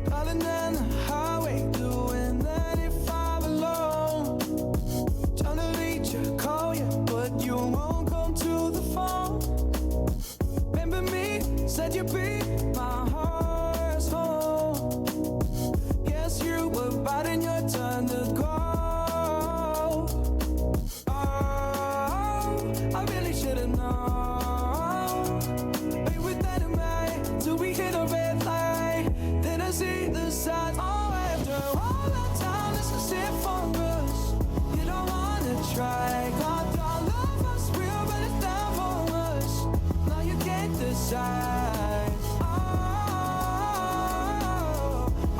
Calling down the highway, doing 95 alone. Trying to reach you, call you, but you won't come to the phone. Remember me, said you'd be my heart's home. Guess you were biting your tongue to go. Oh, I really should've known. Be with that in mind till we hit a red light. Then I see the signs. Oh, after all that time, this is it for us. You don't wanna try. God, our love was real, but it's not for us. Now you can't decide. Oh,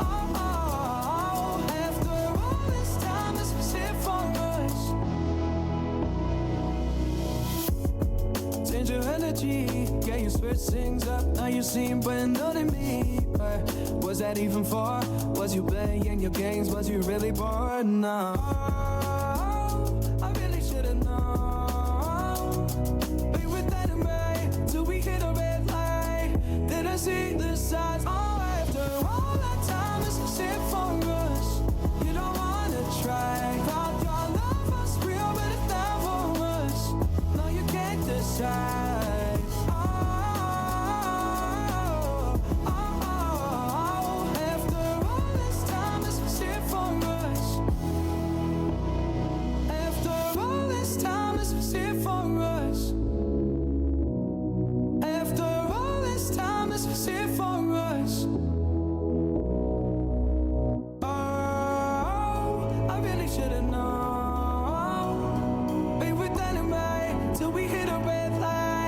oh, oh. After all this time, this was it for us. Change your energy, yeah, you switch things up. Now you seem brand new to me, but was that even for? Was you playing your games? Was you really bored? No. Oh, I really should've known. Be with that in mind till we hit a red light. Then I see the signs. Oh, after all that time, this is it for us. You don't wanna try. Thought your love was real, but it's not for us. No, you can't decide. Oh, oh, oh. After all this time, this was it for us. After all this time, this was it for us. After all this time, this was it for us. Oh, I really should've known. Be with that in mind till we hit a red light.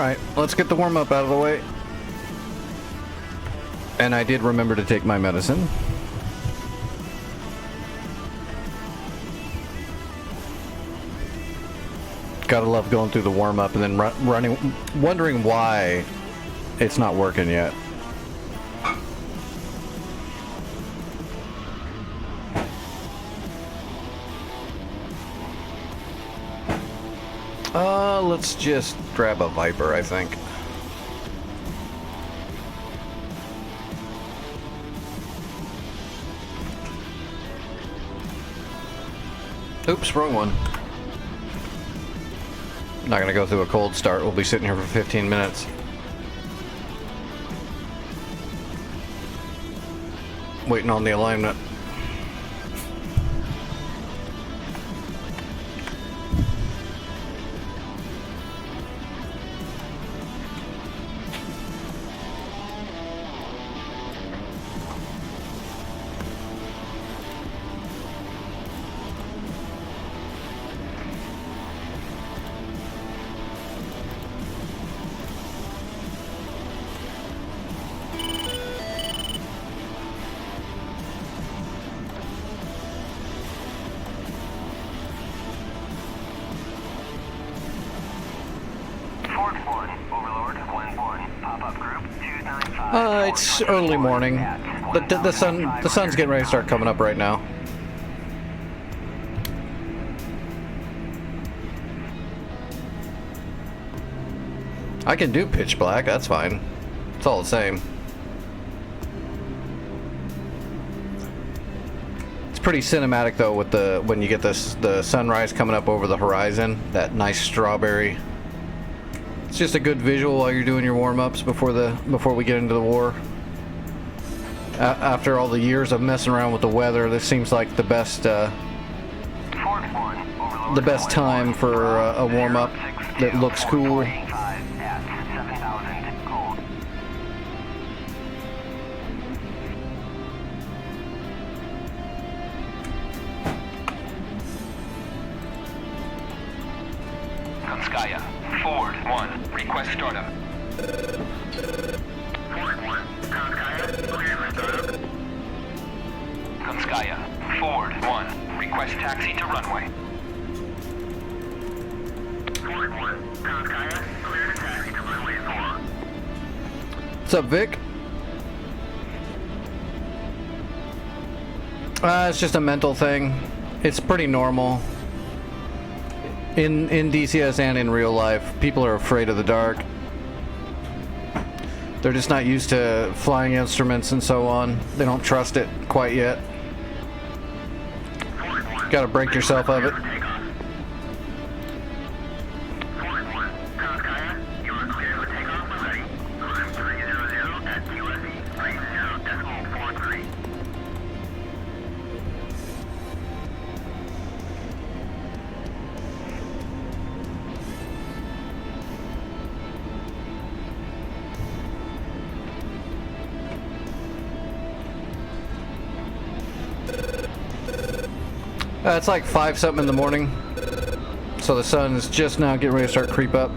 Alright, let's get the warm-up out of the way. And I did remember to take my medicine. Gotta love going through the warm-up and then wondering why it's not working yet. Let's just grab a Viper, I think. Oops, wrong one. Not gonna go through a cold start. We'll be sitting here for 15 minutes. Waiting on the alignment. It's early morning. The sun's getting ready to start coming up right now. I can do pitch black, that's fine. It's all the same. It's pretty cinematic though with when you get the sunrise coming up over the horizon, that nice strawberry. It's just a good visual while you're doing your warm-ups before we get into the war. After all the years of messing around with the weather, this seems like the best time for a warm-up that looks cool. Forward 1, request startup. Forward 1, Konskaya, clear for startup. Konskaya, Forward 1, request taxi to runway. Forward 1, Konskaya, clear to taxi to runway 4. What's up, Vic? It's just a mental thing. It's pretty normal. In DCS and in real life, people are afraid of the dark. They're just not used to flying instruments and so on. They don't trust it quite yet. Gotta break yourself of it. It's like 5 something in the morning, so the sun is just now getting ready to start creep up.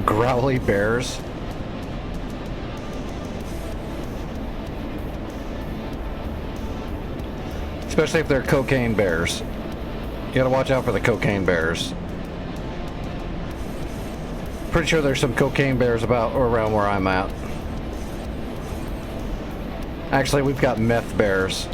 Growly bears. Especially if they're cocaine bears. You gotta watch out for the cocaine bears. Pretty sure there's some cocaine bears about or around where I'm at. Actually, we've got meth bears.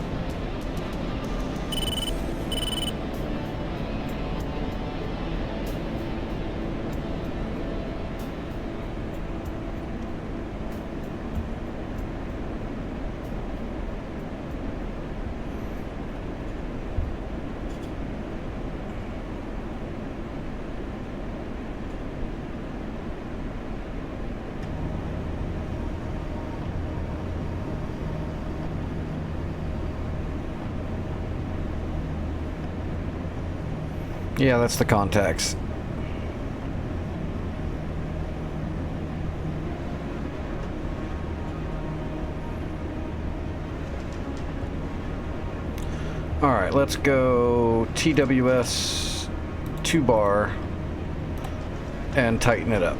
Yeah, that's the contacts. Alright, let's go TWS 2 bar and tighten it up.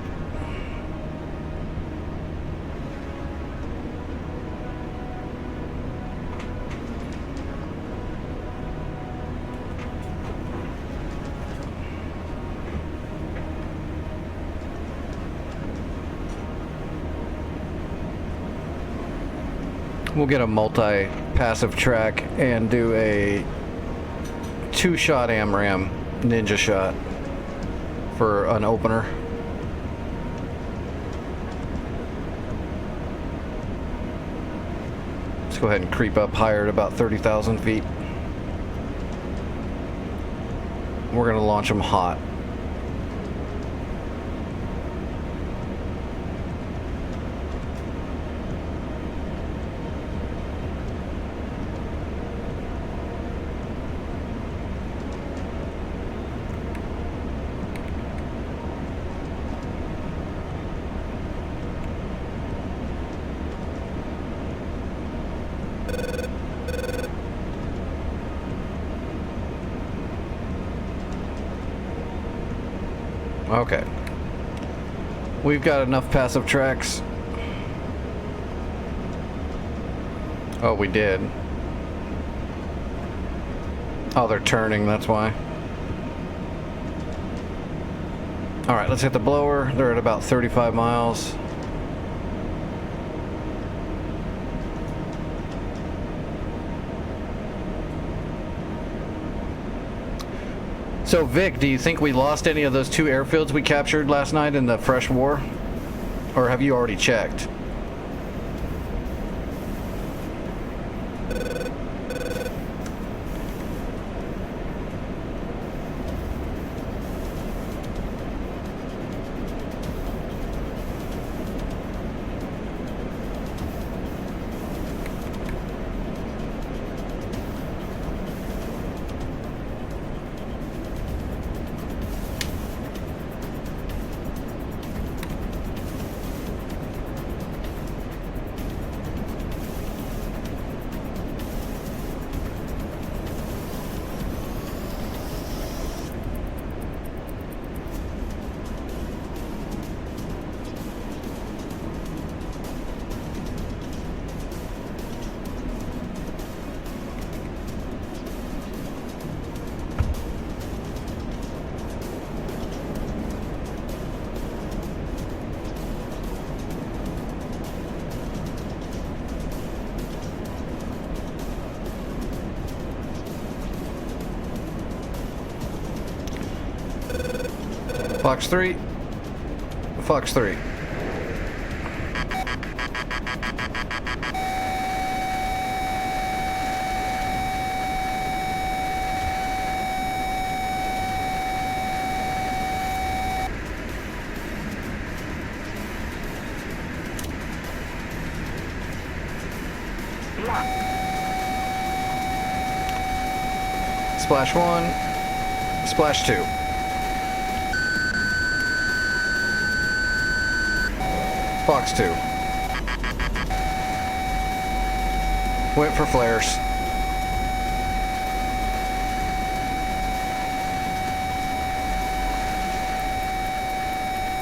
We'll get a multi-passive track and do a 2-shot AMRAM ninja shot for an opener. Let's go ahead and creep up higher at about 30,000 feet. We're going to launch them hot. Okay. We've got enough passive tracks. Oh, we did. Oh, they're turning, that's why. Alright, let's hit the blower. They're at about 35 miles. So Vic, do you think we lost any of those 2 airfields we captured last night in the fresh war? Or have you already checked? Fox 3. Fox 3. Splash 1. Splash 2. Fox 2. Went for flares.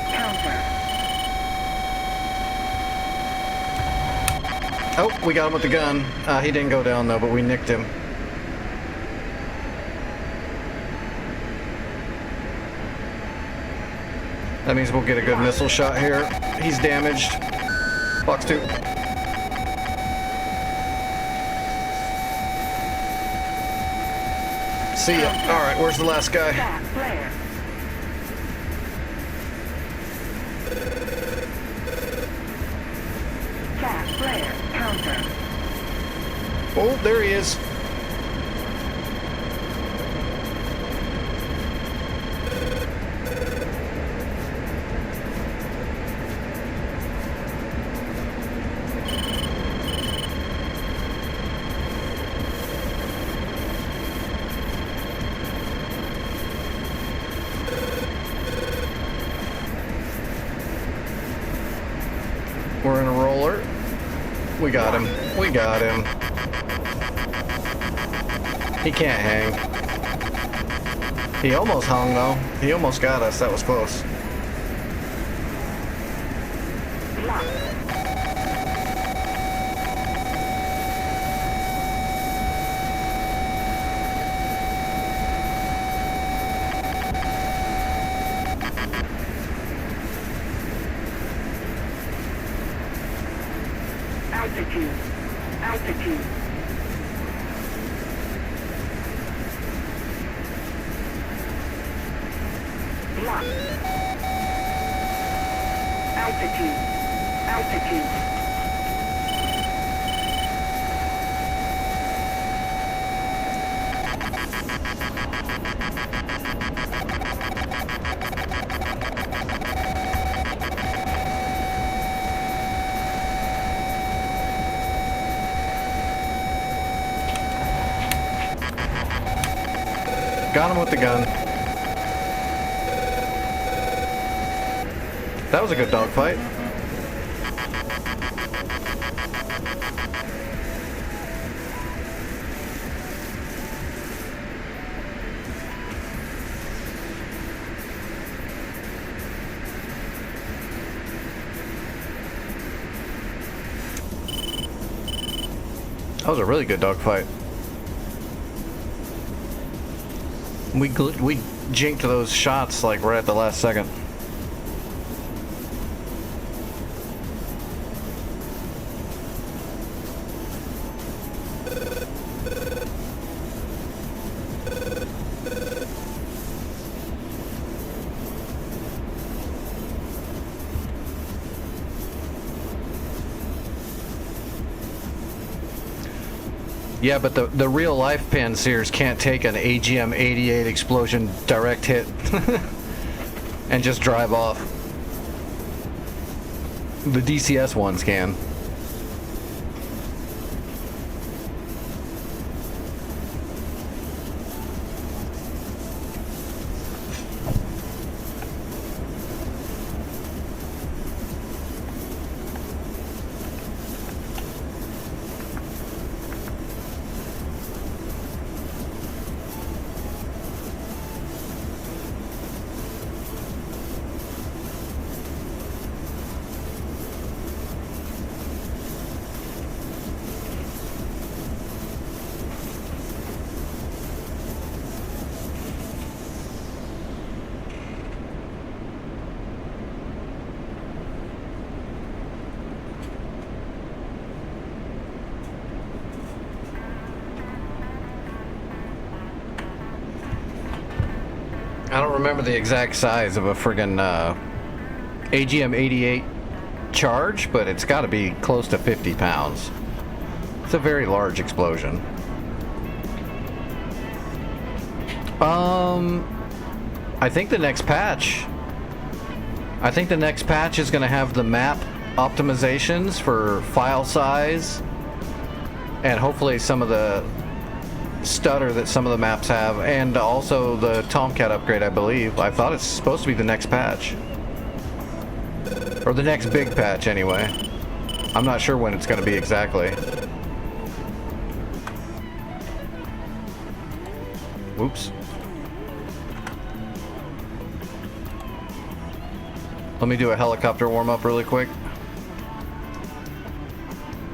Counter. Oh, we got him with the gun. He didn't go down though, but we nicked him. That means we'll get a good missile shot here. He's damaged. Box 2. See ya. Alright, where's the last guy? Oh, there he is. We're in a roller. We got him. We got him. He can't hang. He almost hung though. He almost got us. That was close. Altitude. Altitude. Block. Altitude. Altitude. Got him with the gun. That was a good dogfight. That was a really good dogfight. We jinked those shots like right at the last second. Yeah, but the real life Pansirs can't take an AGM-88 explosion direct hit and just drive off. The DCS ones can. I don't remember the exact size of a friggin' AGM-88 charge, but it's got to be close to 50 pounds. It's a very large explosion. I think the next patch is going to have the map optimizations for file size and hopefully some of the stutter that some of the maps have, and also the Tomcat upgrade, I believe. I thought it's supposed to be the next patch. Or the next big patch, anyway. I'm not sure when it's going to be exactly. Whoops. Let me do a helicopter warm-up really quick.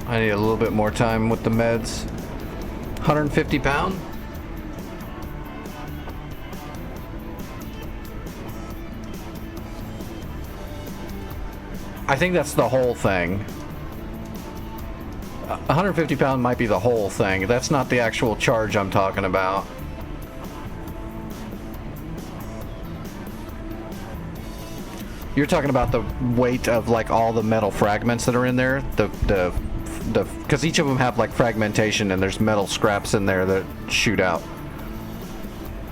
I need a little bit more time with the meds. 150 pound? I think that's the whole thing. 150 pound might be the whole thing. That's not the actual charge I'm talking about. You're talking about the weight of like all the metal fragments that are in there, because each of them have like fragmentation and there's metal scraps in there that shoot out.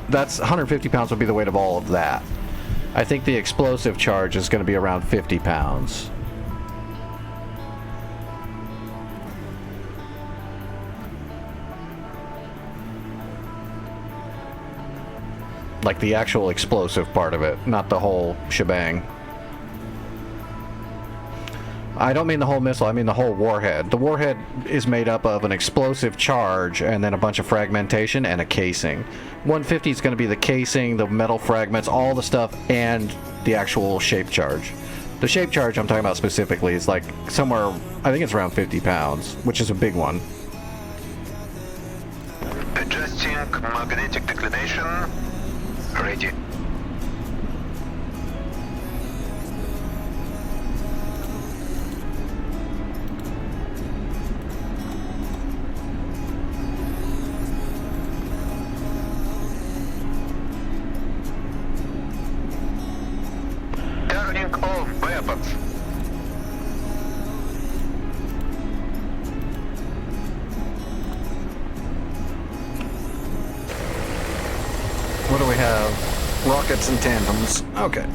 That's 150 pounds would be the weight of all of that. I think the explosive charge is going to be around 50 pounds. Like the actual explosive part of it, not the whole shebang. I don't mean the whole missile, I mean the whole warhead. The warhead is made up of an explosive charge and then a bunch of fragmentation and a casing. 150 is going to be the casing, the metal fragments, all the stuff, and the actual shape charge. The shape charge I'm talking about specifically is like somewhere, I think it's around 50 pounds, which is a big one. Adjusting magnetic declination. Ready. Turning off weapons. What do we have? Rockets and tandems. Okay.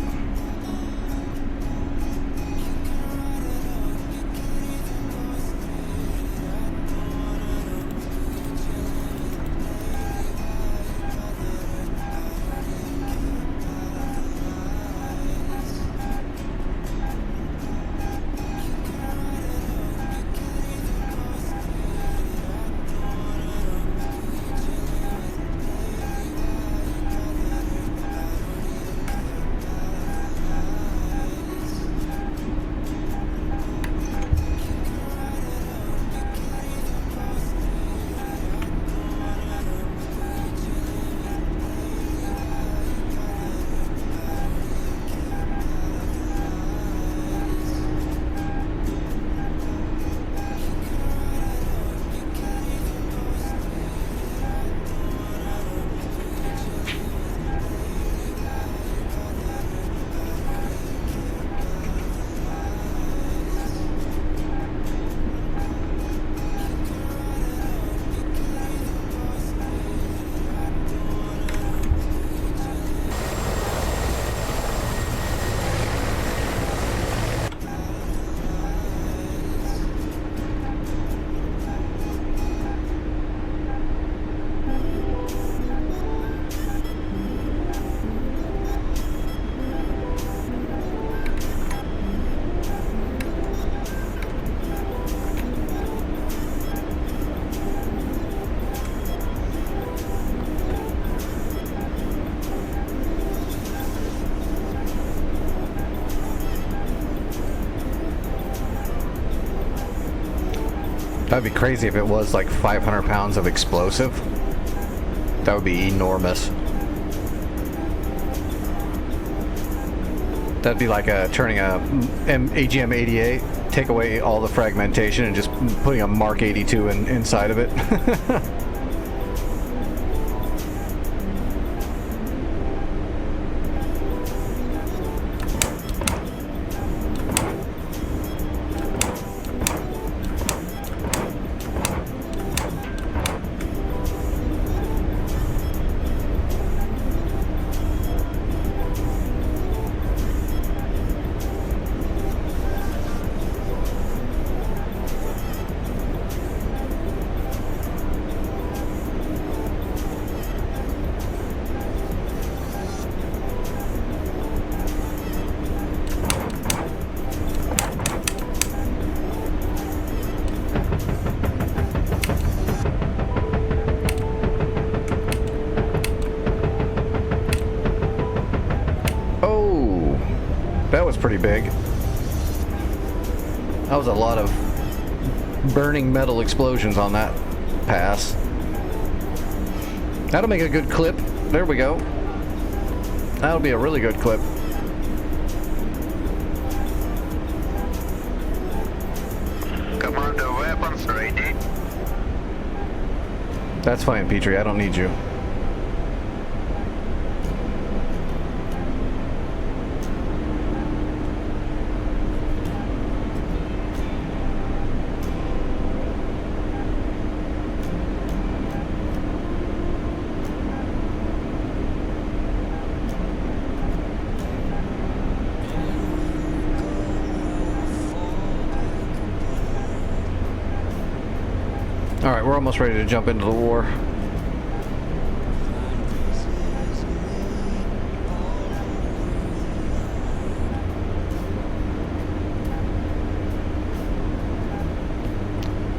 That'd be crazy if it was like 500 pounds of explosive. That would be enormous. That'd be like turning a AGM-88, take away all the fragmentation and just putting a Mark 82 inside of it. That was pretty big. That was a lot of burning metal explosions on that pass. That'll make a good clip. There we go. That'll be a really good clip. Commander, weapons ready. That's fine, Petrie. I don't need you. Alright, we're almost ready to jump into the war.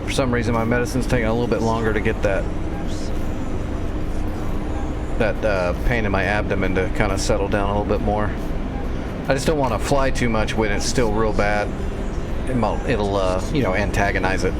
For some reason my medicine's taking a little bit longer to get that pain in my abdomen to kind of settle down a little bit more. I just don't want to fly too much when it's still real bad. It'll you know, antagonize it.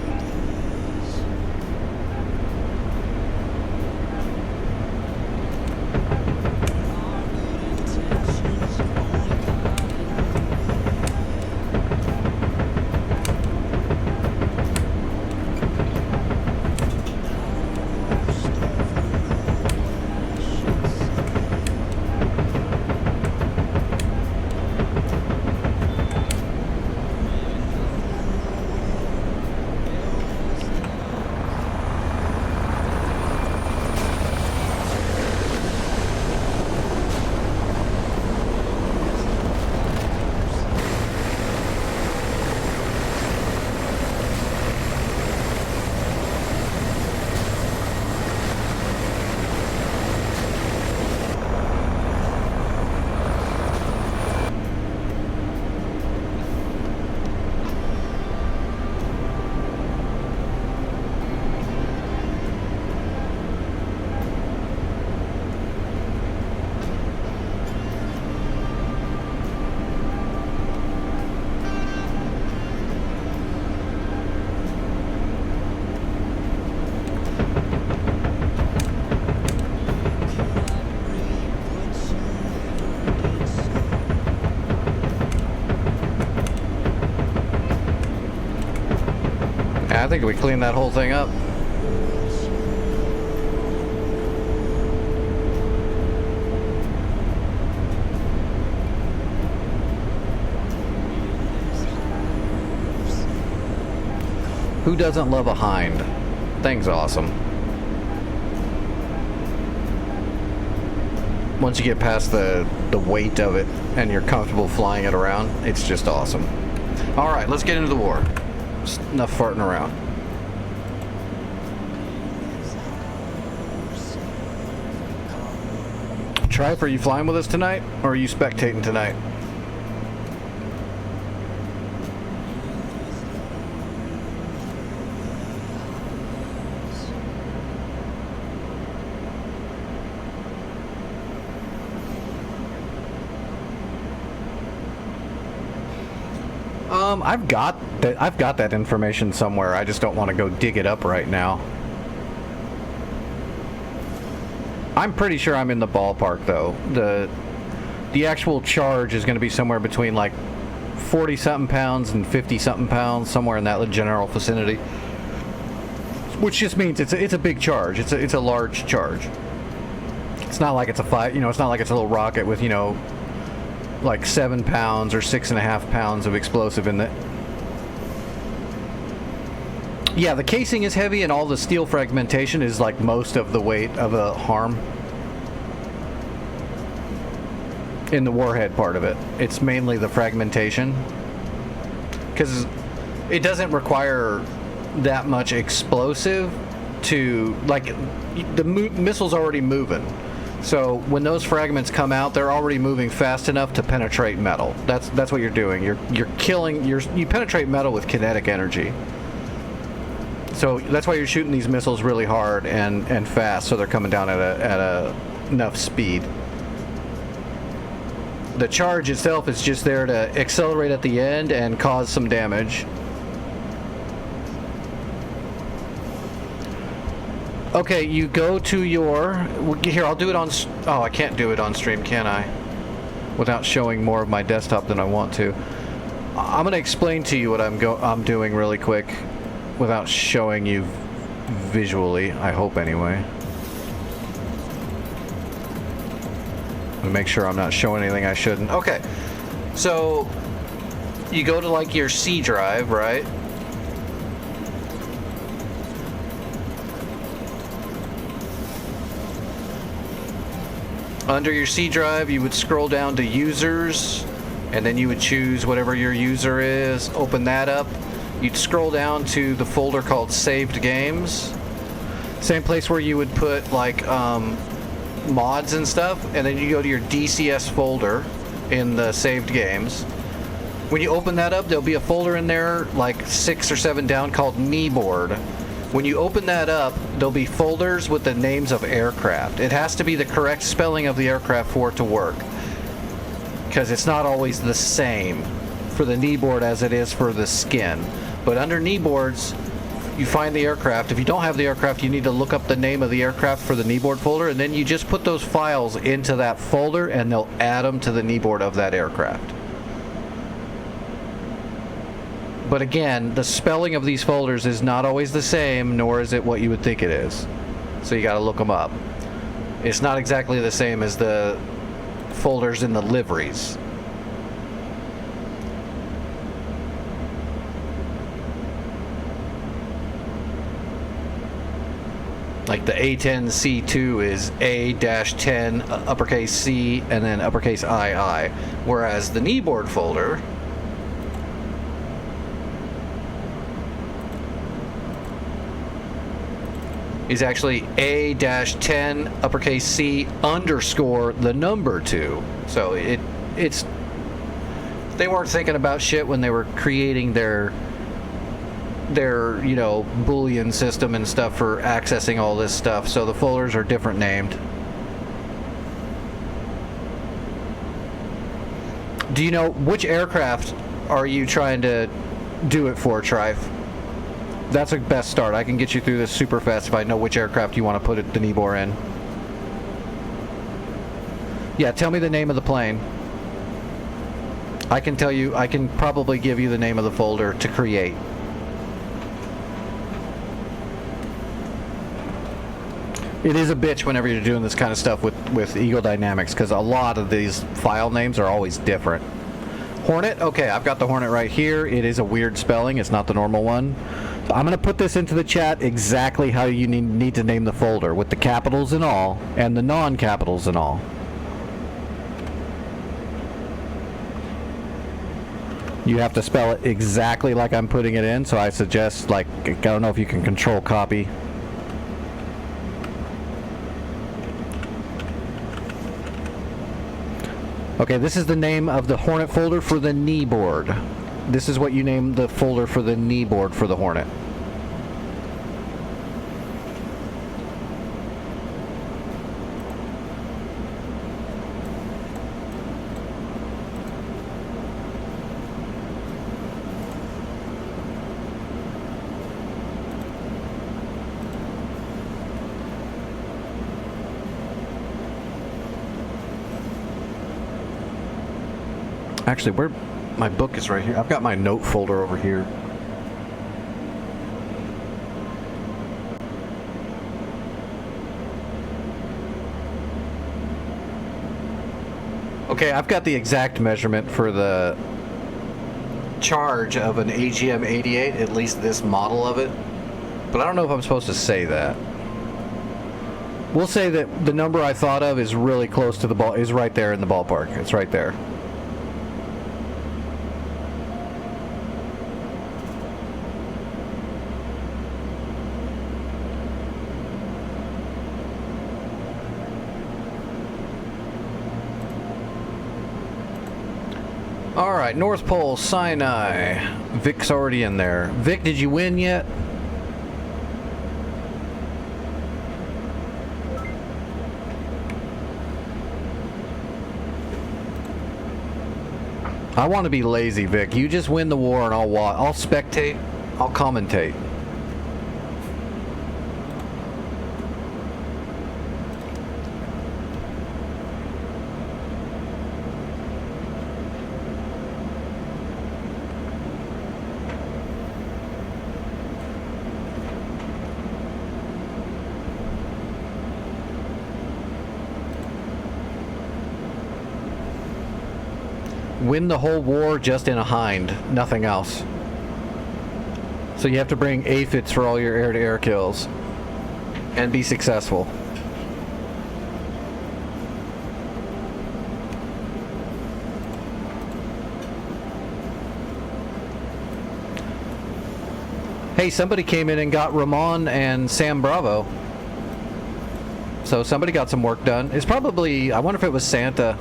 I think we cleaned that whole thing up. Who doesn't love a hind? Thing's awesome. Once you get past the weight of it and you're comfortable flying it around, it's just awesome. Alright, let's get into the war. Enough farting around. Tripe, are you flying with us tonight, or are you spectating tonight? I've got that information somewhere. I just don't want to go dig it up right now. I'm pretty sure I'm in the ballpark though. The actual charge is going to be somewhere between like 40 something pounds and 50 something pounds, somewhere in that general vicinity. Which just means it's a big charge. It's a large charge. It's not like it's it's not like it's a little rocket with, like 7 pounds or 6.5 pounds of explosive in it. Yeah, the casing is heavy and all the steel fragmentation is like most of the weight of a harm. In the warhead part of it. It's mainly the fragmentation. Because it doesn't require that much explosive to, like, the missile's already moving. So when those fragments come out, they're already moving fast enough to penetrate metal. That's what you're doing. You penetrate metal with kinetic energy. So that's why you're shooting these missiles really hard and fast, so they're coming down at enough speed. The charge itself is just there to accelerate at the end and cause some damage. Okay, you go to your... Here, I'll do it on... Oh, I can't do it on stream, can I? Without showing more of my desktop than I want to. I'm going to explain to you what I'm doing really quick without showing you visually, I hope anyway. To make sure I'm not showing anything I shouldn't. Okay, so you go to like your C drive, right? Under your C drive, you would scroll down to users, and then you would choose whatever your user is, open that up. You'd scroll down to the folder called saved games. Same place where you would put like mods and stuff, and then you go to your DCS folder in the saved games. When you open that up, there'll be a folder in there like 6 or 7 down called kneeboard. When you open that up, there'll be folders with the names of aircraft. It has to be the correct spelling of the aircraft for it to work, because it's not always the same for the kneeboard as it is for the skin. But under kneeboards, you find the aircraft. If you don't have the aircraft, you need to look up the name of the aircraft for the kneeboard folder, and then you just put those files into that folder, and they'll add them to the kneeboard of that aircraft. But again, the spelling of these folders is not always the same, nor is it what you would think it is. So you gotta look them up. It's not exactly the same as the folders in the liveries. Like the A10C2 is A-10 uppercase C and then uppercase II. Whereas the kneeboard folder is actually A-10 uppercase C underscore the number 2. So it's they weren't thinking about shit when they were creating their you know, Boolean system and stuff for accessing all this stuff. So the folders are different named. Do you know which aircraft are you trying to do it for, Trife? That's a best start. I can get you through this super fast if I know which aircraft you want to put the kneeboard in. Yeah, tell me the name of the plane. I can tell you, I can probably give you the name of the folder to create. It is a bitch whenever you're doing this kind of stuff with Eagle Dynamics, because a lot of these file names are always different. Hornet? Okay, I've got the Hornet right here. It is a weird spelling. It's not the normal one. So I'm going to put this into the chat exactly how you need to name the folder, with the capitals and all, and the non-capitals and all. You have to spell it exactly like I'm putting it in, so I suggest, like, I don't know if you can control copy. Okay, this is the name of the Hornet folder for the kneeboard. This is what you name the folder for the kneeboard for the Hornet. Actually, where my book is right here. I've got my note folder over here. Okay, I've got the exact measurement for the charge of an AGM-88, at least this model of it. But I don't know if I'm supposed to say that. We'll say that the number I thought of is really close to the ball, is right there in the ballpark. It's right there. Alright, North Pole, Sinai. Vic's already in there. Vic, did you win yet? I want to be lazy, Vic. You just win the war and I'll watch. I'll spectate. I'll commentate. Win the whole war just in a hind, nothing else. So you have to bring aphids for all your air-to-air kills and be successful. Hey, somebody came in and got Ramon and Sam Bravo. So somebody got some work done. It's probably, I wonder if it was Santa.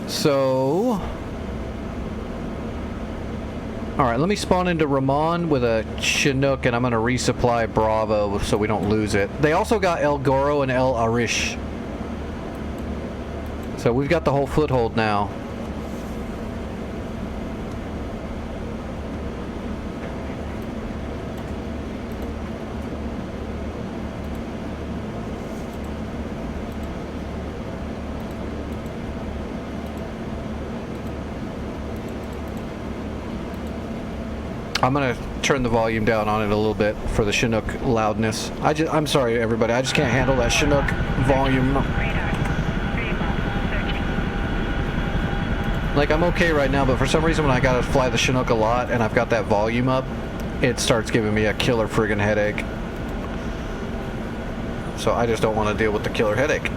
So, alright, let me spawn into Ramon with a Chinook and I'm going to resupply Bravo so we don't lose it. They also got El Goro and El Arish. So we've got the whole foothold now. I'm gonna turn the volume down on it a little bit for the Chinook loudness. I'm sorry everybody, I just can't handle that Chinook volume. Like, I'm okay right now, but for some reason when I gotta fly the Chinook a lot and I've got that volume up, it starts giving me a killer friggin' headache. So I just don't want to deal with the killer headache.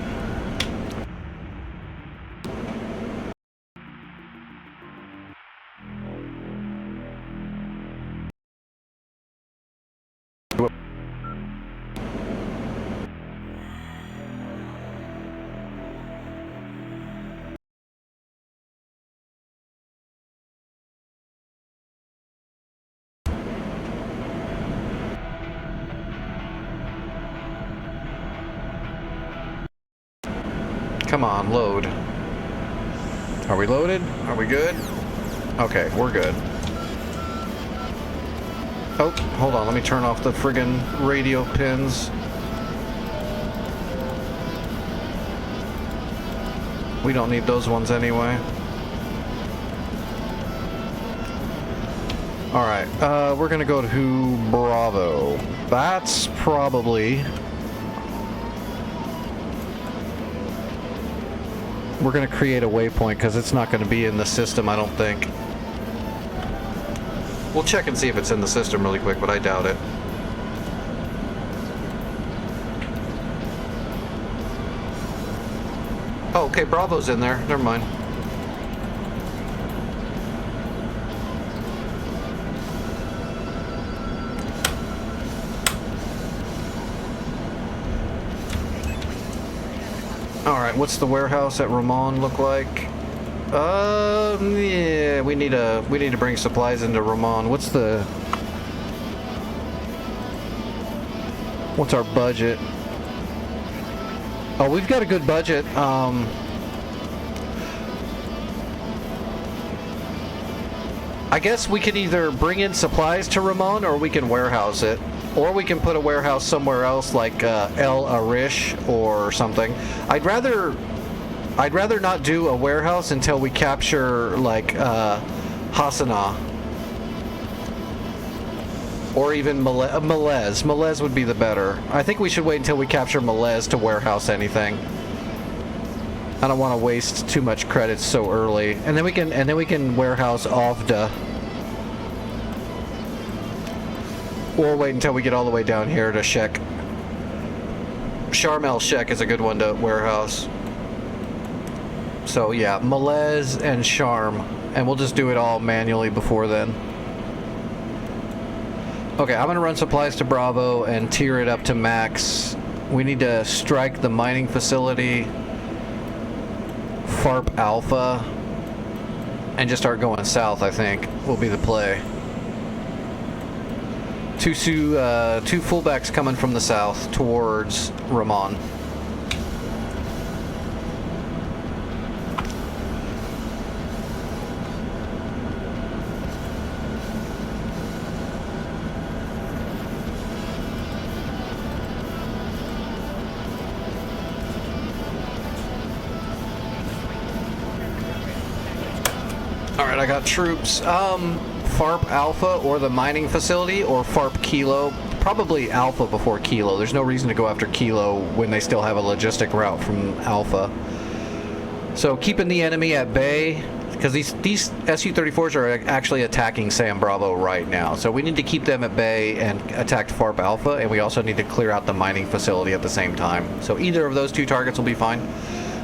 Come on, load. Are we loaded? Are we good? Okay, we're good. Oh, hold on, let me turn off the friggin' radio pins. We don't need those ones anyway. Alright, we're gonna go to Bravo. That's probably... We're going to create a waypoint because it's not going to be in the system, I don't think. We'll check and see if it's in the system really quick, but I doubt it. Oh, okay, Bravo's in there. Never mind. Alright, what's the warehouse at Ramon look like? Yeah, we need to bring supplies into Ramon. What's our budget? Oh, we've got a good budget. I guess we could either bring in supplies to Ramon or we can warehouse it. Or we can put a warehouse somewhere else like El Arish or something. I'd rather not do a warehouse until we capture like Hasana. Or even Malez. Malez would be the better. I think we should wait until we capture Malez to warehouse anything. I don't want to waste too much credits so early. And then we can warehouse Ovda. Or wait until we get all the way down here to Shek. Sharm el Sheikh is a good one to warehouse. So yeah, Malez and Sharm. And we'll just do it all manually before then. Okay, I'm gonna run supplies to Bravo and tier it up to max. We need to strike the mining facility, FARP Alpha, and just start going south, I think, will be the play. Two fullbacks coming from the south towards Ramon. Alright, I got troops. FARP Alpha or the mining facility or FARP Kilo. probably Alpha before Kilo. There's no reason to go after Kilo when they still have a logistic route from Alpha. So keeping the enemy at bay, because these Su-34s are actually attacking Sam Bravo right now. So we need to keep them at bay and attack FARP Alpha, and we also need to clear out the mining facility at the same time. So either of those two targets will be fine.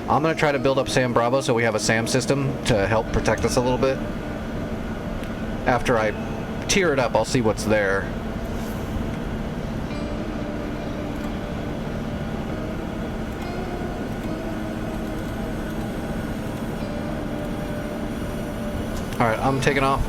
I'm going to try to build up Sam Bravo so we have a SAM system to help protect us a little bit. After I tear it up, I'll see what's there. Alright, I'm taking off.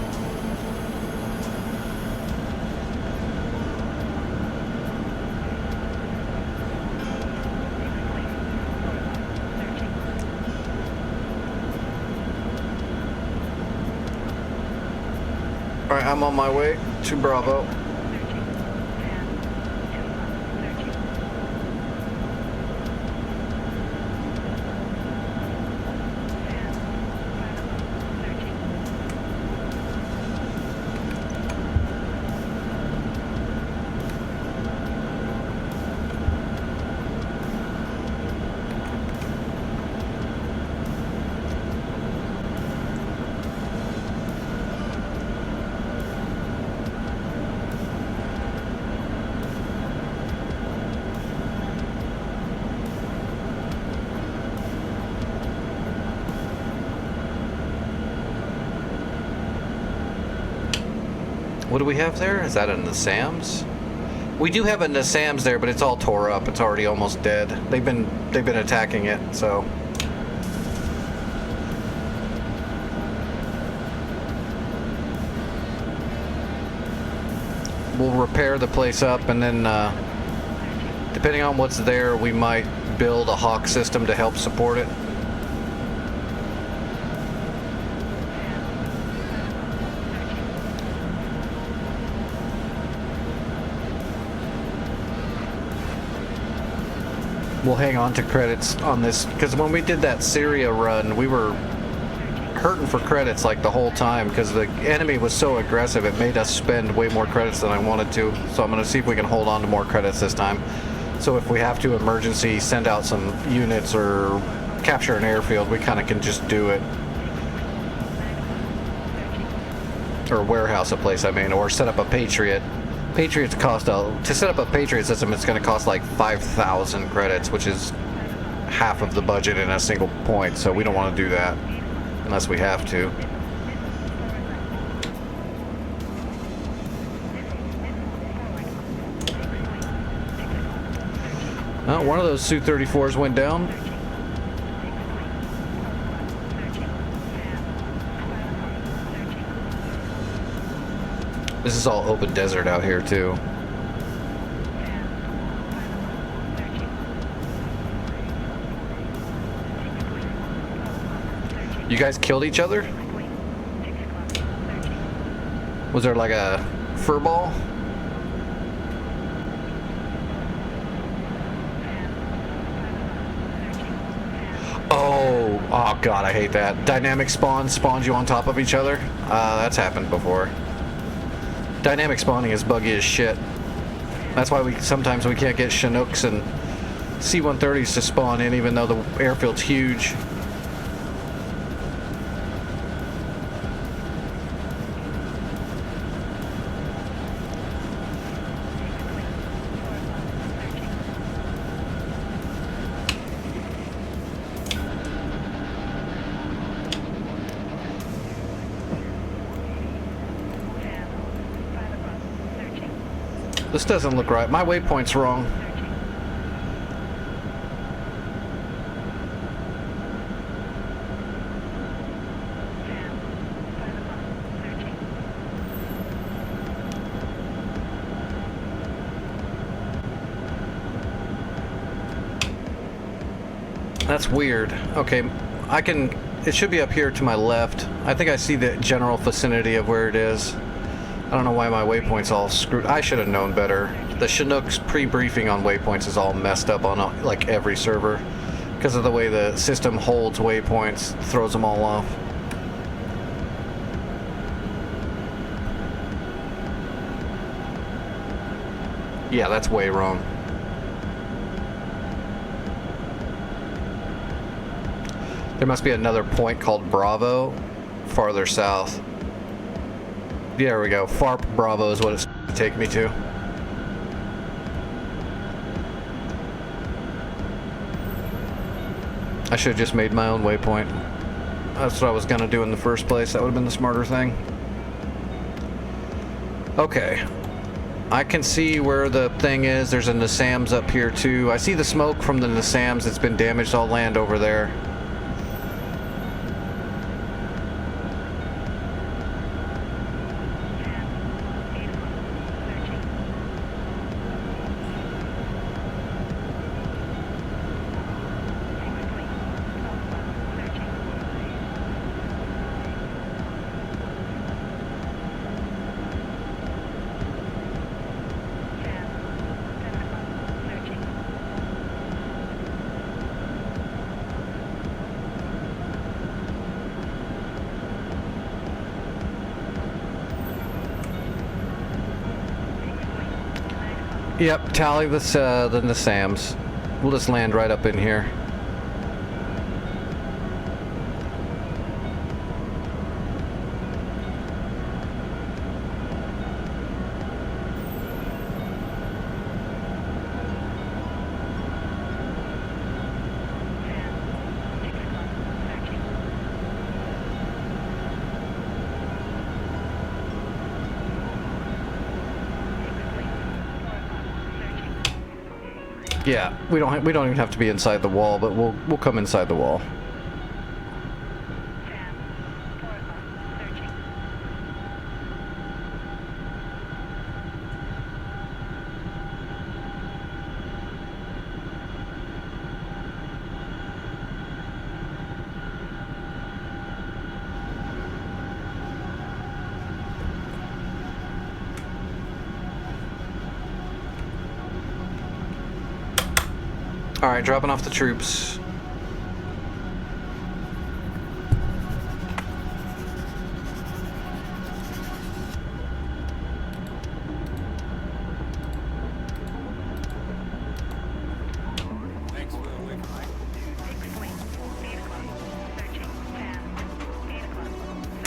Alright, I'm on my way to Bravo. What do we have there? Is that in the SAMs? We do have a Nassams there, but it's all tore up. It's already almost dead. They've been attacking it, so. We'll repair the place up, and then depending on what's there, we might build a Hawk system to help support it. We'll hang on to credits on this, because when we did that Syria run, we were hurting for credits like the whole time, because the enemy was so aggressive. It made us spend way more credits than I wanted to. So I'm going to see if we can hold on to more credits this time. So if we have to emergency send out some units or capture an airfield, we kind of can just do it. Or warehouse a place, I mean, or set up a Patriot. Patriots cost to set up a Patriot system, it's going to cost like 5,000 credits, which is half of the budget in a single point. So we don't want to do that unless we have to. Oh, one of those Su-34s went down. This is all open desert out here too. You guys killed each other? Was there like a fur ball? Oh god, I hate that. Dynamic spawns you on top of each other. That's happened before. Dynamic spawning is buggy as shit. That's why sometimes we can't get Chinooks and C-130s to spawn in, even though the airfield's huge. This doesn't look right. My waypoint's wrong. That's weird. Okay, it should be up here to my left. I think I see the general vicinity of where it is. I don't know why my waypoint's all screwed. I should have known better. The Chinook's pre-briefing on waypoints is all messed up on like every server because of the way the system holds waypoints, throws them all off. Yeah, that's way wrong. There must be another point called Bravo farther south. Yeah, there we go. FARP Bravo is what it's taking me to. I should have just made my own waypoint. That's what I was gonna do in the first place. That would have been the smarter thing. Okay. I can see where the thing is. There's a Nassams up here too. I see the smoke from the Nassams that's been damaged. I'll land over there. Yep, tally the Nassams. We'll just land right up in here. Yeah, we don't even have to be inside the wall, but we'll come inside the wall. All right, dropping off the troops.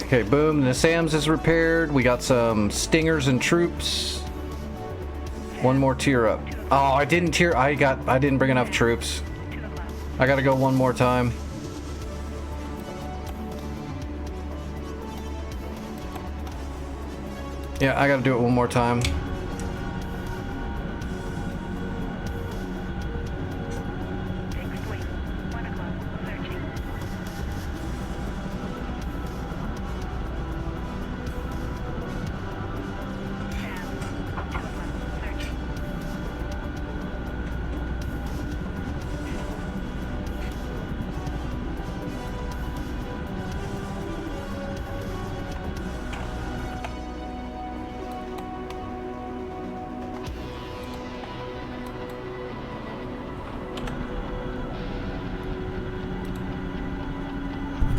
Okay, boom, the Nassams is repaired. We got some stingers and troops. One more tier up. Oh, I didn't bring enough troops. I gotta go one more time. Yeah, I gotta do it one more time.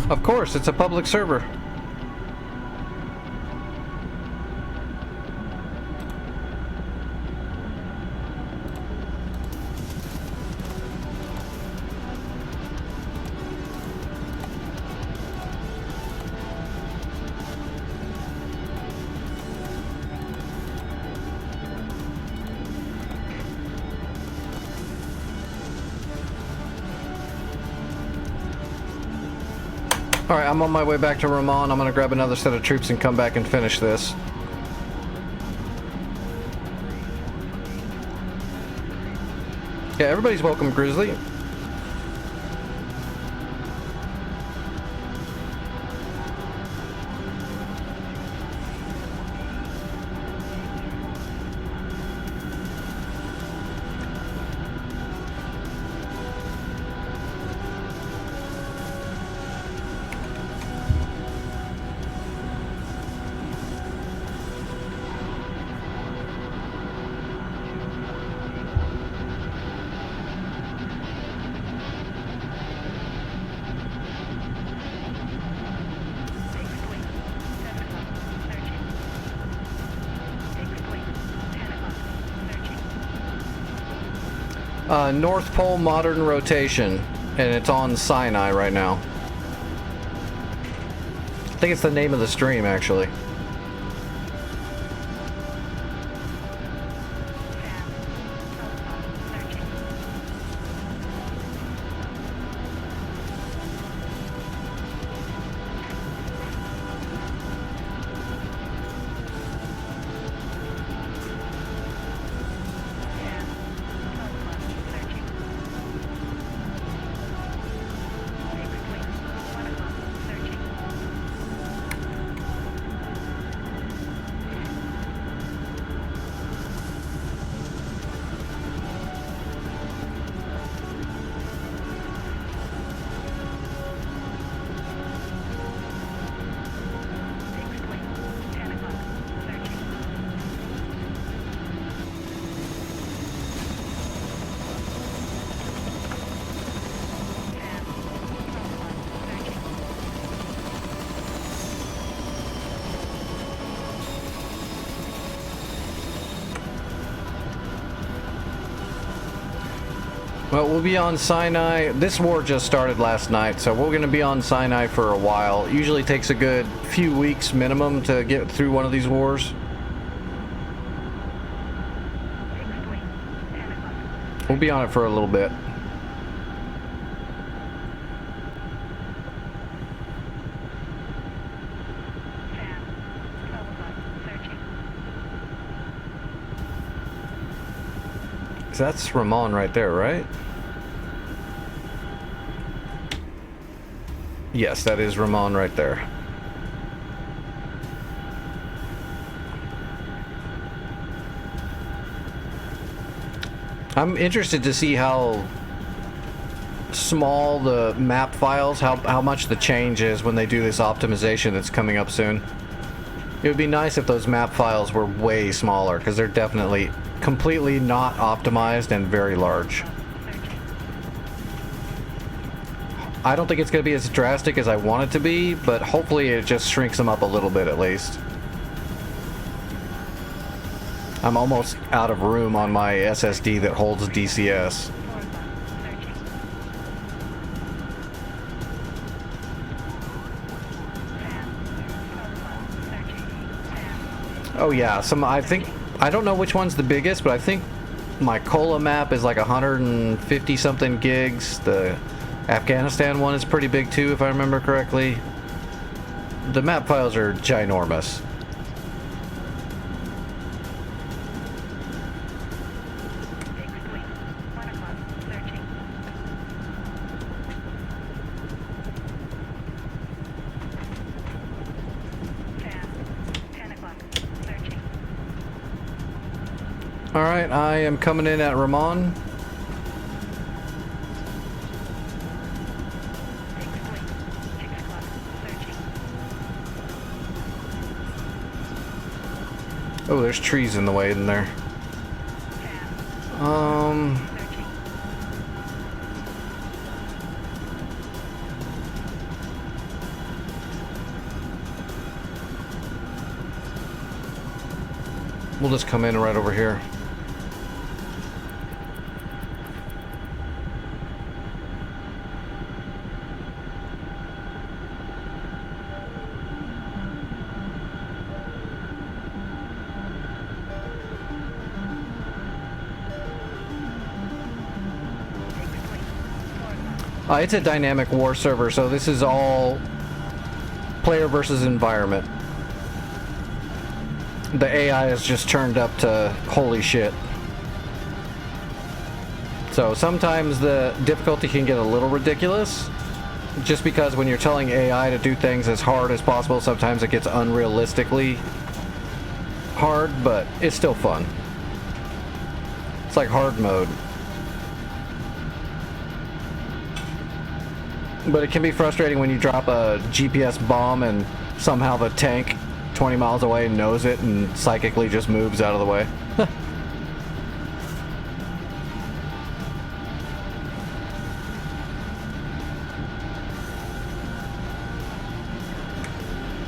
Of course, it's a public server. Alright, I'm on my way back to Ramon. I'm gonna grab another set of troops and come back and finish this. Yeah, everybody's welcome, Grizzly. North Pole Modern Rotation, and it's on Sinai right now. I think it's the name of the stream, actually. Well, we'll be on Sinai. This war just started last night, so we're going to be on Sinai for a while. It usually takes a good few weeks minimum to get through one of these wars. We'll be on it for a little bit. That's Ramon right there, right? Yes, that is Ramon right there. I'm interested to see how small the map files, how much the change is when they do this optimization that's coming up soon. It would be nice if those map files were way smaller, because they're definitely completely not optimized and very large. I don't think it's going to be as drastic as I want it to be, but hopefully it just shrinks them up a little bit at least. I'm almost out of room on my SSD that holds DCS. Oh yeah, I don't know which one's the biggest, but I think my Kola map is like 150 something gigs. The Afghanistan one is pretty big too, if I remember correctly. The map files are ginormous. Alright, I am coming in at Ramon. Oh, there's trees in the way in there. We'll just come in right over here. It's a dynamic war server, so this is all player versus environment. The AI is just turned up to holy shit. So sometimes the difficulty can get a little ridiculous, just because when you're telling AI to do things as hard as possible, sometimes it gets unrealistically hard, but it's still fun. It's like hard mode. But it can be frustrating when you drop a GPS bomb and somehow the tank 20 miles away knows it and psychically just moves out of the way.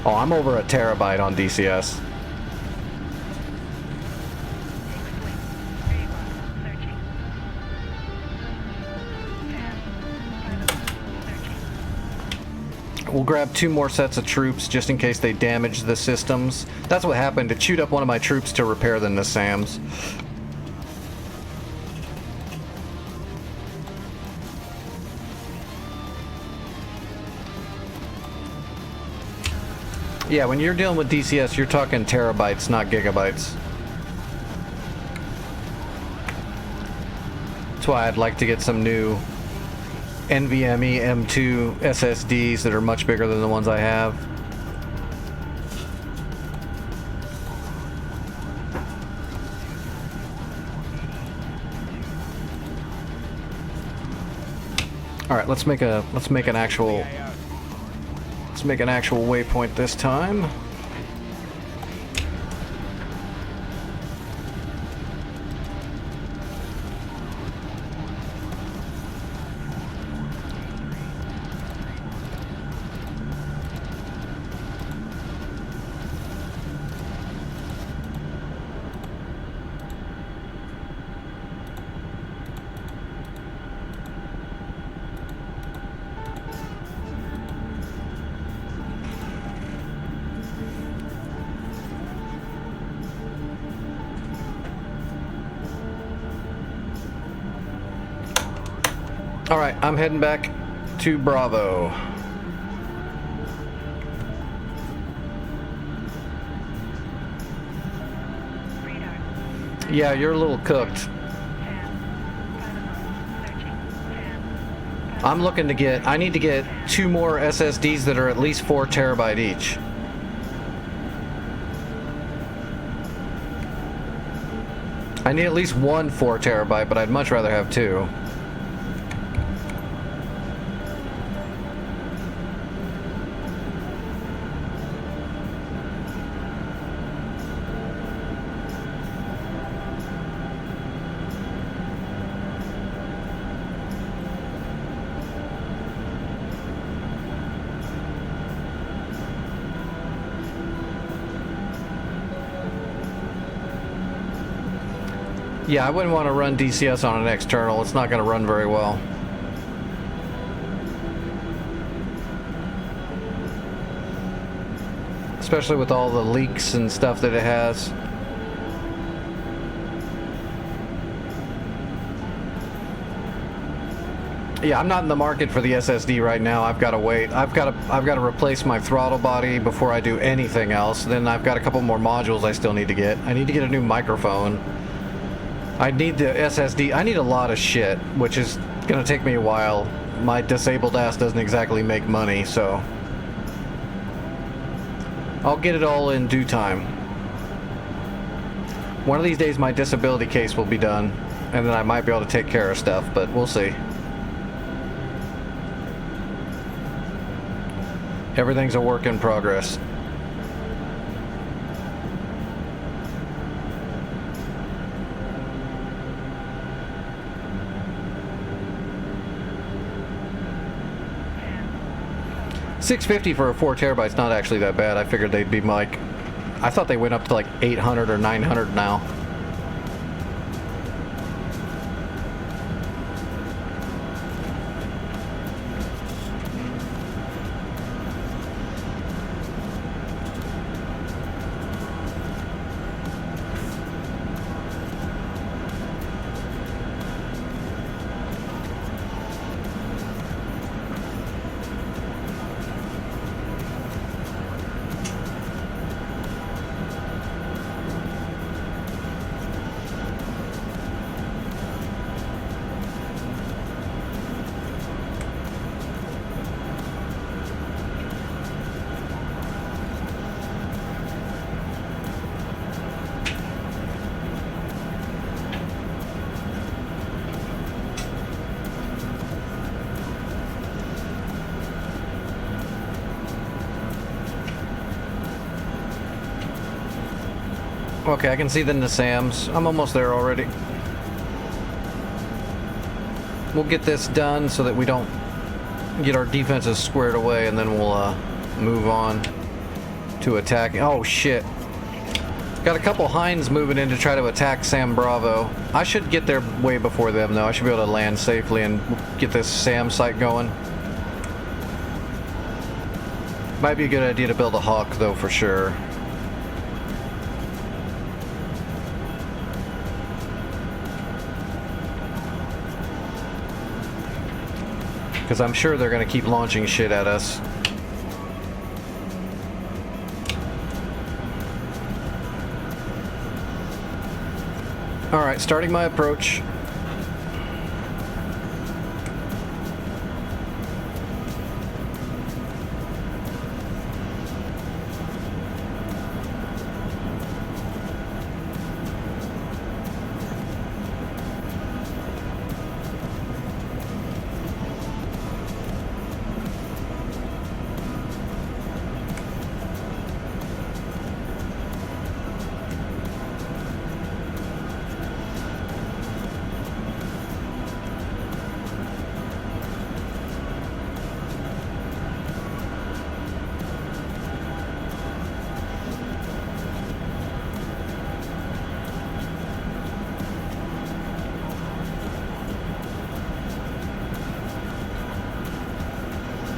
Oh, I'm over a terabyte on DCS. We'll grab 2 more sets of troops just in case they damage the systems. That's what happened. It chewed up one of my troops to repair the Nassams. Yeah, when you're dealing with DCS, you're talking terabytes, not gigabytes. That's why I'd like to get some new NVMe M2 SSDs that are much bigger than the ones I have. All right, let's make an actual waypoint this time. All right, I'm heading back to Bravo. Yeah, you're a little cooked. I'm looking to get, I need to get 2 more SSDs that are at least 4 terabyte each. I need at least 1 4 terabyte, but I'd much rather have 2. Yeah, I wouldn't want to run DCS on an external. It's not going to run very well. Especially with all the leaks and stuff that it has. Yeah, I'm not in the market for the SSD right now. I've got to wait. I've got to replace my throttle body before I do anything else. Then I've got a couple more modules I still need to get. I need to get a new microphone. I need the SSD. I need a lot of shit, which is gonna take me a while. My disabled ass doesn't exactly make money, so I'll get it all in due time. One of these days my disability case will be done, and then I might be able to take care of stuff, but we'll see. Everything's a work in progress. $650 for a 4 terabyte's not actually that bad. I figured they'd be like, I thought they went up to like 800 or 900 now. Okay, I can see the Nassams. I'm almost there already. We'll get this done so that we don't get our defenses squared away, and then we'll move on to attack. Oh shit. Got a couple Hinds moving in to try to attack Sam Bravo. I should get there way before them though. I should be able to land safely and get this Sam site going. Might be a good idea to build a Hawk, though, for sure. Because I'm sure they're going to keep launching shit at us. Alright, starting my approach.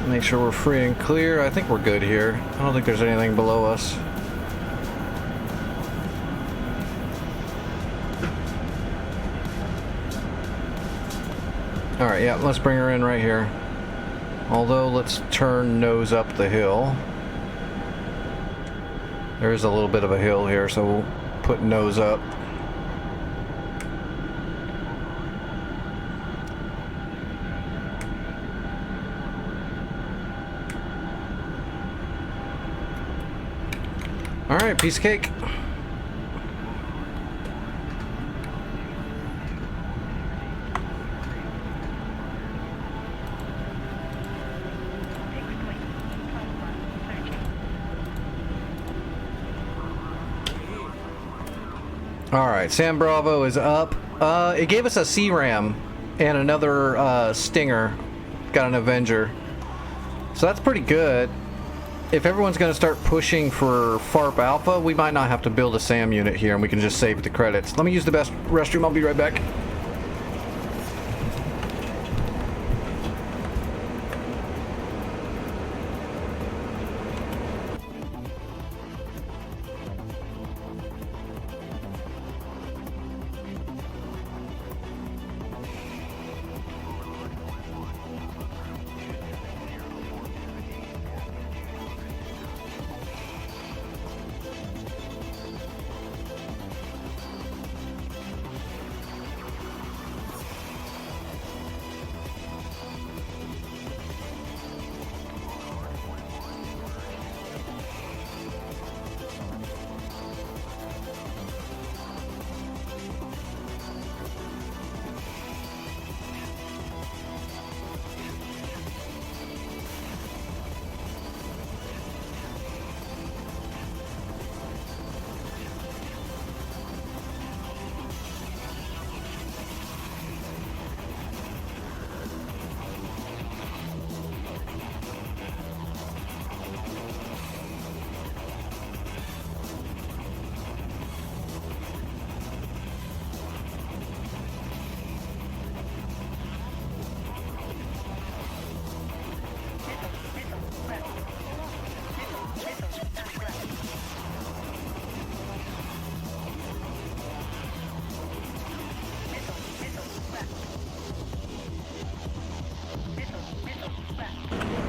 Make sure we're free and clear. I think we're good here. I don't think there's anything below us. Alright, yeah, let's bring her in right here. Although, let's turn nose up the hill. There is a little bit of a hill here, so we'll put nose up. Alright, piece of cake. Alright, Sam Bravo is up. It gave us a C-Ram and another Stinger. Got an Avenger. So that's pretty good. If everyone's going to start pushing for FARP Alpha, we might not have to build a SAM unit here and we can just save the credits. Let me use the best restroom. I'll be right back.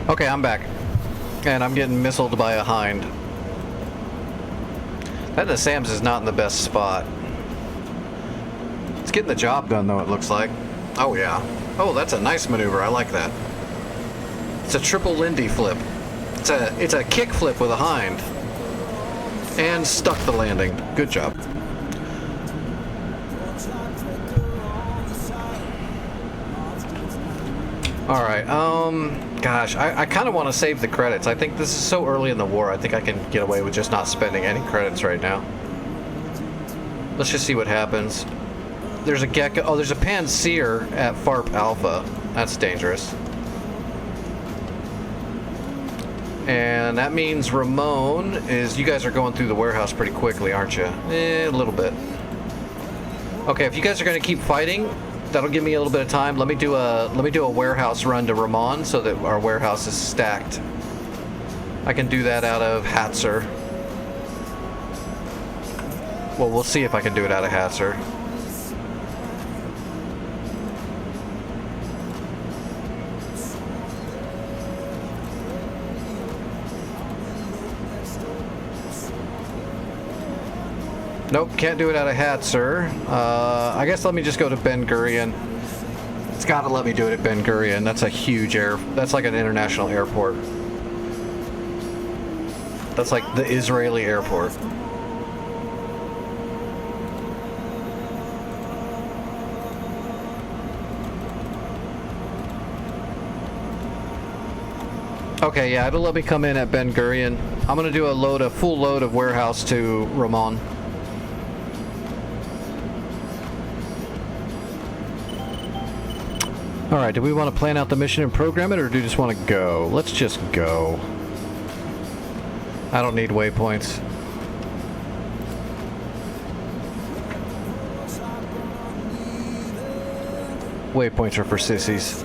Okay, I'm back. And I'm getting missiled by a Hind. That the Sam's is not in the best spot. It's getting the job done though, it looks like. Oh yeah. Oh, that's a nice maneuver. I like that. It's a triple Lindy flip. It's a kick flip with a Hind. And stuck the landing. Good job. Alright, gosh, I kind of want to save the credits. I think this is so early in the war, I think I can get away with just not spending any credits right now. Let's just see what happens. There's a Gecko, oh, there's a Panseer at FARP Alpha. That's dangerous. And that means Ramon is, you guys are going through the warehouse pretty quickly, aren't you? A little bit. Okay, if you guys are going to keep fighting, that'll give me a little bit of time. Let me do a warehouse run to Ramon so that our warehouse is stacked. I can do that out of Hatzer. Well, we'll see if I can do it out of Hatzer. Nope, can't do it out of Hatzer. I guess let me just go to Ben Gurion. It's got to let me do it at Ben Gurion. That's a huge that's like an international airport. That's like the Israeli airport. Okay, yeah, it'll let me come in at Ben Gurion. I'm gonna do a full load of warehouse to Ramon. Alright, do we want to plan out the mission and program it, or do we just want to go? Let's just go. I don't need waypoints. Waypoints are for sissies.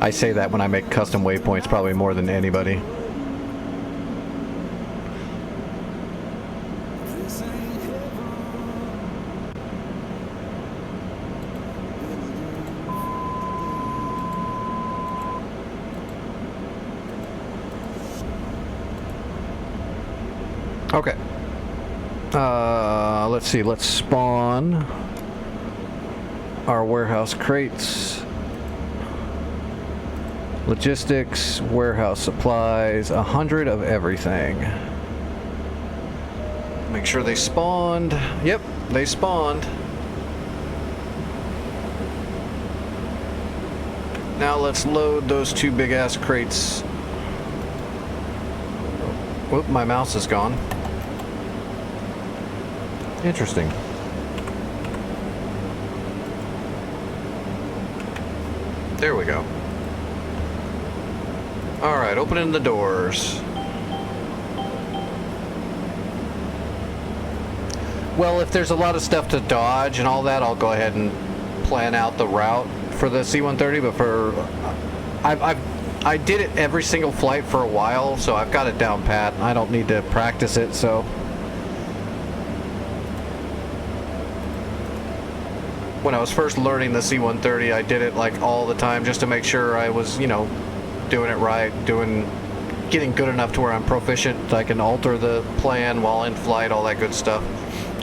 I say that when I make custom waypoints probably more than anybody. Okay. Let's see. Let's spawn our warehouse crates. Logistics, warehouse supplies, 100 of everything. Make sure they spawned. Yep, they spawned. Now let's load those two big ass crates. Whoop, my mouse is gone. Interesting. There we go. Alright, opening the doors. Well, if there's a lot of stuff to dodge and all that, I'll go ahead and plan out the route for the C-130, but for... I did it every single flight for a while, so I've got it down pat. I don't need to practice it, so... When I was first learning the C-130, I did it like all the time just to make sure I was, you know, doing it right, getting good enough to where I'm proficient. I can alter the plan while in flight, all that good stuff.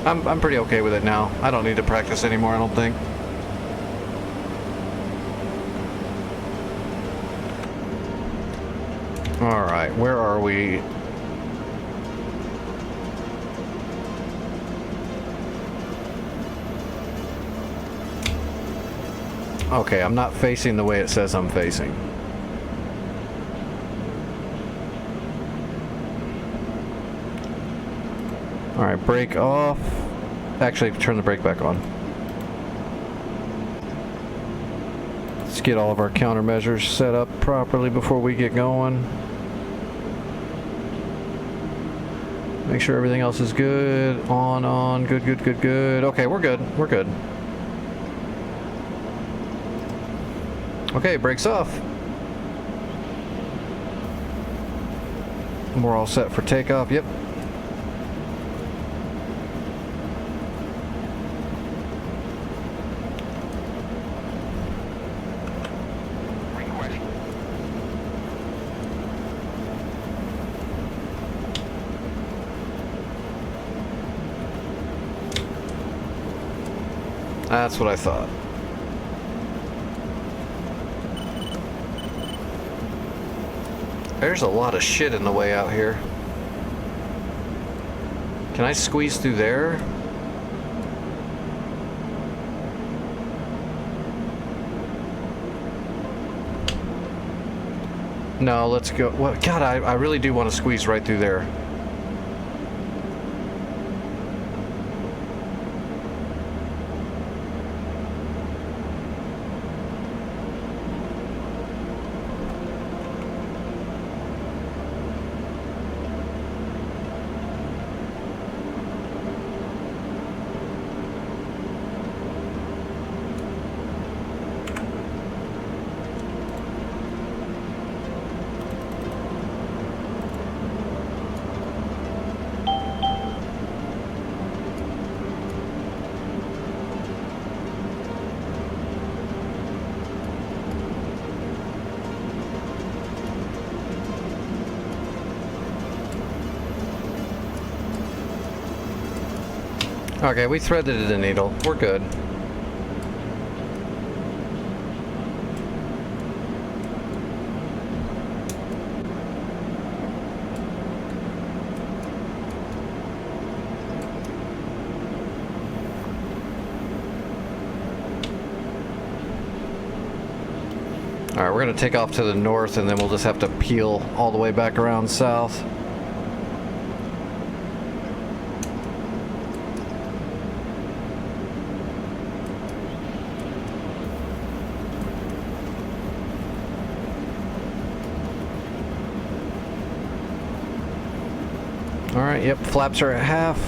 I'm pretty okay with it now. I don't need to practice anymore, I don't think. Alright, where are we? Okay, I'm not facing the way it says I'm facing. Alright, brake off. Actually, turn the brake back on. Let's get all of our countermeasures set up properly before we get going. Make sure everything else is good. On, good, good, good, good. Okay, we're good. We're good. Okay, brakes off. We're all set for takeoff. Yep. That's what I thought. There's a lot of shit in the way out here. Can I squeeze through there? No, let's go. Well, God, I really do want to squeeze right through there. Okay, we threaded the needle. We're good. Alright, we're going to take off to the north and then we'll just have to peel all the way back around south. Alright, yep, flaps are at half.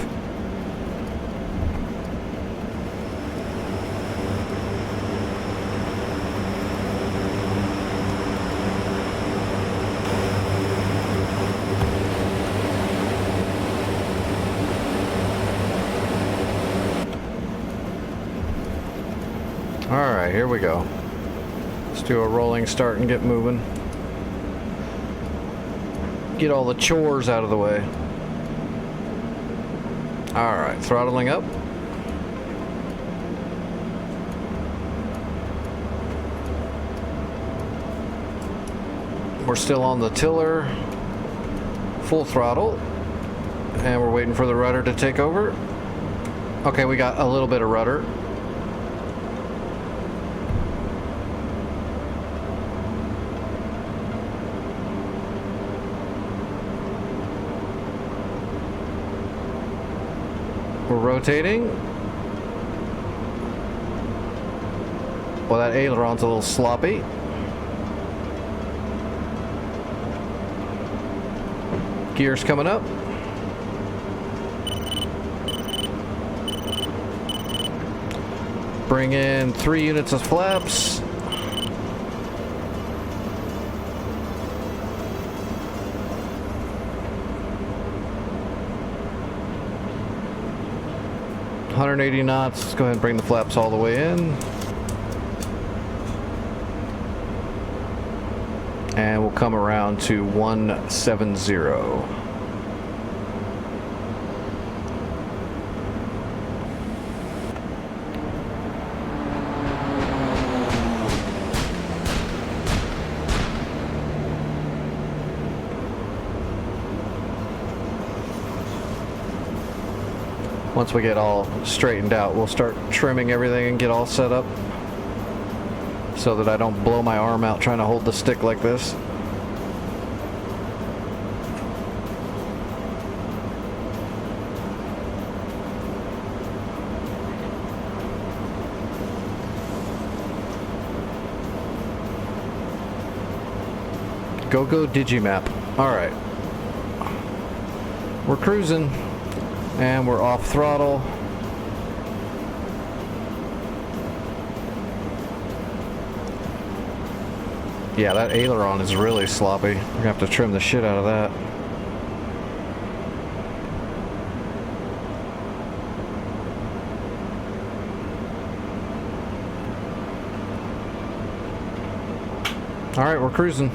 Alright, here we go. Let's do a rolling start and get moving. Get all the chores out of the way. Alright, throttling up. We're still on the tiller. Full throttle. And we're waiting for the rudder to take over. Okay, we got a little bit of rudder. We're rotating. Well, that aileron's a little sloppy. Gears coming up. Bring in 3 units of flaps. .180 knots. Let's go ahead and bring the flaps all the way in. And we'll come around to 170. Once we get all straightened out, we'll start trimming everything and get all set up so that I don't blow my arm out trying to hold the stick like this. Go Digimap. Alright. We're cruising. And we're off throttle. Yeah, that aileron is really sloppy. We're gonna have to trim the shit out of that. Alright, we're cruising.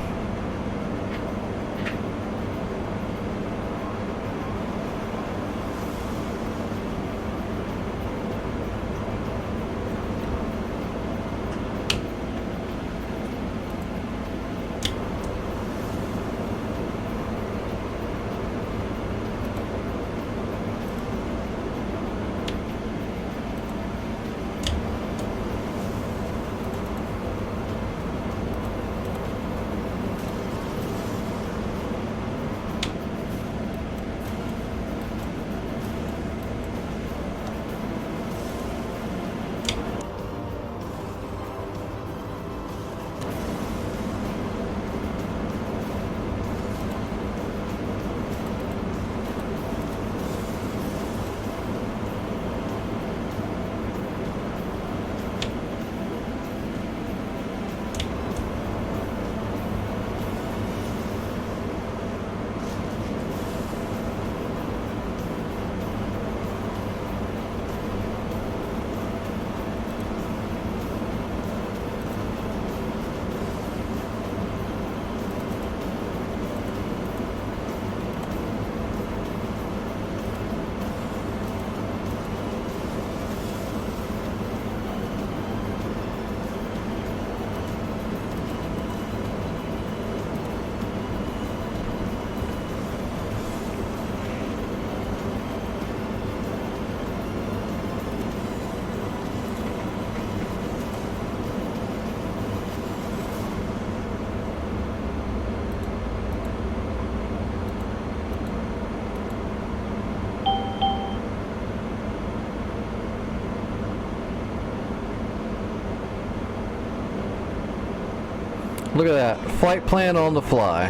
Look at that. Flight plan on the fly.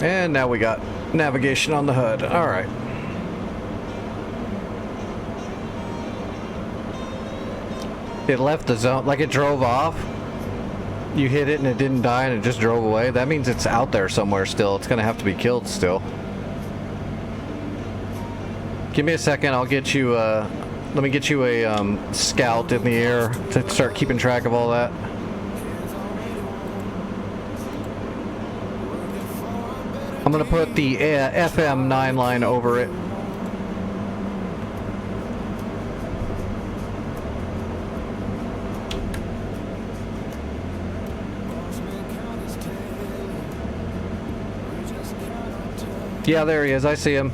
And now we got navigation on the HUD. Alright. It left the zone, like it drove off. You hit it and it didn't die and it just drove away. That means it's out there somewhere still. It's gonna have to be killed still. Give me a second, I'll get you, let me get you a scout in the air to start keeping track of all that. I'm gonna put the FM 9 line over it. Yeah, there he is. I see him.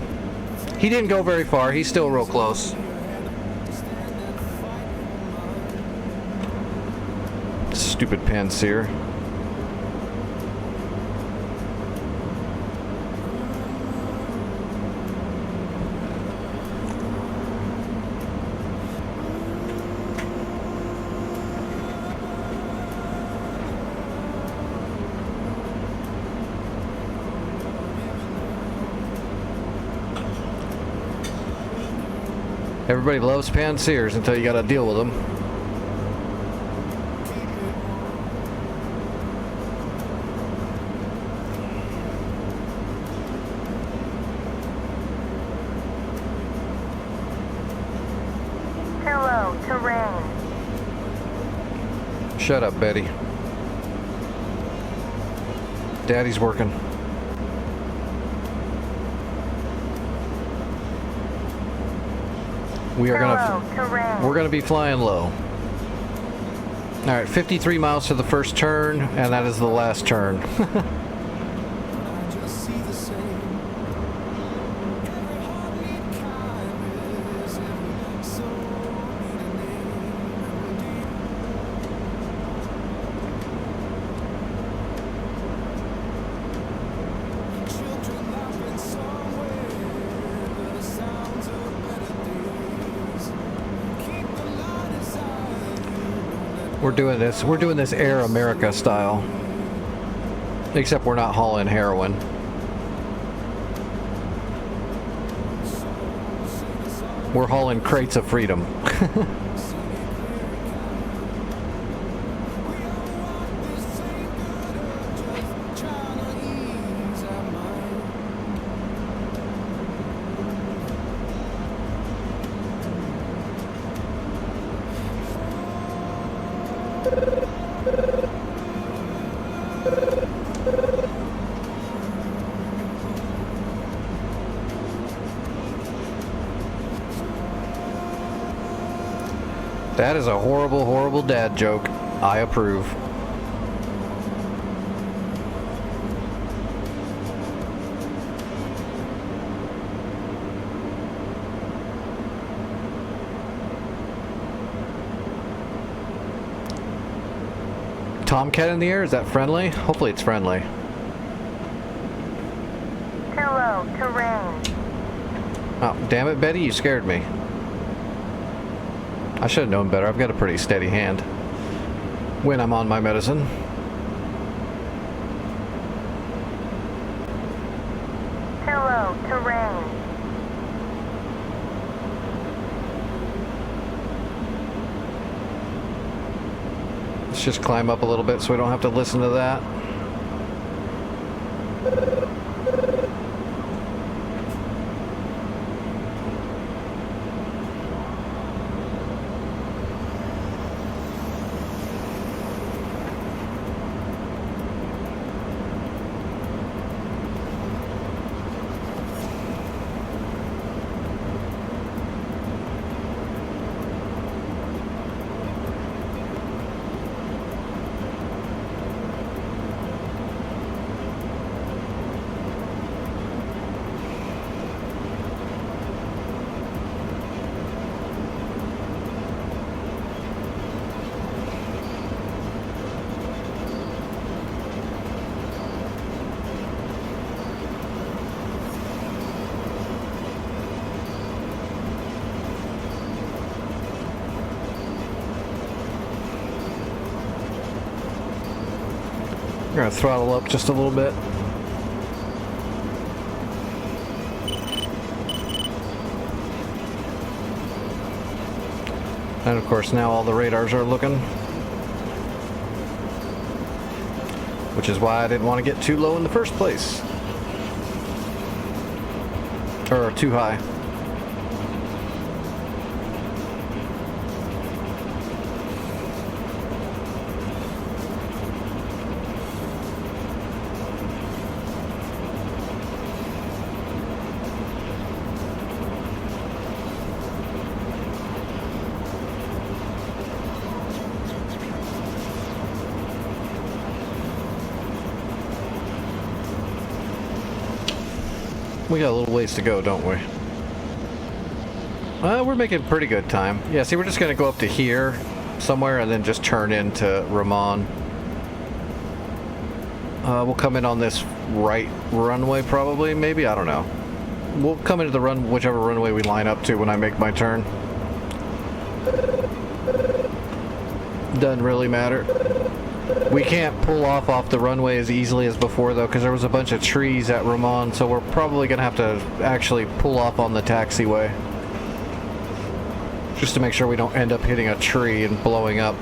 He didn't go very far. He's still real close. Stupid Panseer. Everybody loves Panseers until you gotta deal with them. Hello, terrain. Shut up, Betty. Daddy's working. We're gonna be flying low. All right, 53 miles to the first turn, and that is the last turn. I just see the same. Every heart need kindness, every soul need a name. Children laughing somewhere, the sounds of better days. Keep the light inside. We're doing this Air America style. Except we're not hauling heroin. We're hauling crates of freedom. That is a horrible, horrible dad joke. I approve. Tomcat in the air? Is that friendly? Hopefully it's friendly. Hello, terrain. Oh, damn it, Betty, you scared me. I should have known better. I've got a pretty steady hand when I'm on my medicine. Hello, terrain. Let's just climb up a little bit so we don't have to listen to that. We're gonna throttle up just a little bit. And of course now all the radars are looking. Which is why I didn't want to get too low in the first place. Or too high. We got a little ways to go, don't we? We're making pretty good time. Yeah, see, we're just going to go up to here somewhere and then just turn into Ramon. We'll come in on this right runway probably, maybe? I don't know. We'll come into the whichever runway we line up to when I make my turn. Doesn't really matter. We can't pull off the runway as easily as before though, because there was a bunch of trees at Ramon, so we're probably gonna have to actually pull off on the taxiway. Just to make sure we don't end up hitting a tree and blowing up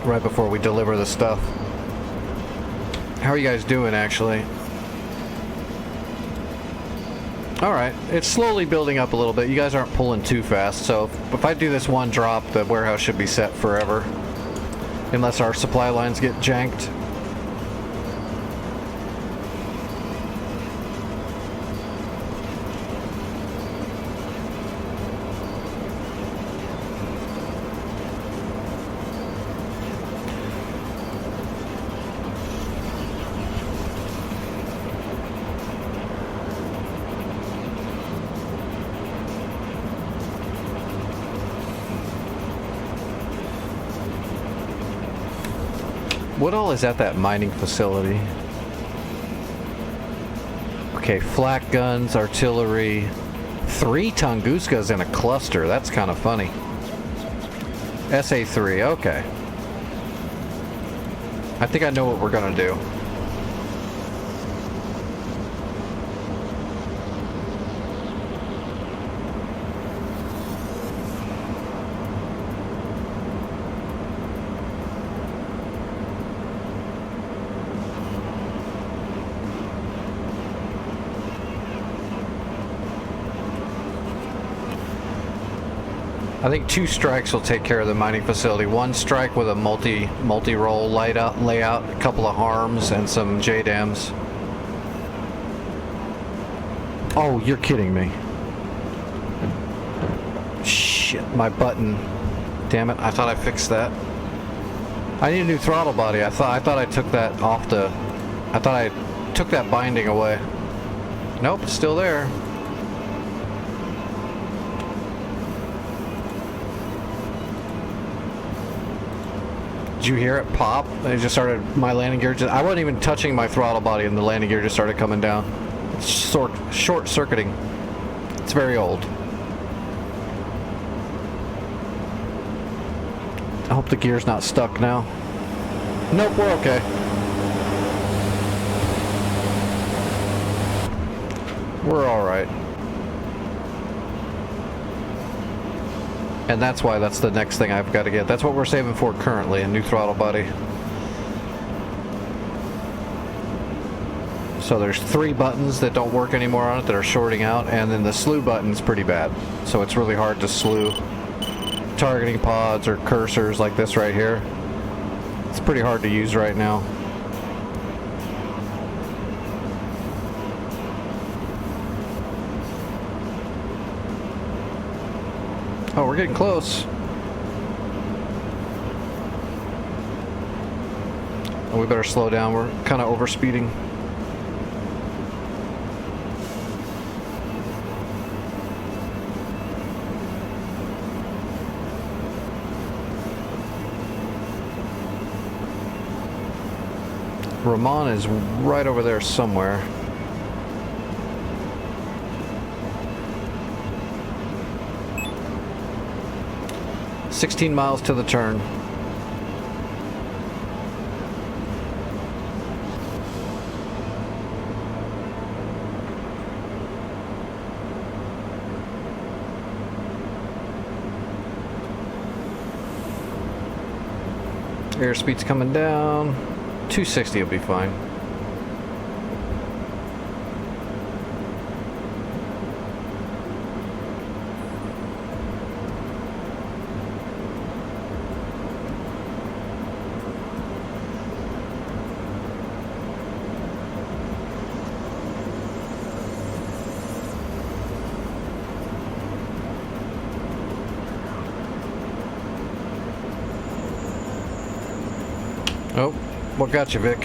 right before we deliver the stuff. How are you guys doing actually? Alright, it's slowly building up a little bit. You guys aren't pulling too fast, so if I do this one drop, the warehouse should be set forever. Unless our supply lines get janked. What all is at that mining facility? Okay, flak guns, artillery, 3 Tunguskas in a cluster. That's kind of funny. SA-3, okay. I think I know what we're gonna do. I think 2 strikes will take care of the mining facility. 1 strike with a multi-role layout, a couple of harms, and some JDAMs. Oh, you're kidding me. Shit, my button. Damn it, I thought I fixed that. I need a new throttle body. I thought I took that off the... I thought I took that binding away. Nope, it's still there. Did you hear it pop? It just started, my landing gear I wasn't even touching my throttle body and the landing gear just started coming down. It's short-circuiting. It's very old. I hope the gear's not stuck now. Nope, we're okay. We're alright. And that's why that's the next thing I've got to get. That's what we're saving for currently, a new throttle body. So there's 3 buttons that don't work anymore on it that are shorting out, and then the slew button's pretty bad. So it's really hard to slew targeting pods or cursors like this right here. It's pretty hard to use right now. Oh, we're getting close. Oh, we better slow down. We're kind of overspeeding. Ramon is right over there somewhere. .16 miles to the turn. Airspeed's coming down. 260 will be fine. Oh, what got you, Vic?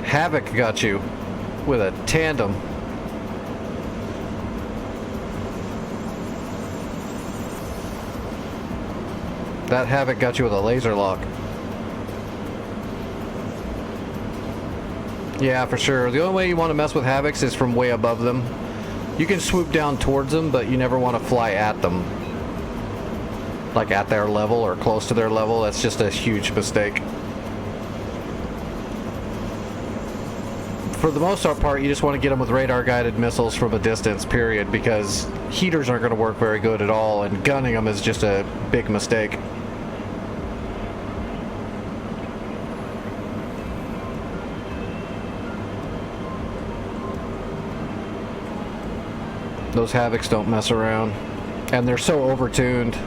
Havoc got you with a tandem. That Havoc got you with a laser lock. Yeah, for sure. The only way you want to mess with Havocs is from way above them. You can swoop down towards them, but you never want to fly at them. Like at their level or close to their level. That's just a huge mistake. For the most part, you just want to get them with radar-guided missiles from a distance, period, because heaters aren't going to work very good at all, and gunning them is just a big mistake. Those Havocs don't mess around, and they're so overtuned.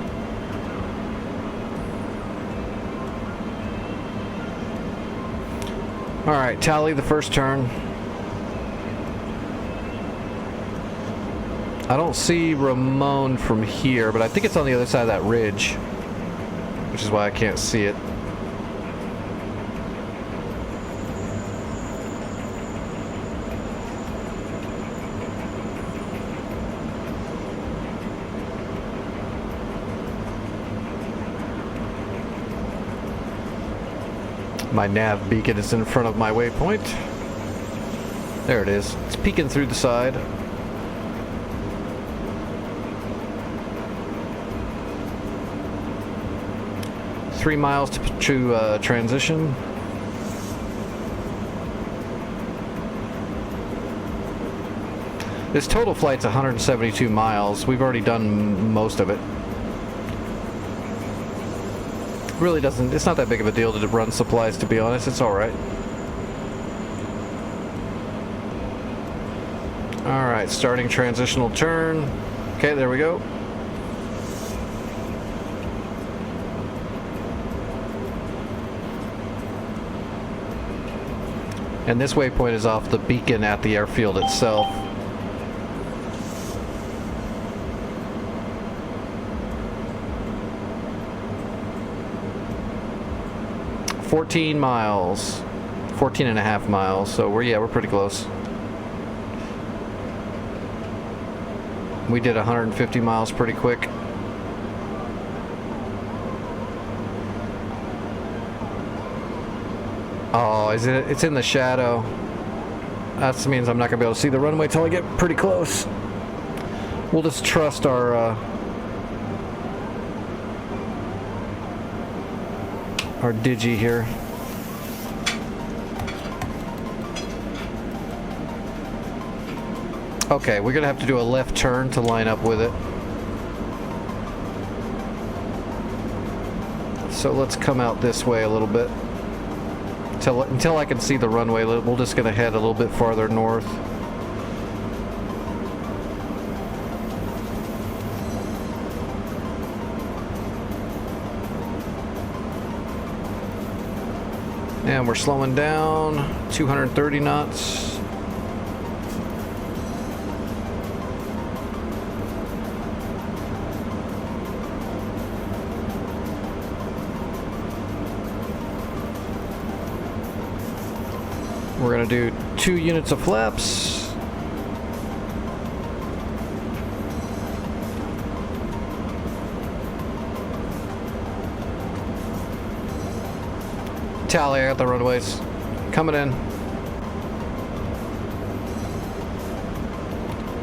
Alright, tally the first turn. I don't see Ramon from here, but I think it's on the other side of that ridge, which is why I can't see it. My nav beacon is in front of my waypoint. There it is. It's peeking through the side. Three miles to transition. This total flight's 172 miles. We've already done most of it. Really doesn't, it's not that big of a deal to run supplies, to be honest. It's alright. Alright, starting transitional turn. Okay, there we go. And this waypoint is off the beacon at the airfield itself. $14 miles, 14 and a half miles, so we're pretty close. We did 150 miles pretty quick. Oh, it's in the shadow. That means I'm not gonna be able to see the runway till I get pretty close. We'll just trust our digi here. Okay, we're gonna have to do a left turn to line up with it. So let's come out this way a little bit. Until I can see the runway, we're just gonna head a little bit farther north. And we're slowing down, 230 knots. We're gonna do 2 units of flaps. Tally, I got the runways. Coming in.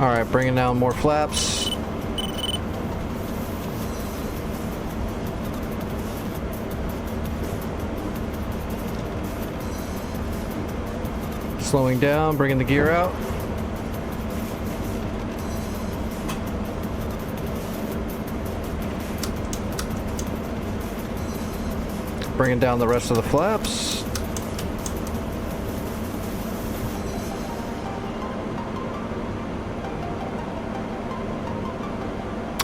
Alright, bringing down more flaps. Slowing down, bringing the gear out. bringing down the rest of the flaps.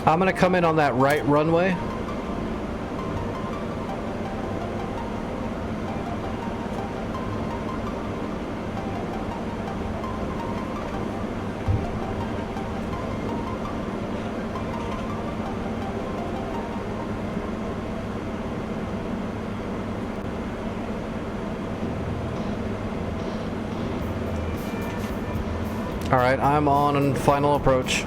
I'm gonna come in on that right runway. All right, I'm on final approach.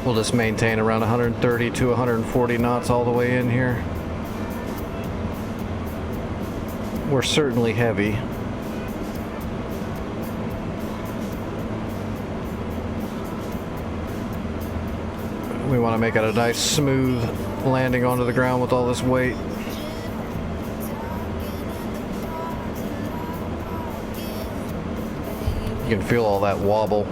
We'll just maintain around 130 to 140 knots all the way in here. We're certainly heavy. We want to make it a nice smooth landing onto the ground with all this weight. You can feel all that wobble.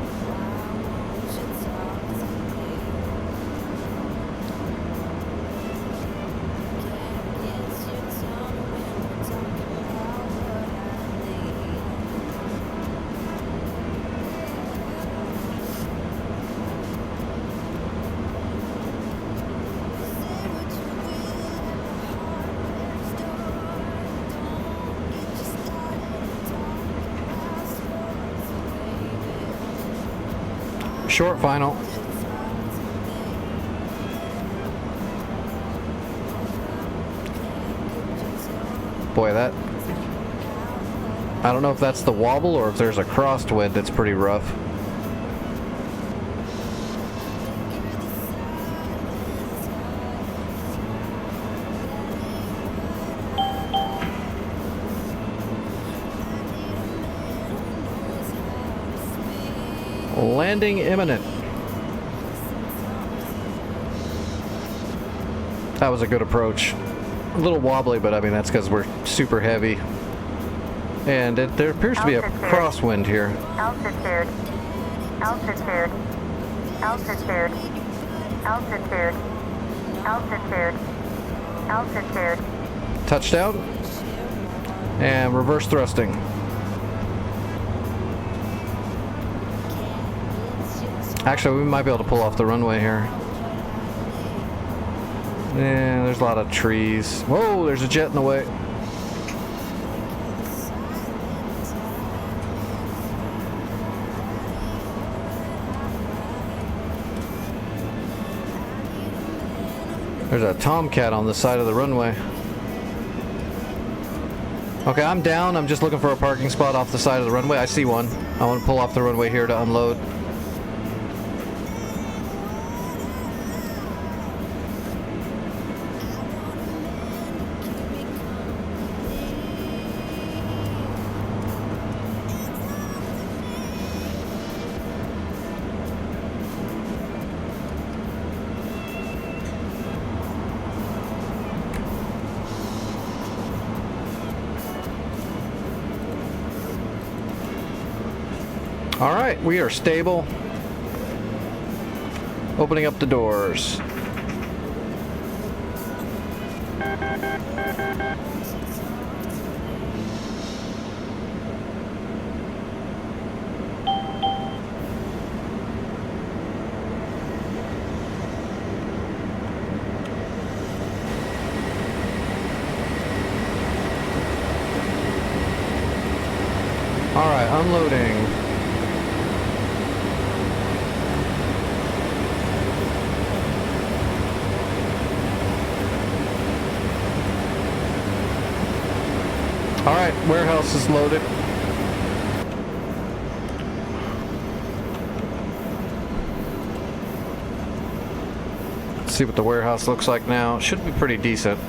Short final. Boy, that... I don't know if that's the wobble or if there's a crosswind that's pretty rough. Landing imminent. That was a good approach. A little wobbly, but I mean that's because we're super heavy. And there appears to be a crosswind here. Altitude. Altitude. Altitude. Altitude. Altitude. Altitude. Touchdown. And reverse thrusting. Actually, we might be able to pull off the runway here. Yeah, there's a lot of trees. Whoa, there's a jet in the way. There's a tomcat on the side of the runway. Okay, I'm down. I'm just looking for a parking spot off the side of the runway. I see one. I want to pull off the runway here to unload. All right, we are stable. Opening up the doors. All right, unloading. All right, warehouse is loaded. Let's see what the warehouse looks like now. Should be pretty decent.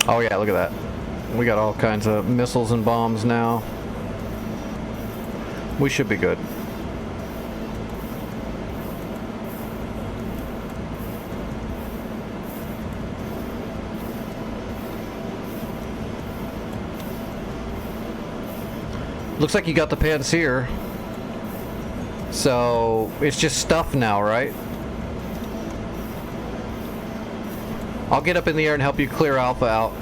Oh yeah, look at that. We got all kinds of missiles and bombs now. We should be good. Looks like you got the Panseer. So it's just stuff now, right? I'll get up in the air and help you clear Alpha out.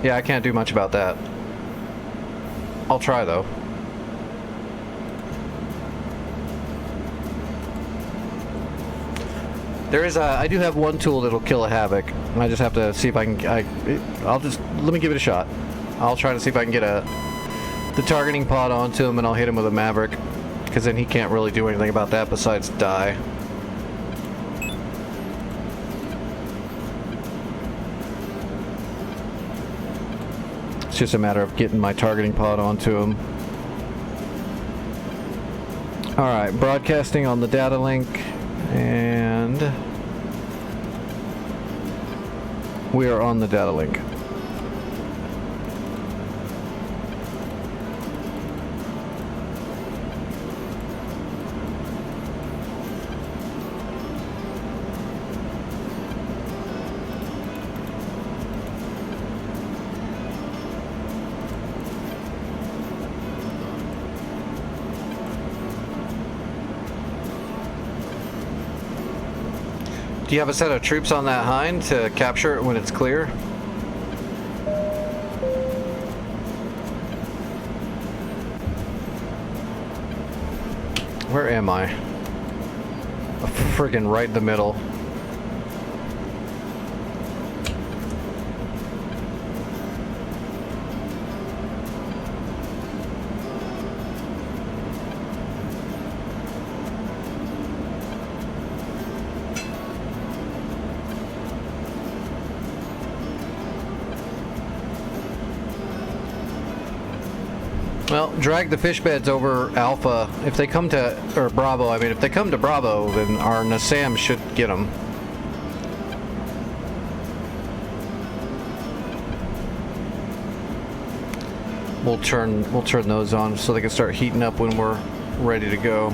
Yeah, I can't do much about that. I'll try though. There is I do have one tool that'll kill a Havoc. I just have to see if I can. Let me give it a shot. I'll try to see if I can get the targeting pod onto him, and I'll hit him with a Maverick, because then he can't really do anything about that besides die. It's just a matter of getting my targeting pod onto him. Alright, broadcasting on the data link, and we are on the data link. Do you have a set of troops on that hind to capture it when it's clear? Where am I? Friggin' right in the middle. Well, drag the fish beds over Alpha. If they come to, or Bravo, I mean, if they come to Bravo, then our Nassam should get them. We'll turn those on so they can start heating up when we're ready to go.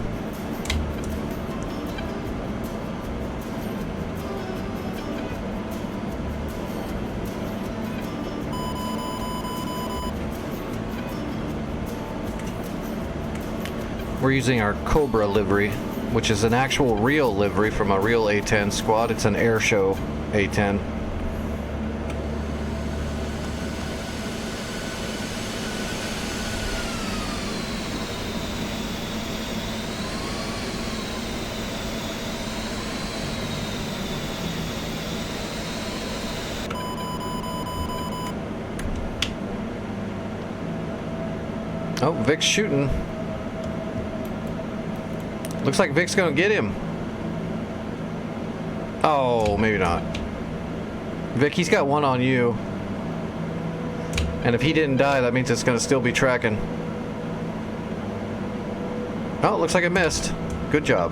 We're using our Cobra livery, which is an actual real livery from a real A-10 squad. It's an air show A-10. Oh, Vic's shooting. Looks like Vic's gonna get him. Oh, maybe not. Vic, he's got one on you. And if he didn't die, that means it's gonna still be tracking. Oh, it looks like it missed. Good job.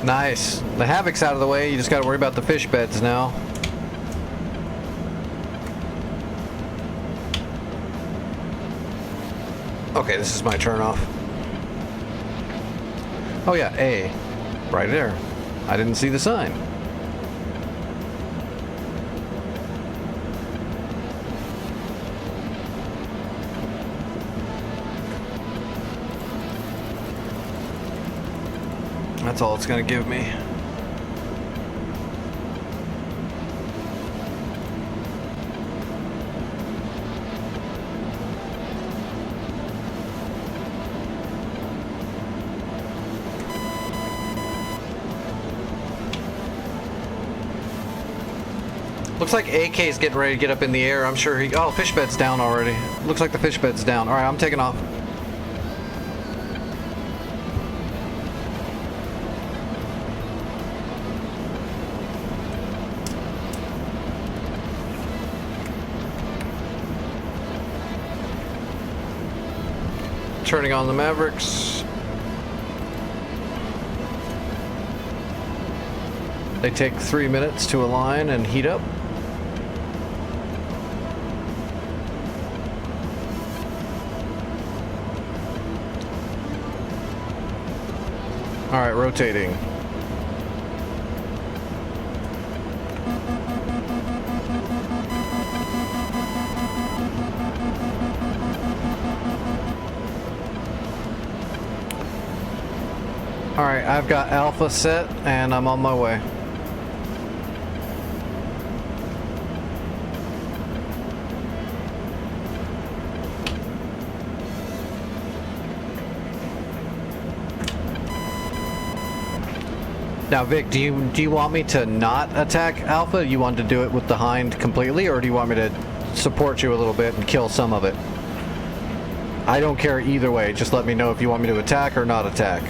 Nice. The Havoc's out of the way. You just got to worry about the fish beds now. Okay, this is my turn off. Oh yeah, A. Right there. I didn't see the sign. That's all it's going to give me. Looks like AK's getting ready to get up in the air. I'm sure he... Oh, fish bed's down already. Looks like the fish bed's down. All right, I'm taking off. Turning on the Mavericks. They take 3 minutes to align and heat up. All right, rotating. All right, I've got alpha set and I'm on my way. Now, Vic, do you want me to not attack Alpha? You want to do it with the Hind completely, or do you want me to support you a little bit and kill some of it? I don't care either way. Just let me know if you want me to attack or not attack,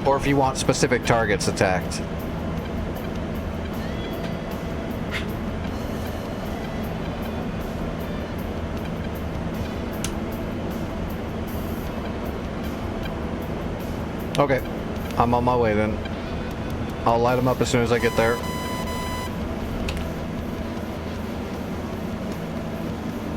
or if you want specific targets attacked. Okay, I'm on my way then. I'll light them up as soon as I get there.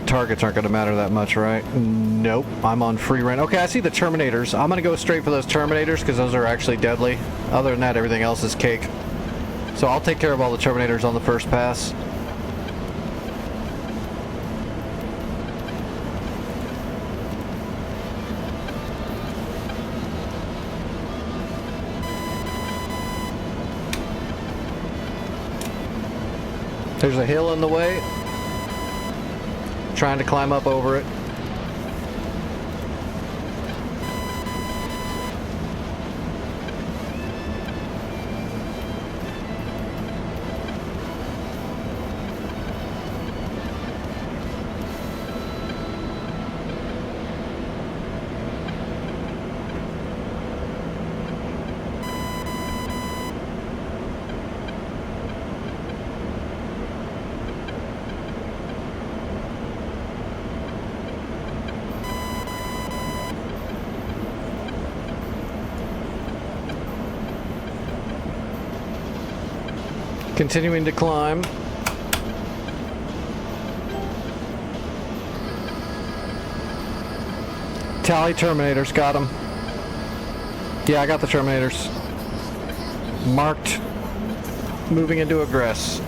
Targets aren't going to matter that much, right? Nope. I'm on free reign. Okay, I see the Terminators. I'm going to go straight for those Terminators because those are actually deadly. Other than that, everything else is cake. So I'll take care of all the Terminators on the first pass. There's a hill in the way. Trying to climb up over it. Continuing to climb. Tally Terminators, got them. Yeah, I got the Terminators. Marked. Moving into aggress.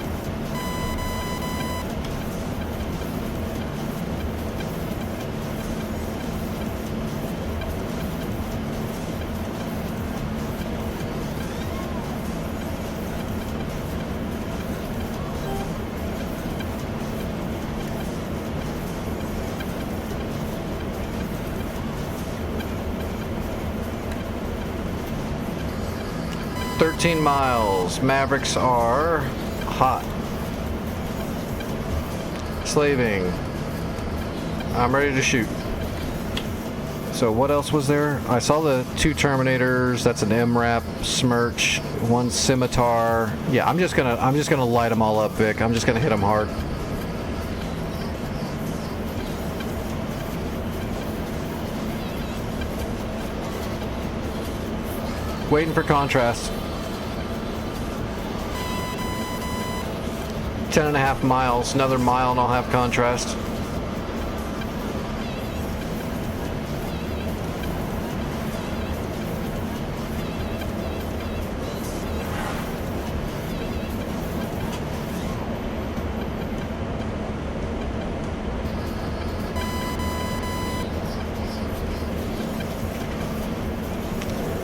Miles. Mavericks are hot. Slaving. I'm ready to shoot. So what else was there? I saw the 2 Terminators. That's an MRAP, Smirch, 1 Scimitar. Yeah, I'm just gonna light them all up, Vic. I'm just gonna hit them hard. Waiting for contrast. 10.5 miles, another mile and I'll have contrast.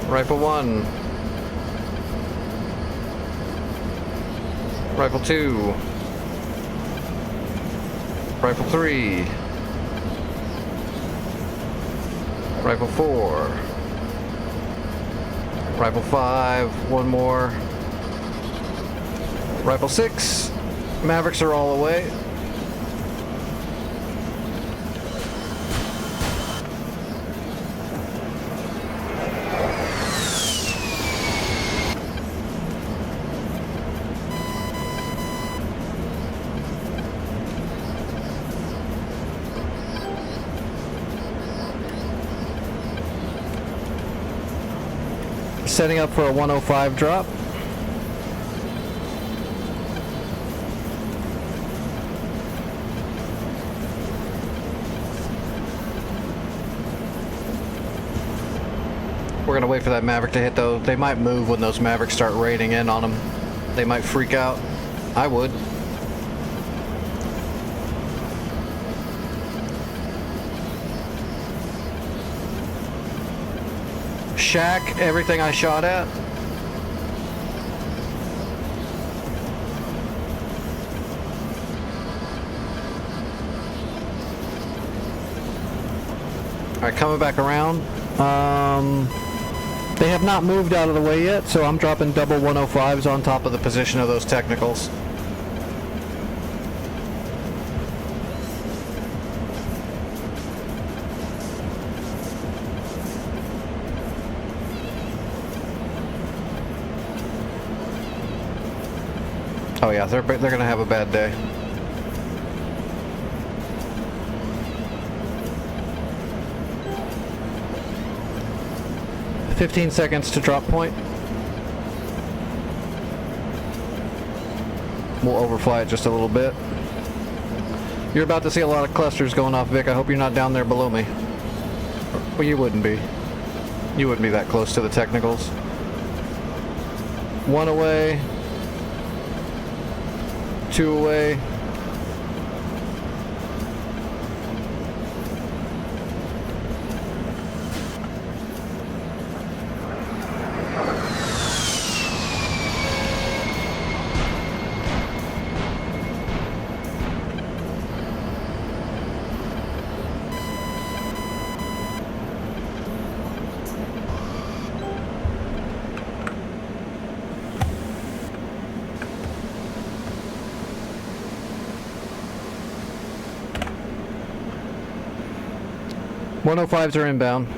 Rifle 1. Rifle 2. Rifle 3. Rifle 4. Rifle 5. One more. Rifle 6. Mavericks are all away. Setting up for a 105 drop. We're gonna wait for that Maverick to hit though. They might move when those Mavericks start raining in on them. They might freak out. I would. Shack everything I shot at. Alright, coming back around. They have not moved out of the way yet, so I'm dropping double 105s on top of the position of those technicals. Oh yeah, they're gonna have a bad day. "15 seconds to drop point." We'll overfly it just a little bit. You're about to see a lot of clusters going off, Vic. I hope you're not down there below me. Well, you wouldn't be. You wouldn't be that close to the technicals. 1 away. 2 away. "105s are inbound."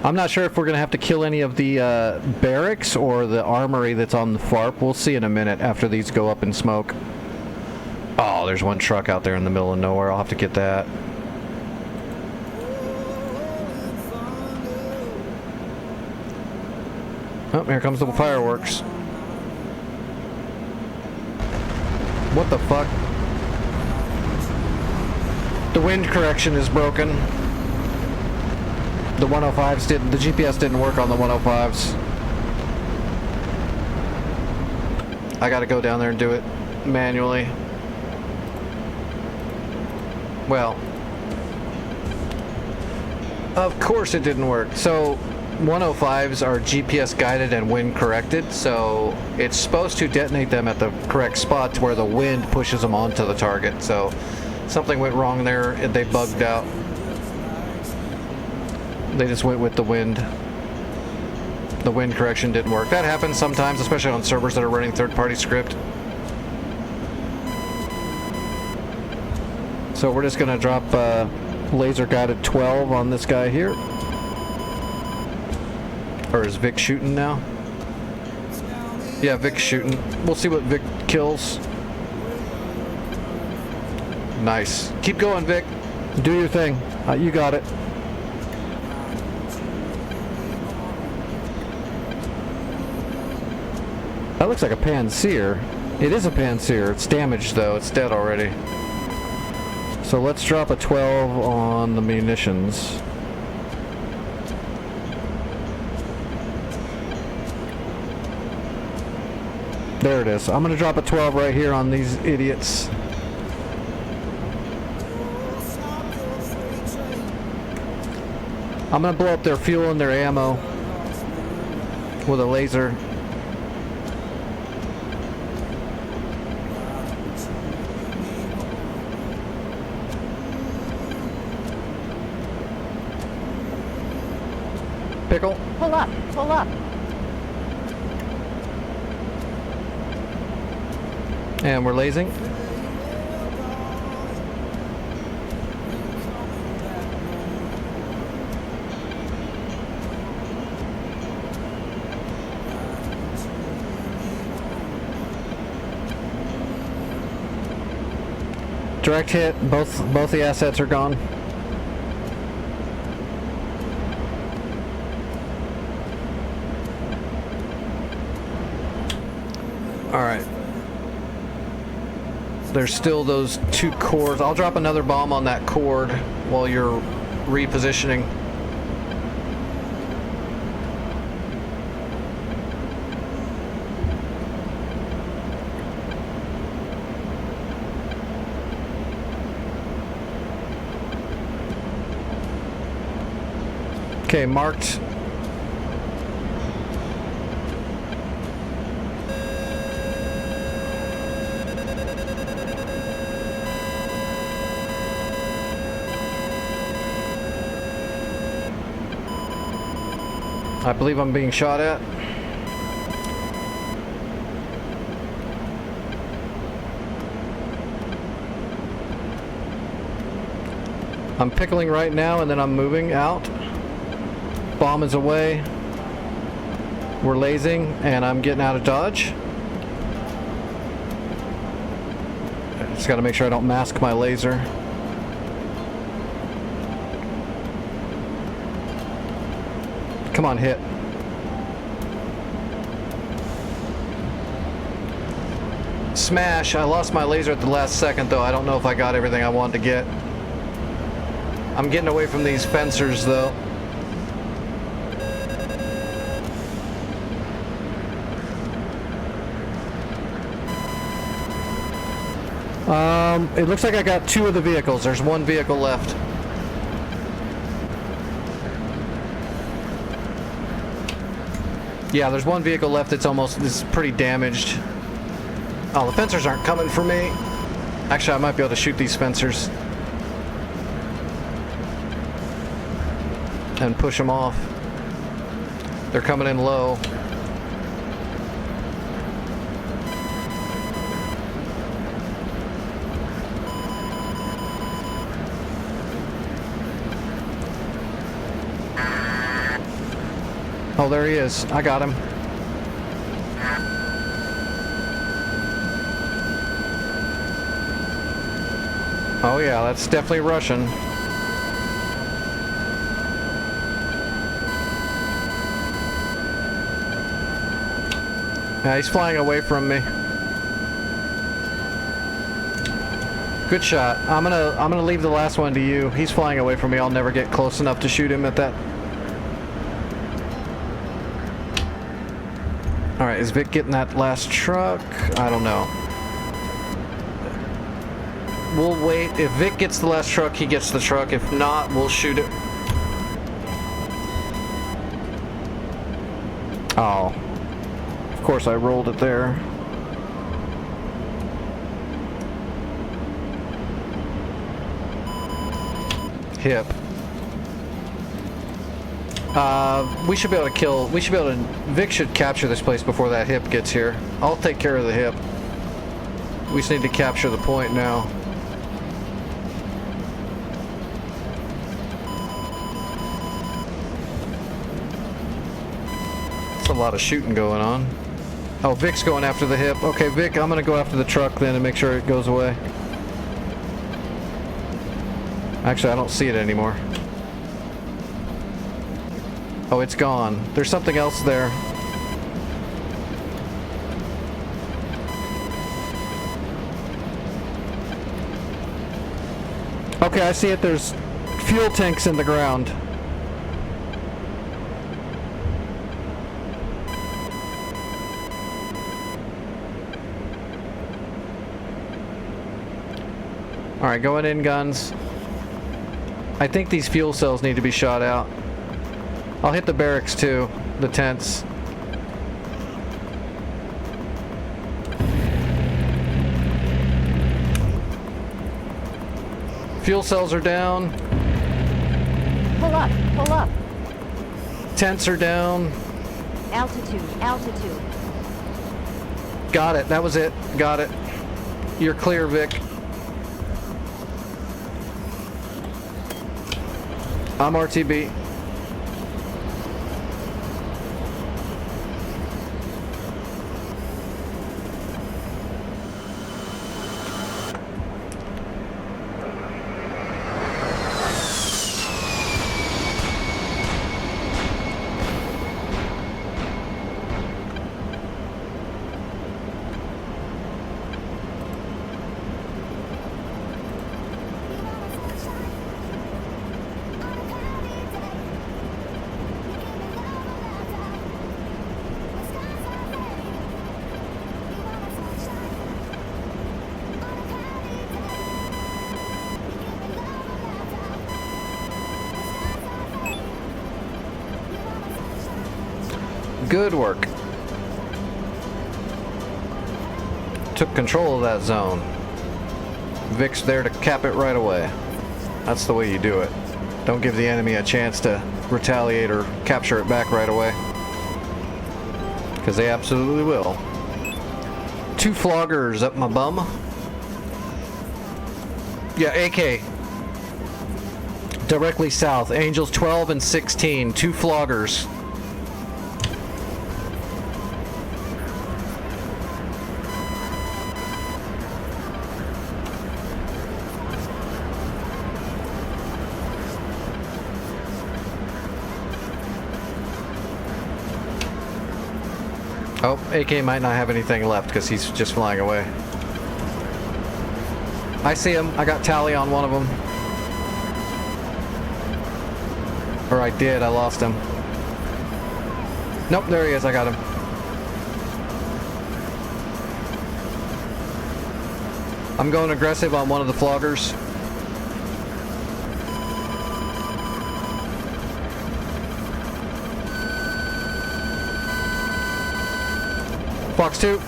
I'm not sure if we're going to have to kill any of the barracks or the armory that's on the FARP. We'll see in a minute after these go up in smoke. Oh, there's one truck out there in the middle of nowhere. I'll have to get that. Oh, here comes the fireworks. What the fuck? The wind correction is broken. The 105s didn't, the GPS didn't work on the 105s. I gotta go down there and do it manually. Well, of course it didn't work. So 105s are GPS guided and wind corrected, so it's supposed to detonate them at the correct spot to where the wind pushes them onto the target. So something went wrong there and they bugged out. They just went with the wind. The wind correction didn't work. That happens sometimes, especially on servers that are running third-party script. So we're just gonna drop laser guided 12 on this guy here. Or is Vic shooting now? Yeah, Vic's shooting. We'll see what Vic kills. Nice. Keep going, Vic. Do your thing. You got it. That looks like a Panseer. It is a Panseer. It's damaged though. It's dead already. So let's drop a 12 on the munitions. There it is. I'm gonna drop a 12 right here on these idiots. I'm gonna blow up their fuel and their ammo with a laser. Pickle. Pull up, pull up. And we're lasing. Direct hit, both the assets are gone. All right. There's still those 2 cores. I'll drop another bomb on that cord while you're repositioning. Okay, marked. I believe I'm being shot at. I'm pickling right now and then I'm moving out. Bomb is away. We're lasing and I'm getting out of dodge. Just gotta make sure I don't mask my laser. Come on, hit. Smash. I lost my laser at the last second though. I don't know if I got everything I wanted to get. I'm getting away from these fencers though. It looks like I got 2 of the vehicles. There's 1 vehicle left. Yeah, there's 1 vehicle left it's pretty damaged. Oh, the fencers aren't coming for me. Actually, I might be able to shoot these fencers. And push them off. They're coming in low. Oh, there he is. I got him. Oh yeah, that's definitely Russian. Yeah, he's flying away from me. Good shot. I'm gonna leave the last one to you. He's flying away from me. I'll never get close enough to shoot him at that. All right, is Vic getting that last truck? I don't know. We'll wait. If Vic gets the last truck, he gets the truck. If not, we'll shoot it. Oh. Of course I rolled it there. Hip. We should be able to Vic should capture this place before that hip gets here. I'll take care of the hip. We just need to capture the point now. It's a lot of shooting going on. Oh, Vic's going after the hip. Okay, Vic, I'm gonna go after the truck then and make sure it goes away. Actually, I don't see it anymore. Oh, it's gone. There's something else there. Okay, I see it. There's fuel tanks in the ground. Alright, going in, guns. I think these fuel cells need to be shot out. I'll hit the barracks too, the tents. Fuel cells are down. Pull up, pull up. Tents are down. Altitude, altitude. Got it, that was it. Got it. You're clear, Vic. I'm RTB. Good work. Took control of that zone. Vic's there to cap it right away. That's the way you do it. Don't give the enemy a chance to retaliate or capture it back right away. Because they absolutely will. 2 floggers up my bum. Yeah, AK. Directly south. Angels 12 and 16. 2 floggers. Oh, AK might not have anything left because he's just flying away. I see him. I got tally on one of them. Or I did. I lost him. Nope, there he is. I got him. I'm going aggressive on one of the floggers. Fox 2.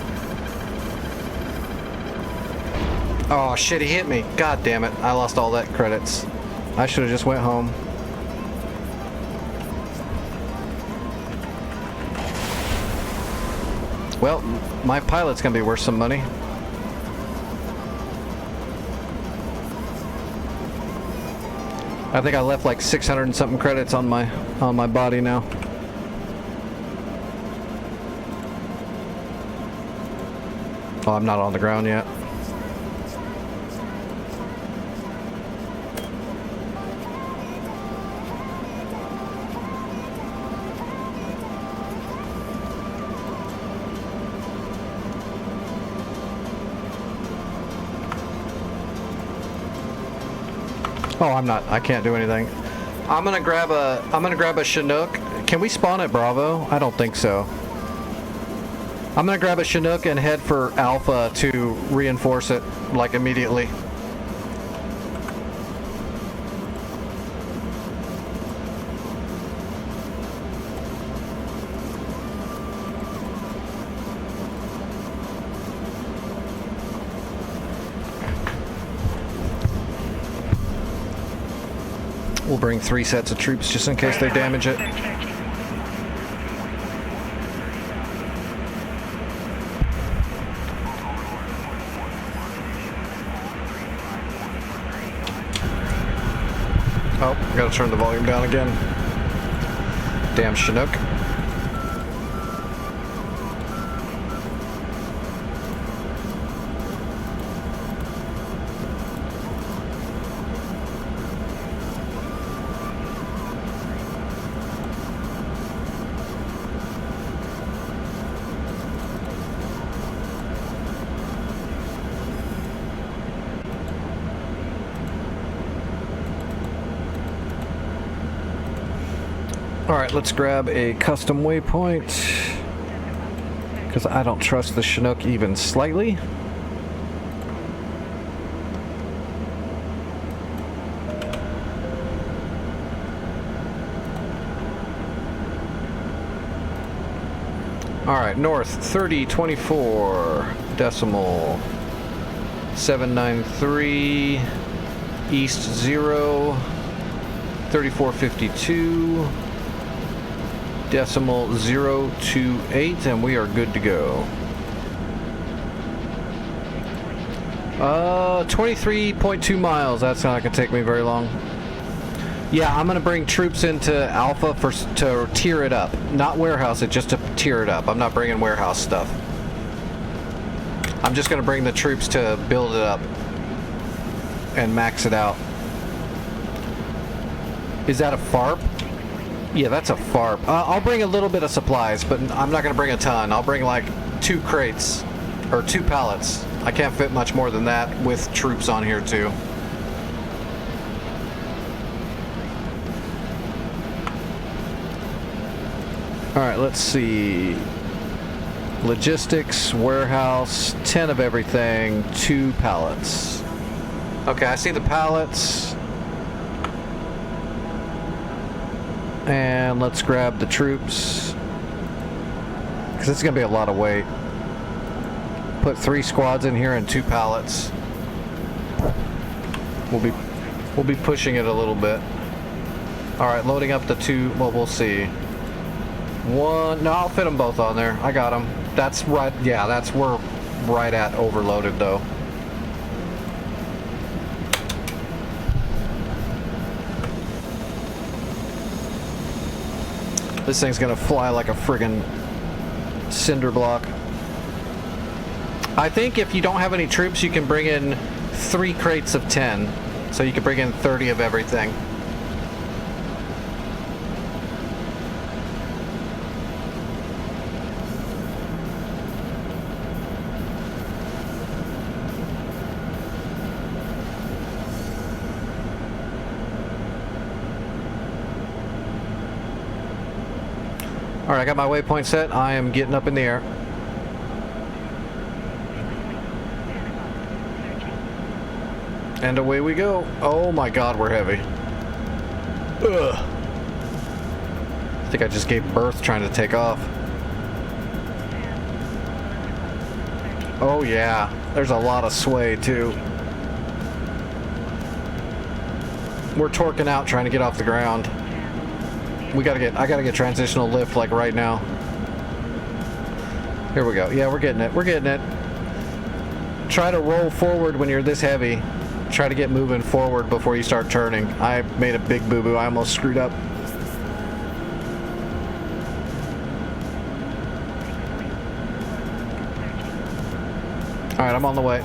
Oh shit, he hit me. God damn it. I lost all that credits. I should have just went home. Well, my pilot's gonna be worth some money. I think I left like 600 and something credits on my body now. Oh, I'm not on the ground yet. Oh, I'm not. I can't do anything. I'm gonna grab a Chinook. Can we spawn at Bravo? I don't think so. I'm gonna grab a Chinook and head for Alpha to reinforce it, like, immediately. We'll bring 3 sets of troops just in case they damage it. Oh, gotta turn the volume down again. Damn Chinook. Alright, let's grab a custom waypoint, because I don't trust the Chinook even slightly. Alright, north 3024 decimal 793, east 0 3452 decimal 028, and we are good to go. 23.2 miles. That's not gonna take me very long. Yeah, I'm gonna bring troops into Alpha to tier it up. Not warehouse it, just to tier it up. I'm not bringing warehouse stuff. I'm just gonna bring the troops to build it up and max it out. Is that a FARP? Yeah, that's a FARP. I'll bring a little bit of supplies, but I'm not gonna bring a ton. I'll bring like 2 crates or 2 pallets. I can't fit much more than that with troops on here too. Alright, let's see. Logistics, warehouse, 10 of everything, 2 pallets. Okay, I see the pallets. And let's grab the troops. Because it's going to be a lot of weight. Put 3 squads in here and 2 pallets. We'll be pushing it a little bit. Alright, loading up the 2, well, we'll see. 1, no, I'll fit them both on there. I got them. That's right, yeah, we're right at overloaded though. This thing's gonna fly like a friggin' cinder block. I think if you don't have any troops, you can bring in 3 crates of 10. So you can bring in 30 of everything. Alright, I got my waypoint set. I am getting up in the air. And away we go. Oh my god, we're heavy. Ugh. I think I just gave birth trying to take off. Oh yeah, there's a lot of sway too. We're torquing out trying to get off the ground. I gotta get transitional lift like right now. Here we go. Yeah, we're getting it. We're getting it. Try to roll forward when you're this heavy. Try to get moving forward before you start turning. I made a big boo-boo. I almost screwed up. Alright, I'm on the way.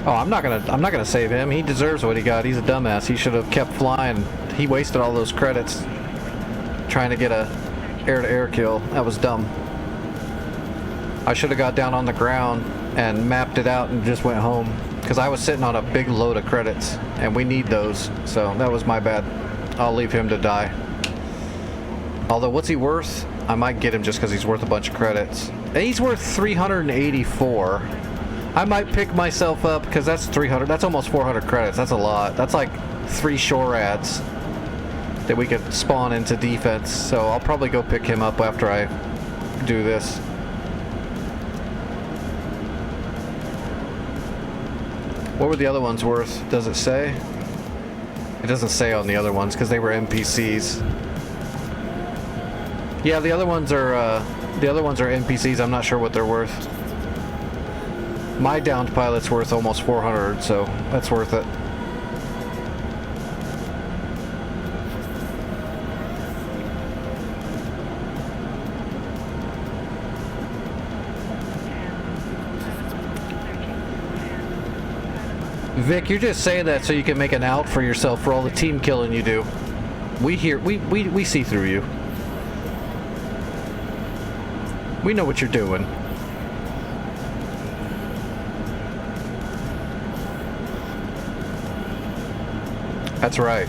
Oh, I'm not gonna save him. He deserves what he got. He's a dumbass. He should have kept flying. He wasted all those credits trying to get a air-to-air kill. That was dumb. I should have got down on the ground and mapped it out and just went home. Because I was sitting on a big load of credits, and we need those. So that was my bad. I'll leave him to die. Although, what's he worth? I might get him just because he's worth a bunch of credits. And he's worth 384. I might pick myself up because that's 300. That's almost 400 credits. That's a lot. That's like 3 shore ads that we could spawn into defense. So I'll probably go pick him up after I do this. What were the other ones worth? Does it say? It doesn't say on the other ones because they were NPCs. Yeah, the other ones are NPCs. I'm not sure what they're worth. My downed pilot's worth almost 400, so that's worth it. Vic, you're just saying that so you can make an out for yourself for all the team killing you do. We see through you. We know what you're doing. That's right.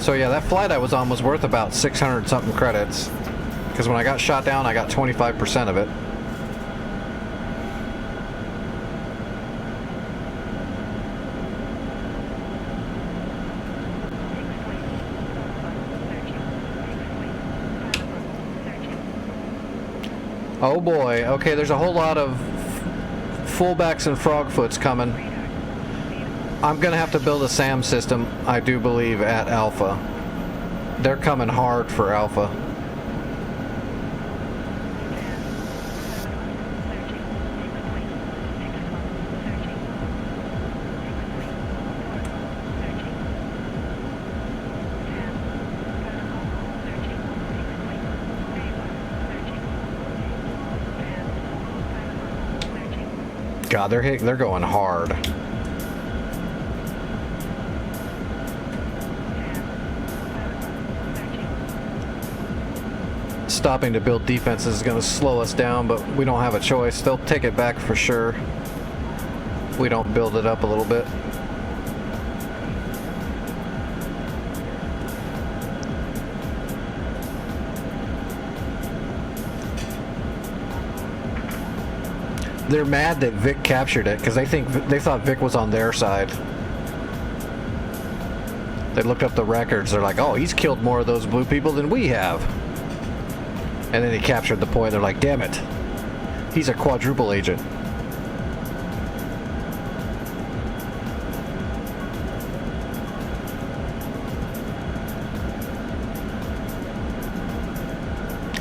So yeah, that flight I was on was worth about 600 something credits. Because when I got shot down, I got 25% of it. Oh boy, okay, there's a whole lot of fullbacks and frogfoots coming. I'm gonna have to build a SAM system, I do believe, at Alpha. They're coming hard for Alpha. God, they're going hard. Stopping to build defenses is going to slow us down, but we don't have a choice. They'll take it back for sure if we don't build it up a little bit. They're mad that Vic captured it because they thought Vic was on their side. They looked up the records. They're like, "Oh, he's killed more of those blue people than we have." And then he captured the point. They're like, "Damn it, he's a quadruple agent."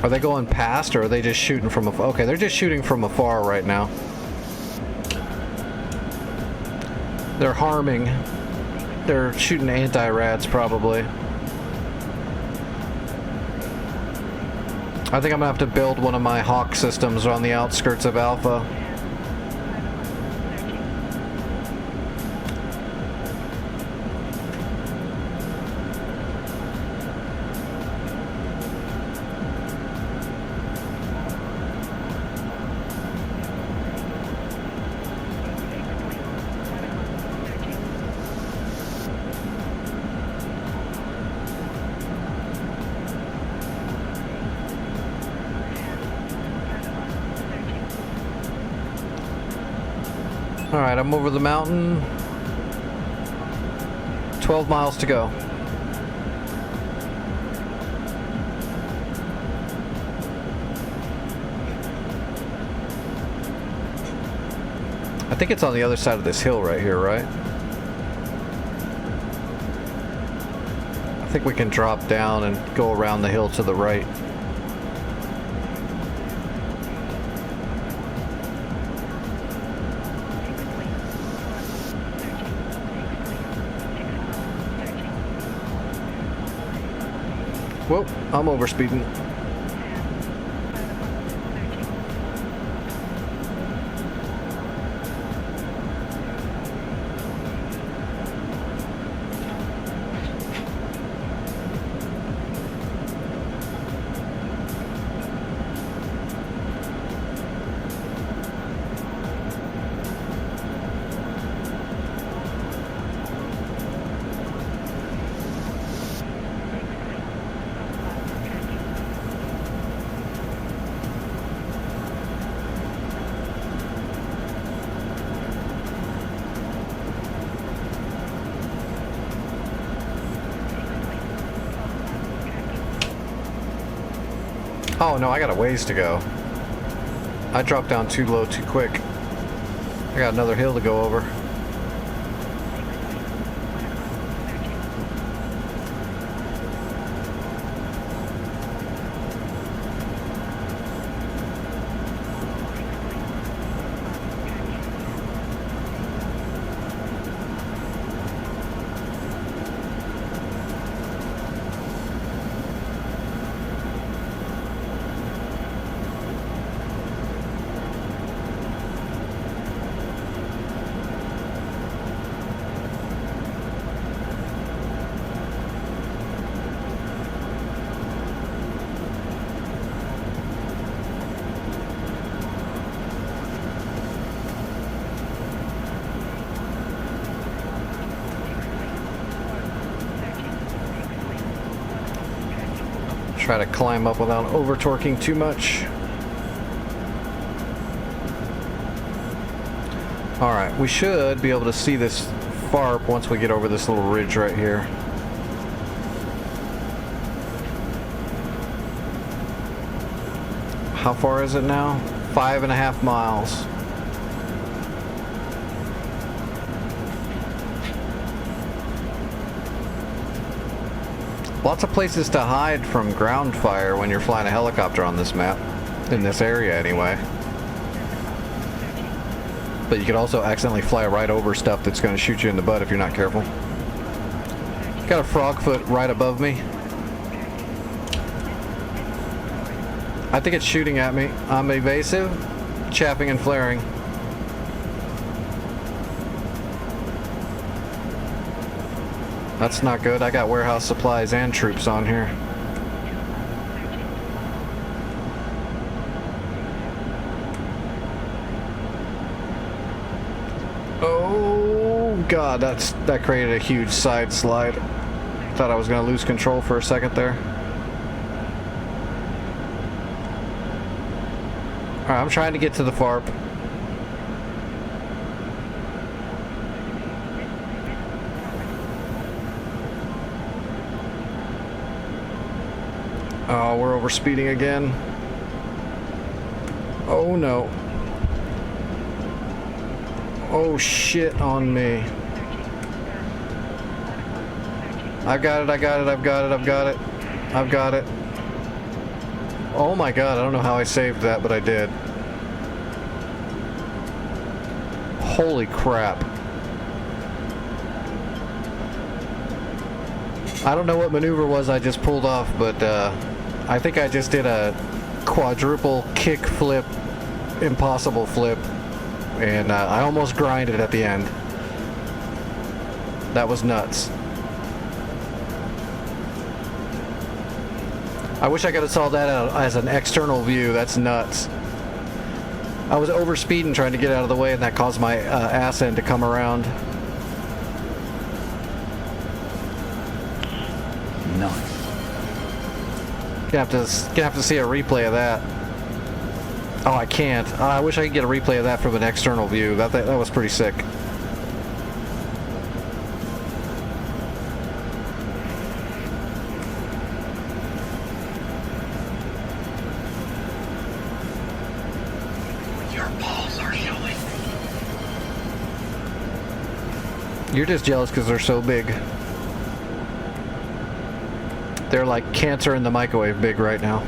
Are they going past, or are they just shooting from afar? Okay, they're just shooting from afar right now. They're harming. They're shooting anti-rads, probably. I think I'm gonna have to build one of my Hawk systems on the outskirts of Alpha. Alright, I'm over the mountain. 12 miles to go. I think it's on the other side of this hill right here, right? I think we can drop down and go around the hill to the right. Whoa, I'm overspeeding. Oh no, I got a ways to go. I dropped down too low too quick. I got another hill to go over. Try to climb up without over torquing too much. Alright, we should be able to see this FARP once we get over this little ridge right here. How far is it now? 5.5 miles. Lots of places to hide from ground fire when you're flying a helicopter on this map. In this area, anyway. But you could also accidentally fly right over stuff that's going to shoot you in the butt if you're not careful. Got a frog foot right above me. I think it's shooting at me. I'm evasive, chaffing and flaring. That's not good. I got warehouse supplies and troops on here. Oh God, that created a huge side slide. Thought I was gonna lose control for a second there. Alright, I'm trying to get to the FARP. Oh, we're over speeding again. Oh no. Oh shit on me. I've got it, I got it, I've got it, I've got it. I've got it. Oh my God, I don't know how I saved that, but I did. Holy crap. I don't know what maneuver was I just pulled off, but I think I just did a quadruple kick flip, impossible flip, and I almost grinded at the end. That was nuts. I wish I could have saw that out as an external view. That's nuts. I was over speeding trying to get out of the way, and that caused my ass end to come around. Nice. Gonna have to see a replay of that. Oh, I can't. I wish I could get a replay of that from an external view. That was pretty sick. Your balls are showing. You're just jealous because they're so big. They're like cancer in the microwave big right now.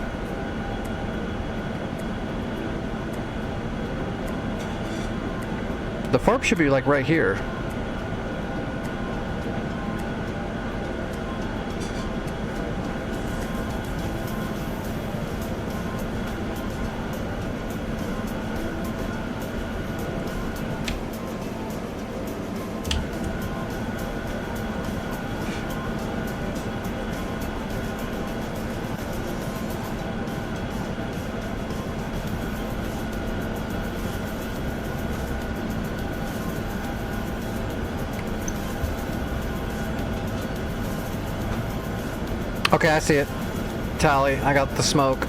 The FARP should be like right here. Okay, I see it. Tally, I got the smoke.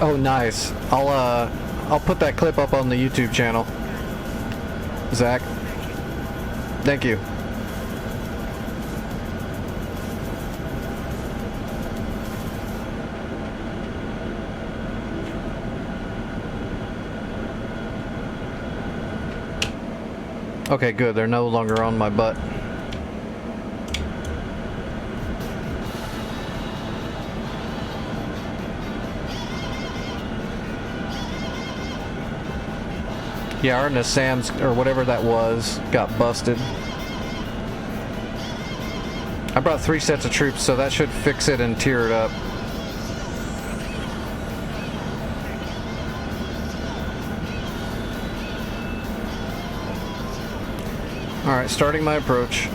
Oh, nice. I'll put that clip up on the YouTube channel. Zach. Thank you. Okay, good. They're no longer on my butt. Yeah, our Nissan's, or whatever that was, got busted. I brought 3 sets of troops, so that should fix it and tear it up. Alright, starting my approach.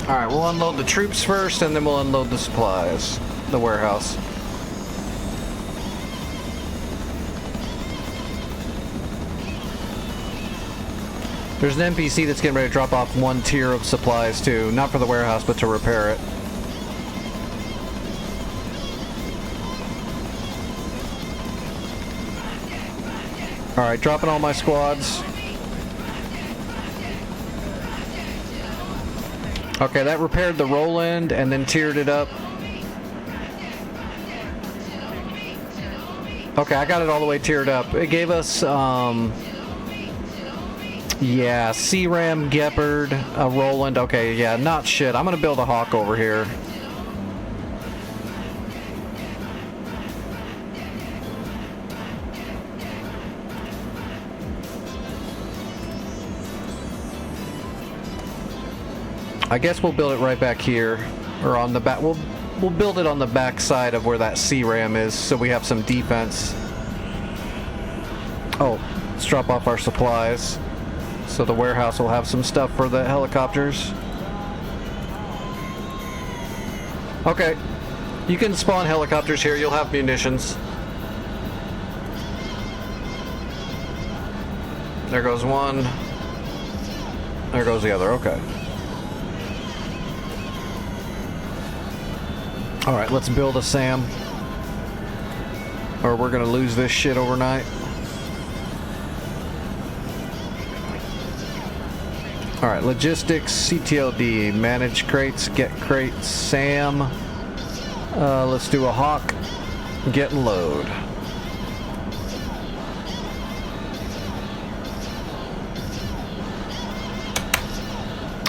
Alright, we'll unload the troops first, and then we'll unload the supplies. The warehouse. There's an NPC that's getting ready to drop off one tier of supplies too. Not for the warehouse, but to repair it. Alright, dropping all my squads. Okay, that repaired the Roland and then tiered it up. Okay, I got it all the way tiered up. It gave us, yeah, C-Ram, Gepard, a Roland. Okay, yeah, not shit. I'm gonna build a Hawk over here. I guess we'll build it right back here, or on the back. We'll build it on the back side of where that C-Ram is, so we have some defense. Oh, let's drop off our supplies, so the warehouse will have some stuff for the helicopters. Okay, you can spawn helicopters here. You'll have munitions. There goes one. There goes the other. Okay. Alright, let's build a SAM. Or we're gonna lose this shit overnight. Alright, logistics, CTLD, manage crates, get crates, SAM. Let's do a Hawk, get and load.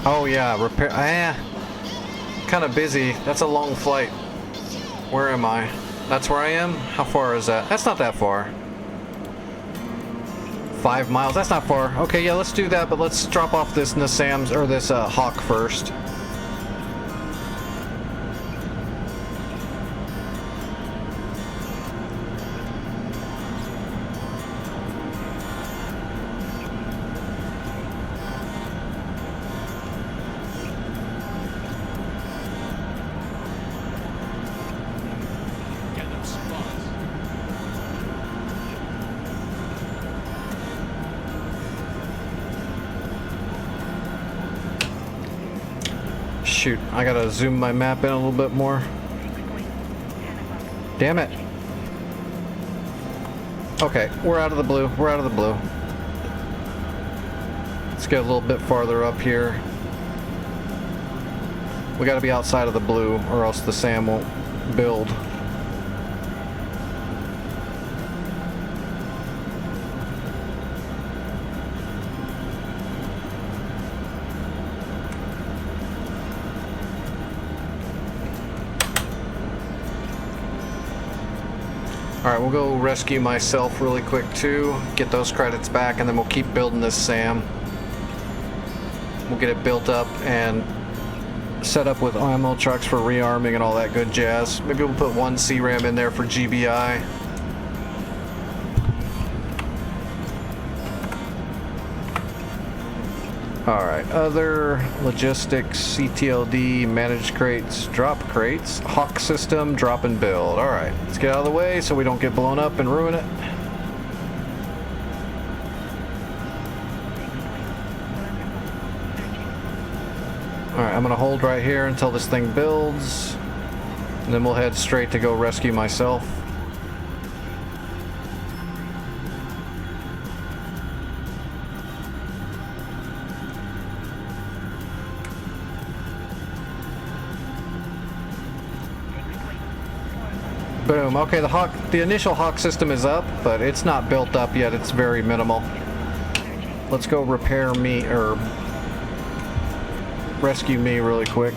Oh yeah, repair, kind of busy. That's a long flight. Where am I? That's where I am? How far is that? That's not that far. 5 miles. That's not far. Okay, yeah, let's do that, but let's drop off this Nassams, or this Hawk first. Shoot, I gotta zoom my map in a little bit more. Damn it. Okay, we're out of the blue. We're out of the blue. Let's get a little bit farther up here. We gotta be outside of the blue, or else the SAM won't build. Alright, we'll go rescue myself really quick too, get those credits back, and then we'll keep building this SAM. We'll get it built up and set up with ammo trucks for rearming and all that good jazz. Maybe we'll put one C-Ram in there for GBI. Alright, other logistics, CTLD, managed crates, drop crates, Hawk system, drop and build. Alright, let's get out of the way so we don't get blown up and ruin it. Alright, I'm gonna hold right here until this thing builds, and then we'll head straight to go rescue myself. Boom. Okay, the initial Hawk system is up, but it's not built up yet. It's very minimal. Let's go repair me, or rescue me really quick.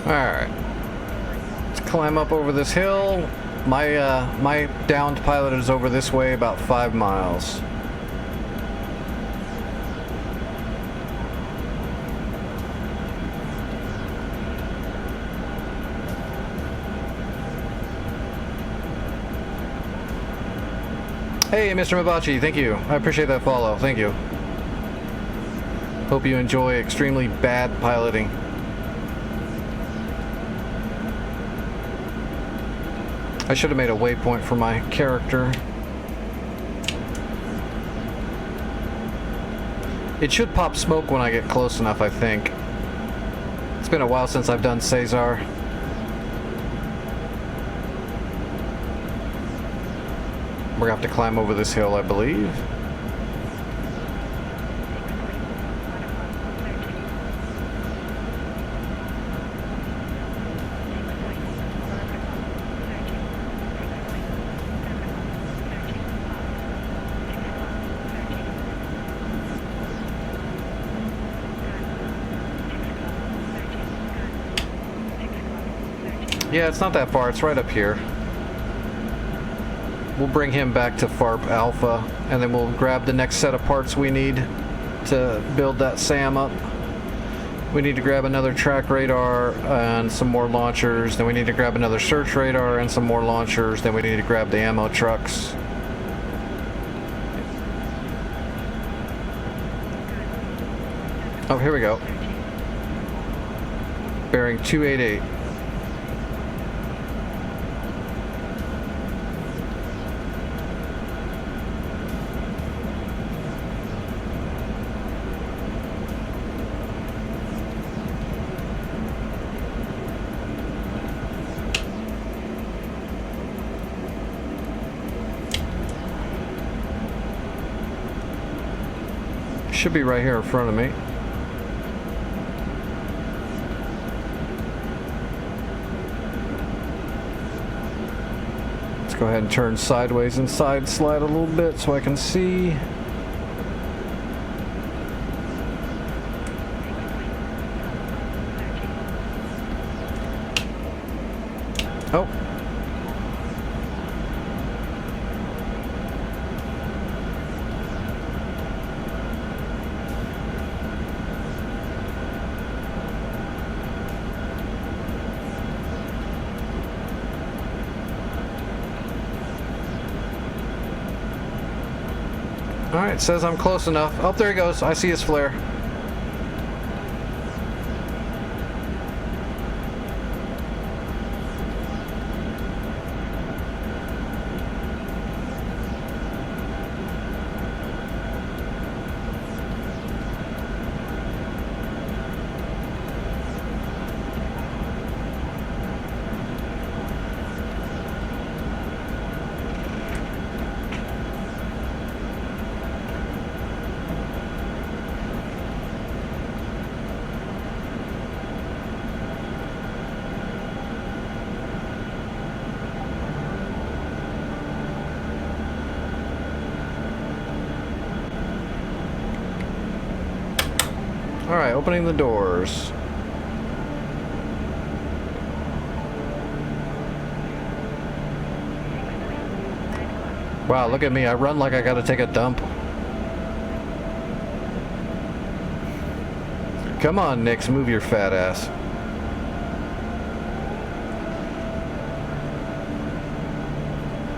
Alright. Let's climb up over this hill. My downed pilot is over this way about 5 miles. Hey, Mr. Mabachi, thank you. I appreciate that follow. Thank you. Hope you enjoy extremely bad piloting. I should have made a waypoint for my character. It should pop smoke when I get close enough, I think. It's been a while since I've done Cesar. We're gonna have to climb over this hill, I believe. Yeah, it's not that far. It's right up here. We'll bring him back to FARP Alpha, and then we'll grab the next set of parts we need to build that SAM up. We need to grab another track radar and some more launchers. Then we need to grab another search radar and some more launchers. Then we need to grab the ammo trucks. Oh, here we go. Bearing 288. Should be right here in front of me. Let's go ahead and turn sideways and side slide a little bit so I can see. Oh. Alright, says I'm close enough. Oh, there he goes. I see his flare. Alright, opening the doors. Wow, look at me. I run like I gotta take a dump. Come on, Nix, move your fat ass.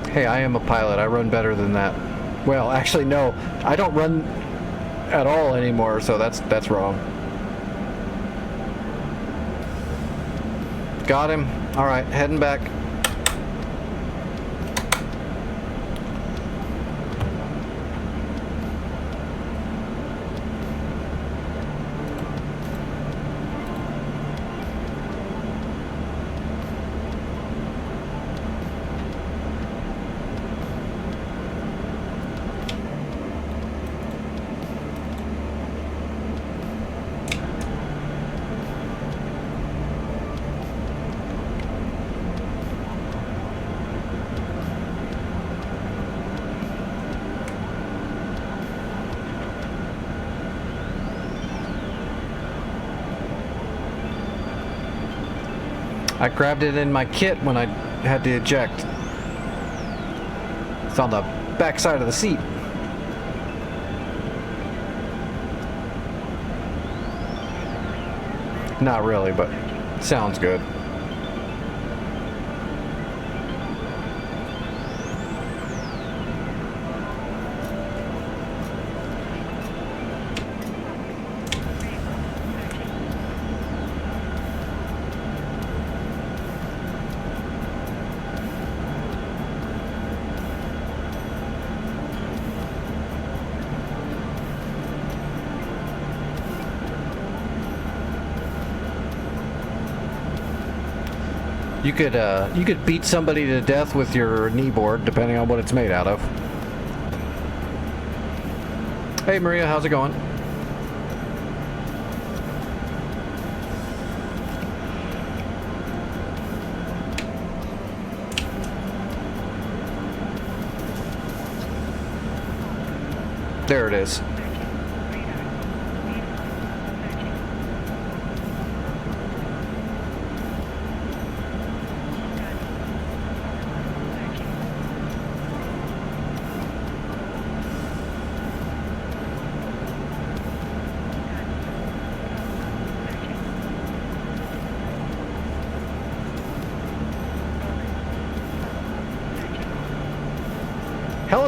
Hey, I am a pilot. I run better than that. Well, actually, no. I don't run at all anymore, so that's wrong. Got him. All right, heading back. I grabbed it in my kit when I had to eject. It's on the back side of the seat. Not really, but sounds good. You could beat somebody to death with your kneeboard, depending on what it's made out of. Hey Maria, how's it going? There it is.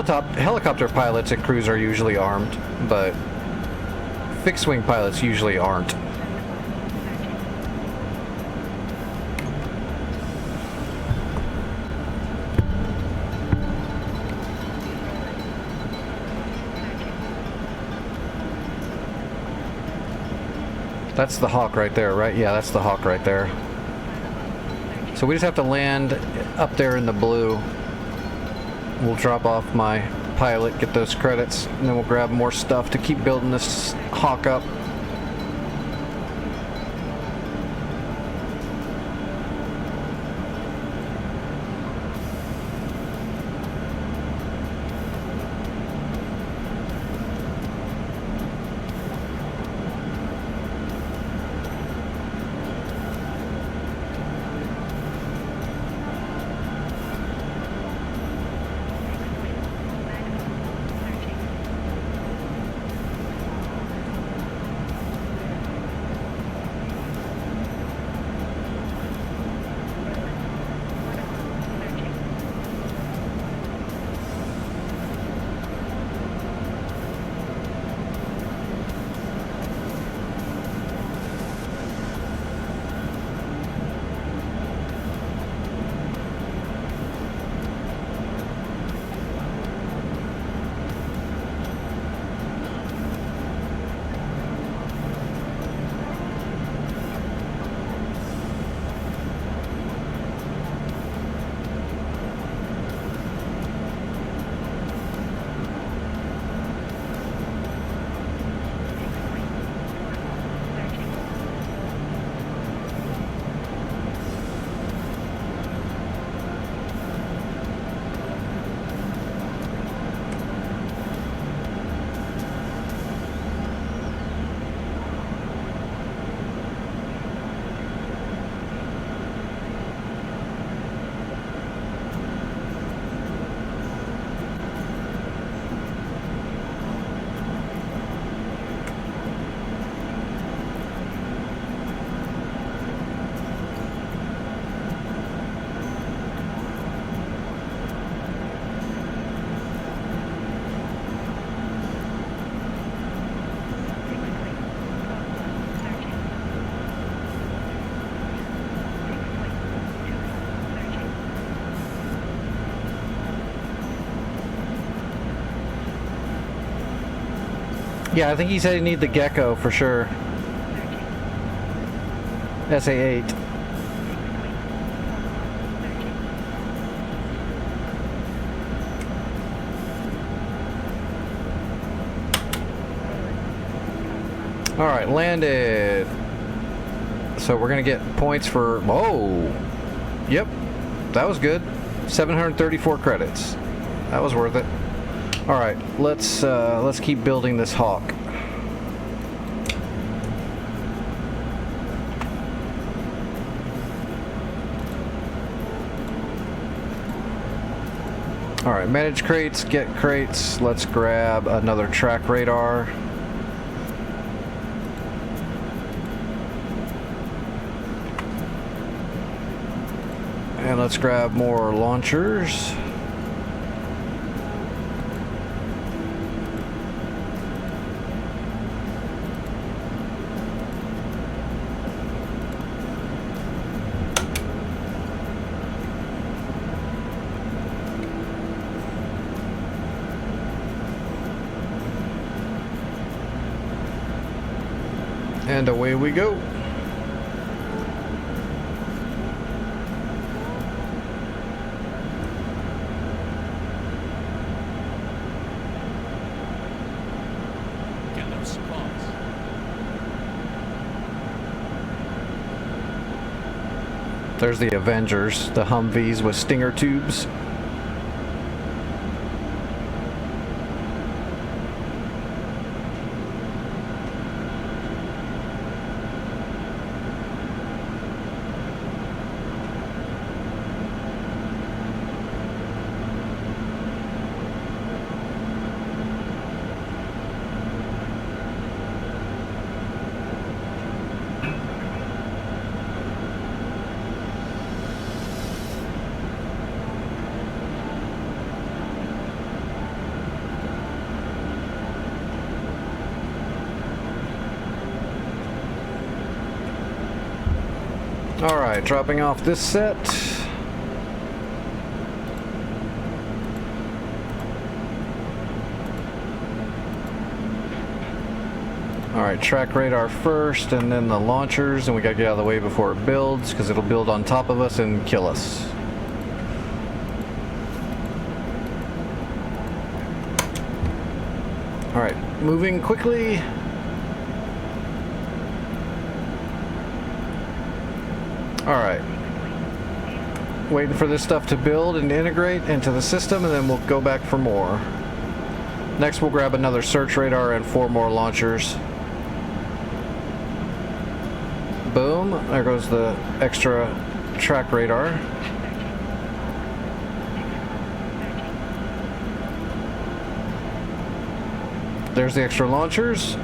Helicopter pilots and crews are usually armed, but fixed-wing pilots usually aren't. That's the Hawk right there, right? Yeah, that's the Hawk right there. So we just have to land up there in the blue. We'll drop off my pilot, get those credits, and then we'll grab more stuff to keep building this Hawk up. Yeah, I think he said he need the Gecko for sure. SA-8. All right, landed. So we're gonna get points for. Oh, yep, that was good. 734 credits. That was worth it. All right, let's keep building this Hawk. All right, manage crates, get crates. Let's grab another track radar. And let's grab more launchers. And away we go. Get those supplies. There's the Avengers, the Humvees with stinger tubes. Alright, dropping off this set. Alright, track radar first and then the launchers, and we gotta get out of the way before it builds because it'll build on top of us and kill us. Alright, moving quickly. Alright. Waiting for this stuff to build and integrate into the system, and then we'll go back for more. Next we'll grab another search radar and 4 more launchers. Boom. There goes the extra track radar. There's the extra launchers.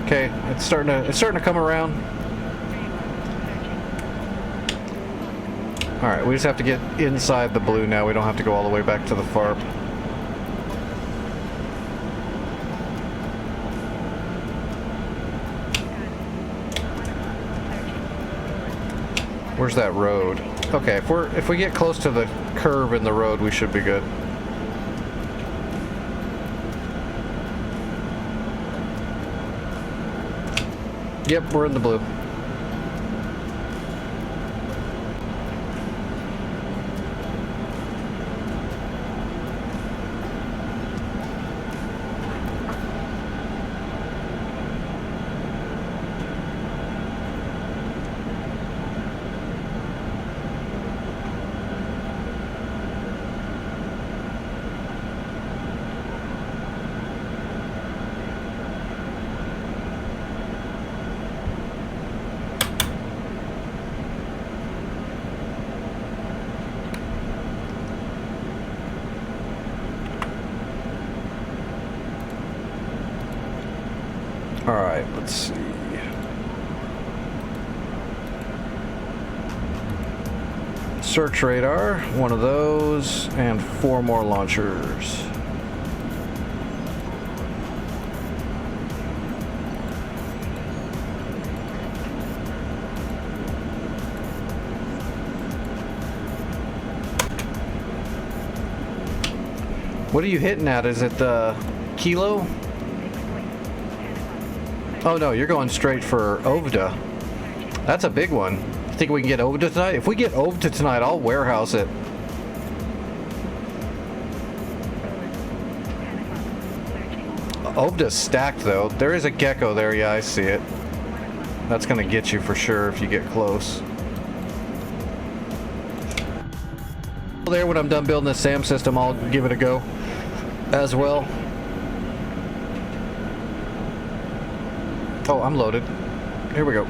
Okay, it's starting to come around. Alright, we just have to get inside the blue now. We don't have to go all the way back to the FARP. Where's that road? Okay, if we get close to the curve in the road, we should be good. Yep, we're in the blue. Alright, let's see. Search radar, one of those, and 4 more launchers. What are you hitting at? Is it the kilo? Oh no, you're going straight for Ovda. That's a big one. You think we can get Ovda tonight? If we get Ovda tonight, I'll warehouse it. Ovda's stacked though. There is a gecko there, yeah, I see it. That's gonna get you for sure if you get close. There, when I'm done building the SAM system, I'll give it a go as well. Oh, I'm loaded. Here we go.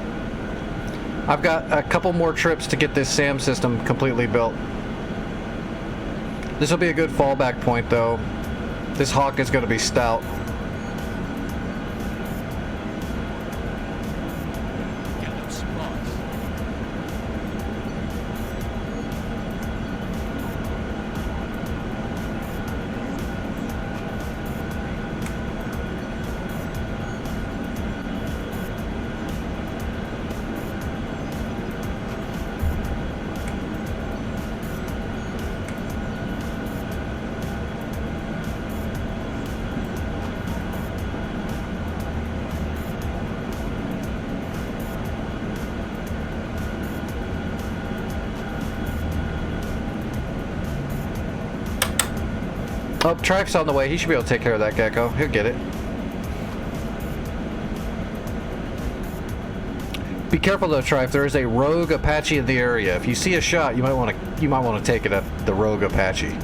I've got a couple more trips to get this SAM system completely built. This will be a good fallback point, though. This Hawk is going to be stout. Gather supplies. Oh, Trife's on the way. He should be able to take care of that gecko. He'll get it. Be careful though, Trife. There is a rogue Apache in the area. If you see a shot, you might want to take it at the rogue Apache.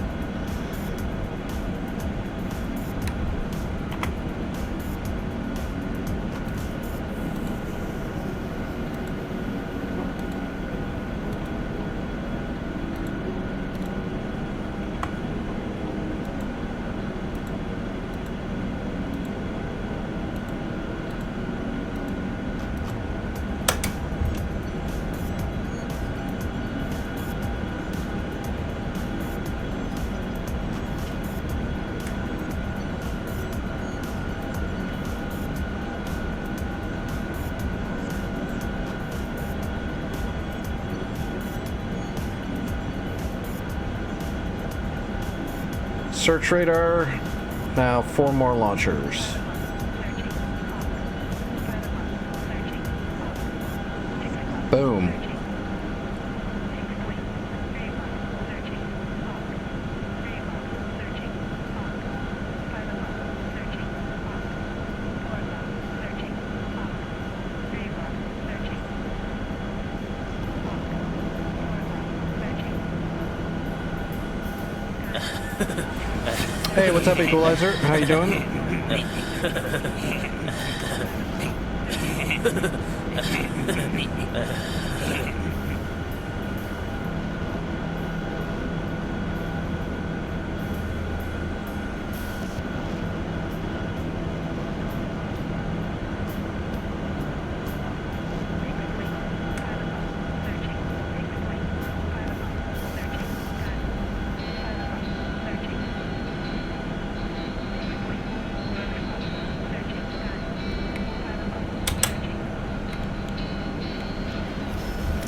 Search radar. Now 4 more launchers. Boom. Hey, what's up, Equalizer? How you doing?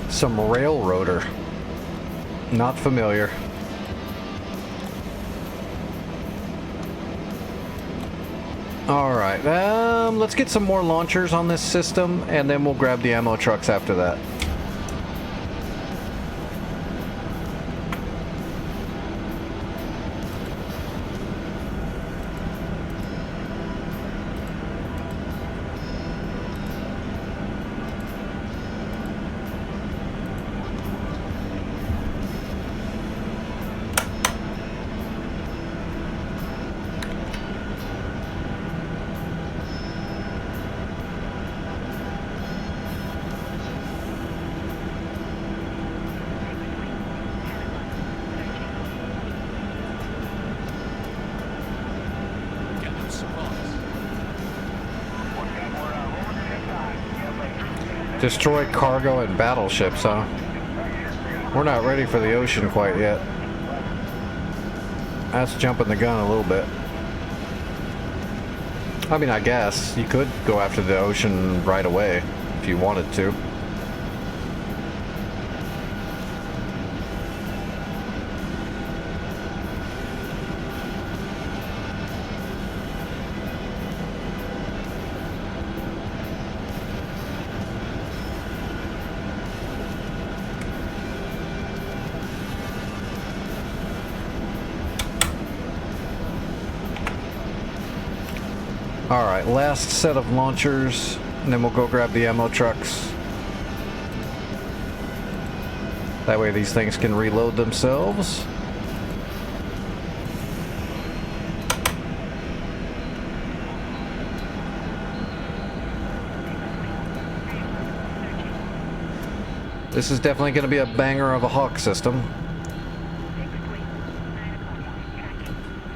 Some railroader. Not familiar. Alright, let's get some more launchers on this system, and then we'll grab the ammo trucks after that. Gather supplies. Destroy cargo and battleships, huh? We're not ready for the ocean quite yet. That's jumping the gun a little bit. I mean, I guess you could go after the ocean right away if you wanted to. Alright, last set of launchers, and then we'll go grab the ammo trucks. That way these things can reload themselves. This is definitely going to be a banger of a Hawk system.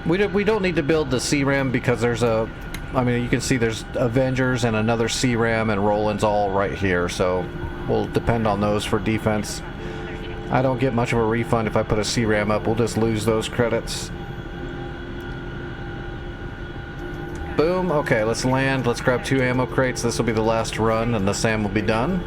We don't need to build the C-Ram because there's a... I mean, you can see there's Avengers and another C-Ram and Roland's all right here, so we'll depend on those for defense. I don't get much of a refund if I put a C-Ram up. We'll just lose those credits. Boom. Okay, let's land. Let's grab 2 ammo crates. This will be the last run, and the SAM will be done.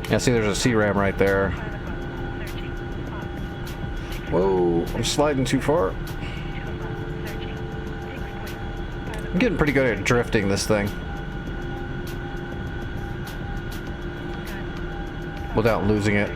Yeah, see, there's a C-Ram right there. Whoa, I'm sliding too far. I'm getting pretty good at drifting this thing. Without losing it.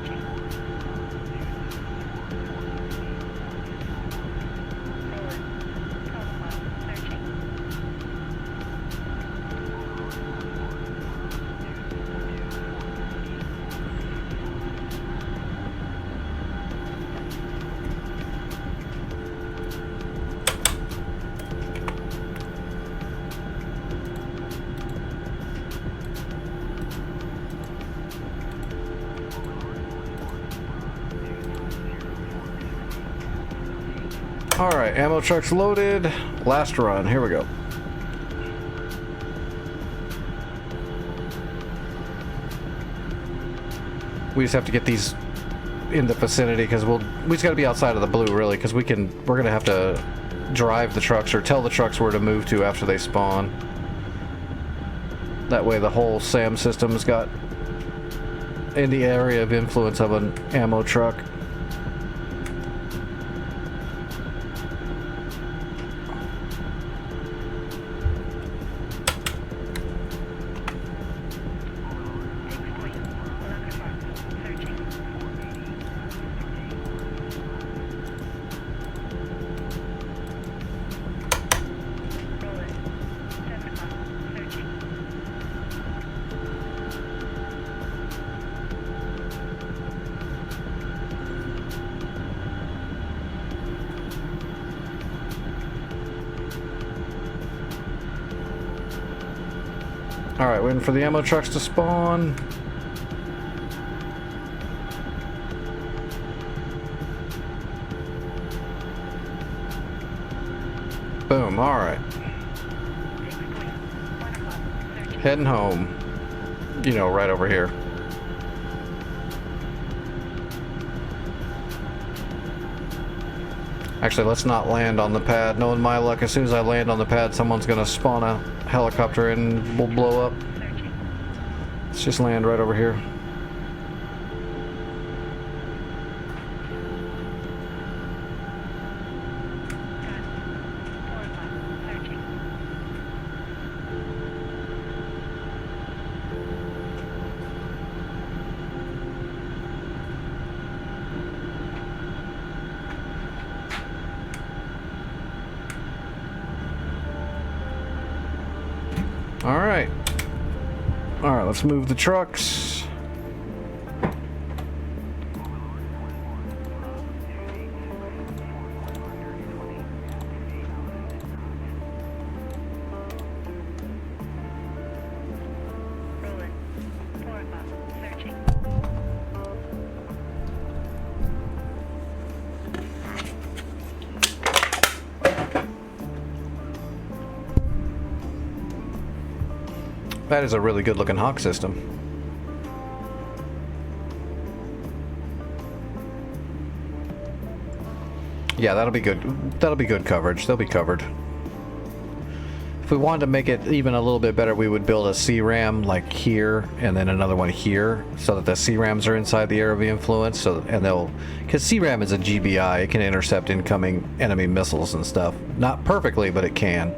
Alright, ammo truck's loaded. Last run, here we go. We just have to get these in the vicinity because we just got to be outside of the blue really because we're gonna have to drive the trucks or tell the trucks where to move to after they spawn. That way the whole SAM system's got in the area of influence of an ammo truck. Alright, waiting for the ammo trucks to spawn. Boom, alright. Heading home. You know, right over here. Actually, let's not land on the pad. Knowing my luck, as soon as I land on the pad, someone's gonna spawn a helicopter and we'll blow up. Let's just land right over here. Alright. Alright, let's move the trucks. That is a really good looking Hawk system. Yeah, that'll be good. That'll be good coverage. They'll be covered. If we wanted to make it even a little bit better, we would build a C-Ram like here and then another one here so that the C-Rams are inside the area of influence. So, and they'll, because C-Ram is a GBI, it can intercept incoming enemy missiles and stuff. Not perfectly, but it can.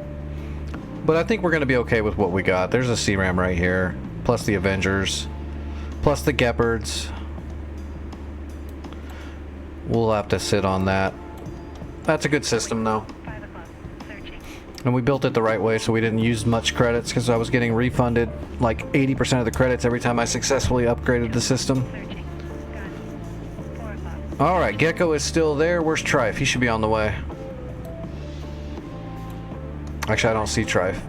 But I think we're going to be okay with what we got. There's a C-Ram right here, plus the Avengers, plus the Gepards. We'll have to sit on that. That's a good system, though. And we built it the right way, so we didn't use much credits, because I was getting refunded like 80% of the credits every time I successfully upgraded the system. Alright, Gecko is still there. Where's Trife? He should be on the way. Actually, I don't see Trife.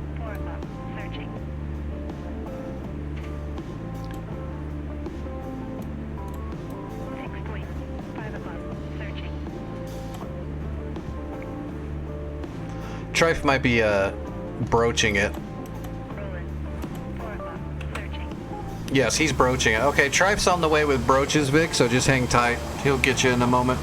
Trife might be broaching it. Yes, he's broaching it. Okay, Trife's on the way with broaches, Vic, so just hang tight. He'll get you in a moment.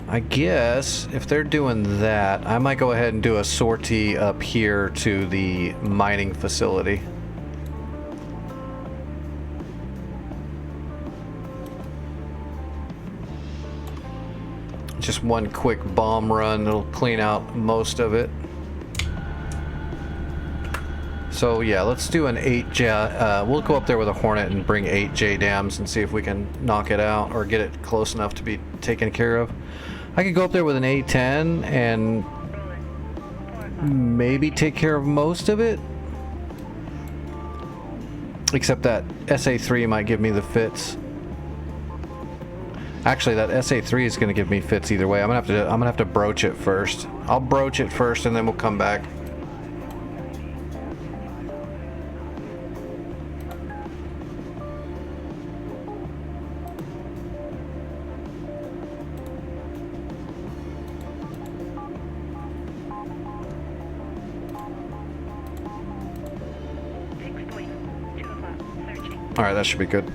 I guess if they're doing that, I might go ahead and do a sortie up here to the mining facility. Just one quick bomb run, it'll clean out most of it. So yeah, let's do an 8J. We'll go up there with a Hornet and bring 8 JDAMs and see if we can knock it out or get it close enough to be taken care of. I could go up there with an A10 and maybe take care of most of it. Except that SA3 might give me the fits. Actually, that SA3 is going to give me fits either way. I'm gonna have to broach it first. I'll broach it first and then we'll come back. All right, that should be good.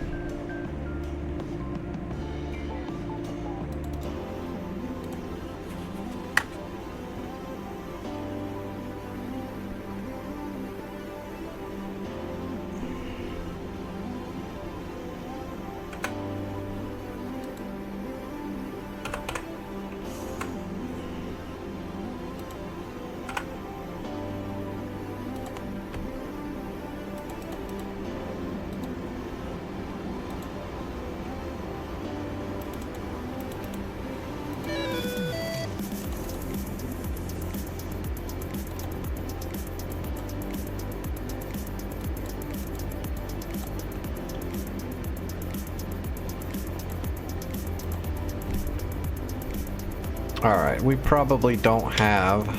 Alright, we probably don't have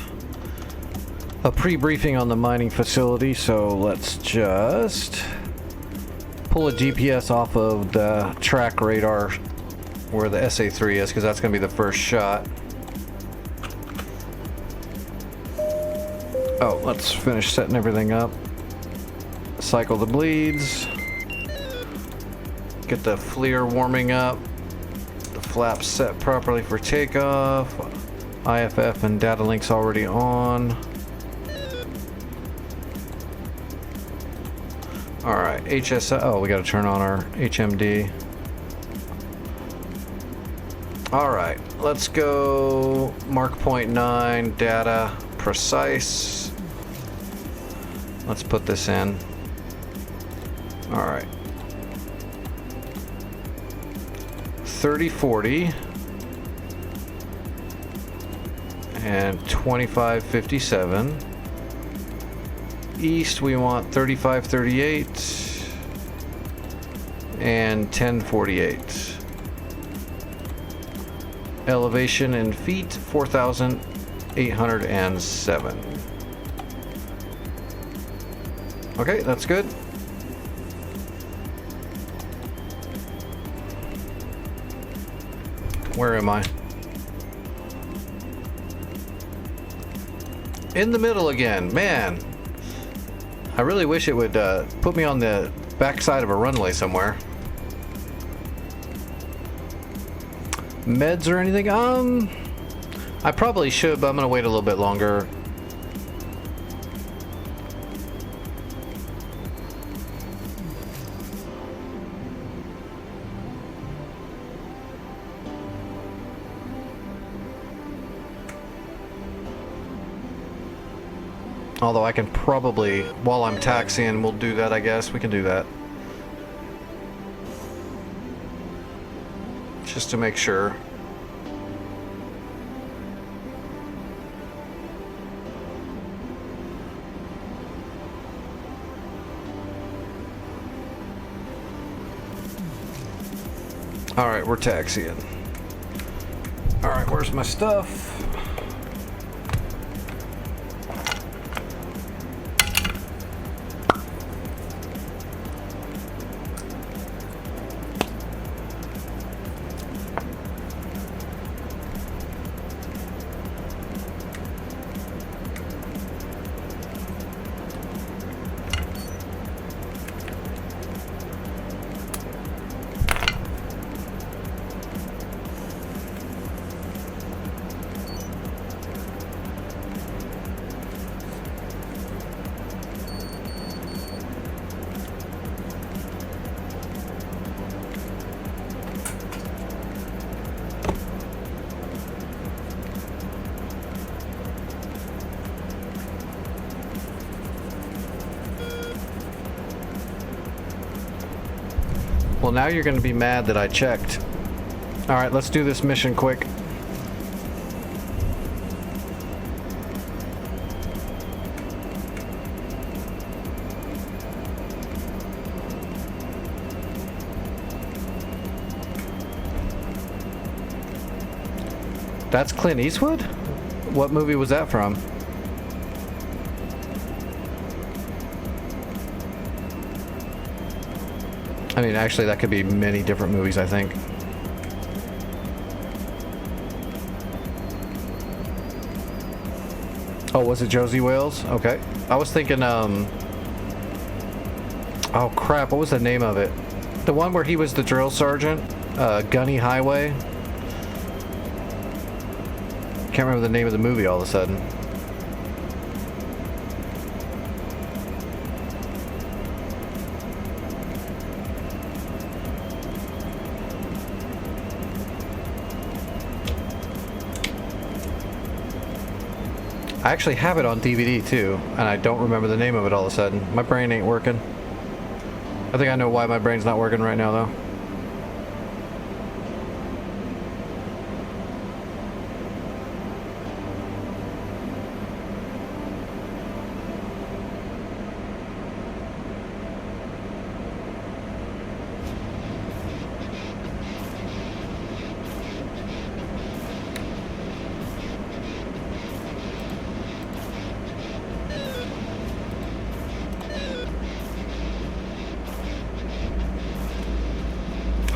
a pre-briefing on the mining facility, so let's just pull a GPS off of the track radar where the SA3 is, because that's going to be the first shot. Oh, let's finish setting everything up. Cycle the bleeds. Get the FLIR warming up. Flaps set properly for takeoff. IFF and data links already on. Alright, HSI. Oh, we got to turn on our HMD. Alright, let's go mark point 9, data precise. Let's put this in. Alright. 3040 and 2557. East we want 3538 and 1048. Elevation in feet 4,807. Okay, that's good. Where am I? In the middle again, man. I really wish it would put me on the backside of a runway somewhere. Meds or anything? I probably should, but I'm gonna wait a little bit longer. Although I can probably, while I'm taxiing, we'll do that, I guess. We can do that. Just to make sure. Alright, we're taxiing. Alright, where's my stuff? Well, now you're going to be mad that I checked. All right, let's do this mission quick. That's Clint Eastwood? What movie was that from? I mean, actually, that could be many different movies, I think. Oh, was it Josie Wales? Okay. I was thinking, oh crap, what was the name of it? The one where he was the drill sergeant? Gunny Highway? Can't remember the name of the movie all of a sudden. I actually have it on DVD too, and I don't remember the name of it all of a sudden. My brain ain't working. I think I know why my brain's not working right now though.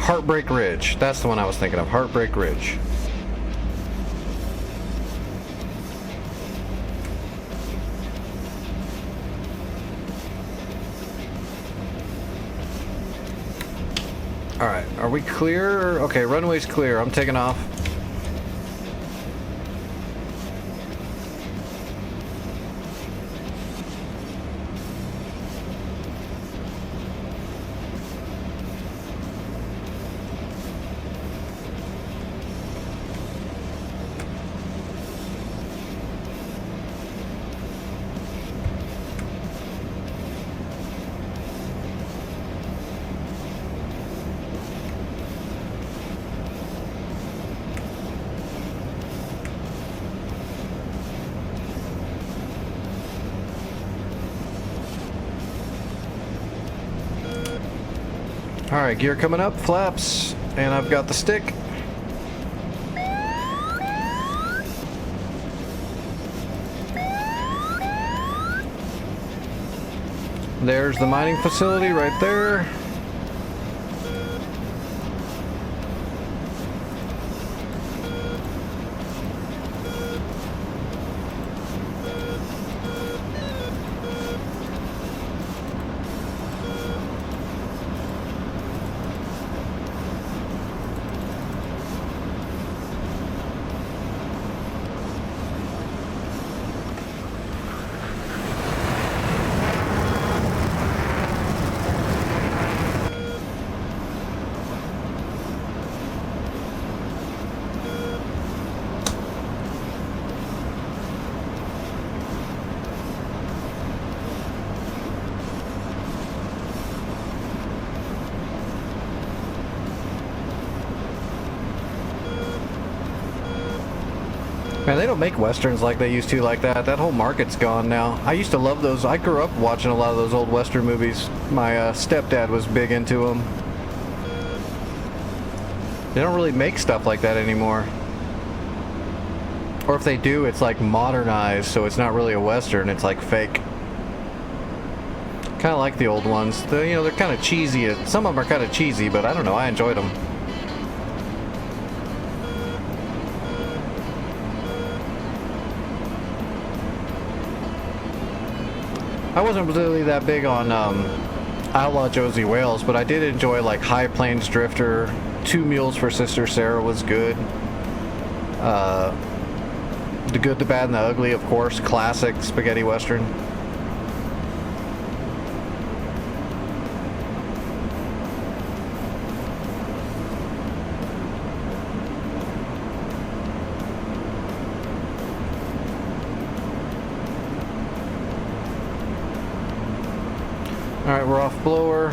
Heartbreak Ridge. That's the one I was thinking of. Heartbreak Ridge. Alright, are we clear? Okay, runway's clear. I'm taking off. Alright, gear coming up, flaps, and I've got the stick. There's the mining facility right there. Man, they don't make westerns like they used to like that. That whole market's gone now. I used to love those. I grew up watching a lot of those old western movies. My stepdad was big into them. They don't really make stuff like that anymore. Or if they do, it's like modernized, so it's not really a western. It's like fake. Kind of like the old ones. You know, they're kind of cheesy. Some of them are kind of cheesy, but I don't know. I enjoyed them. I wasn't really that big on Outlaw Josie Wales, but I did enjoy like High Plains Drifter. Two Mules for Sister Sarah was good. The Good, the Bad, and the Ugly, of course. Classic spaghetti western. Alright, we're off blower.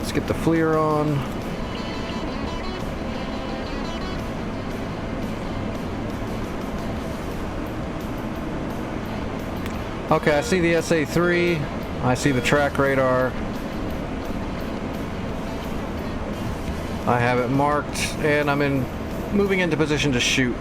Let's get the FLIR on. Okay, I see the SA-3. I see the track radar. I have it marked, and I'm moving into position to shoot.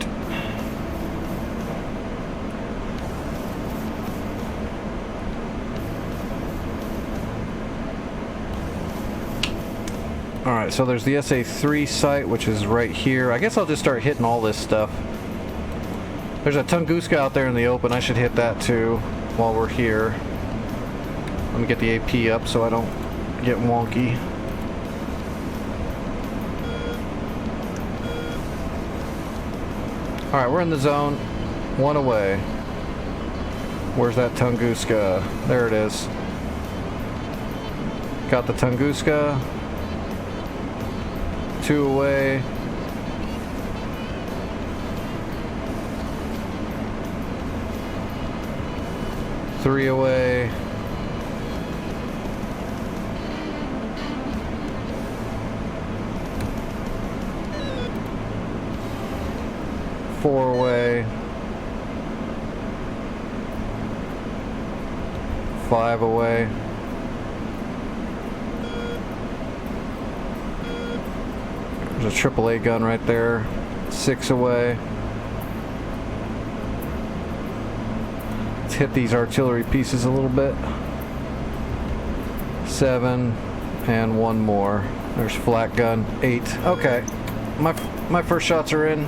Alright, so there's the SA-3 site, which is right here. I guess I'll just start hitting all this stuff. There's a Tunguska out there in the open. I should hit that too while we're here. Let me get the AP up so I don't get wonky. Alright, we're in the zone. One away. Where's that Tunguska? There it is. Got the Tunguska. 2 away. Three away. Four away. 5 away. There's a AAA gun right there. 6 away. Let's hit these artillery pieces a little bit. 7 and 1 more. There's flat gun. 8. Okay, my first shots are in.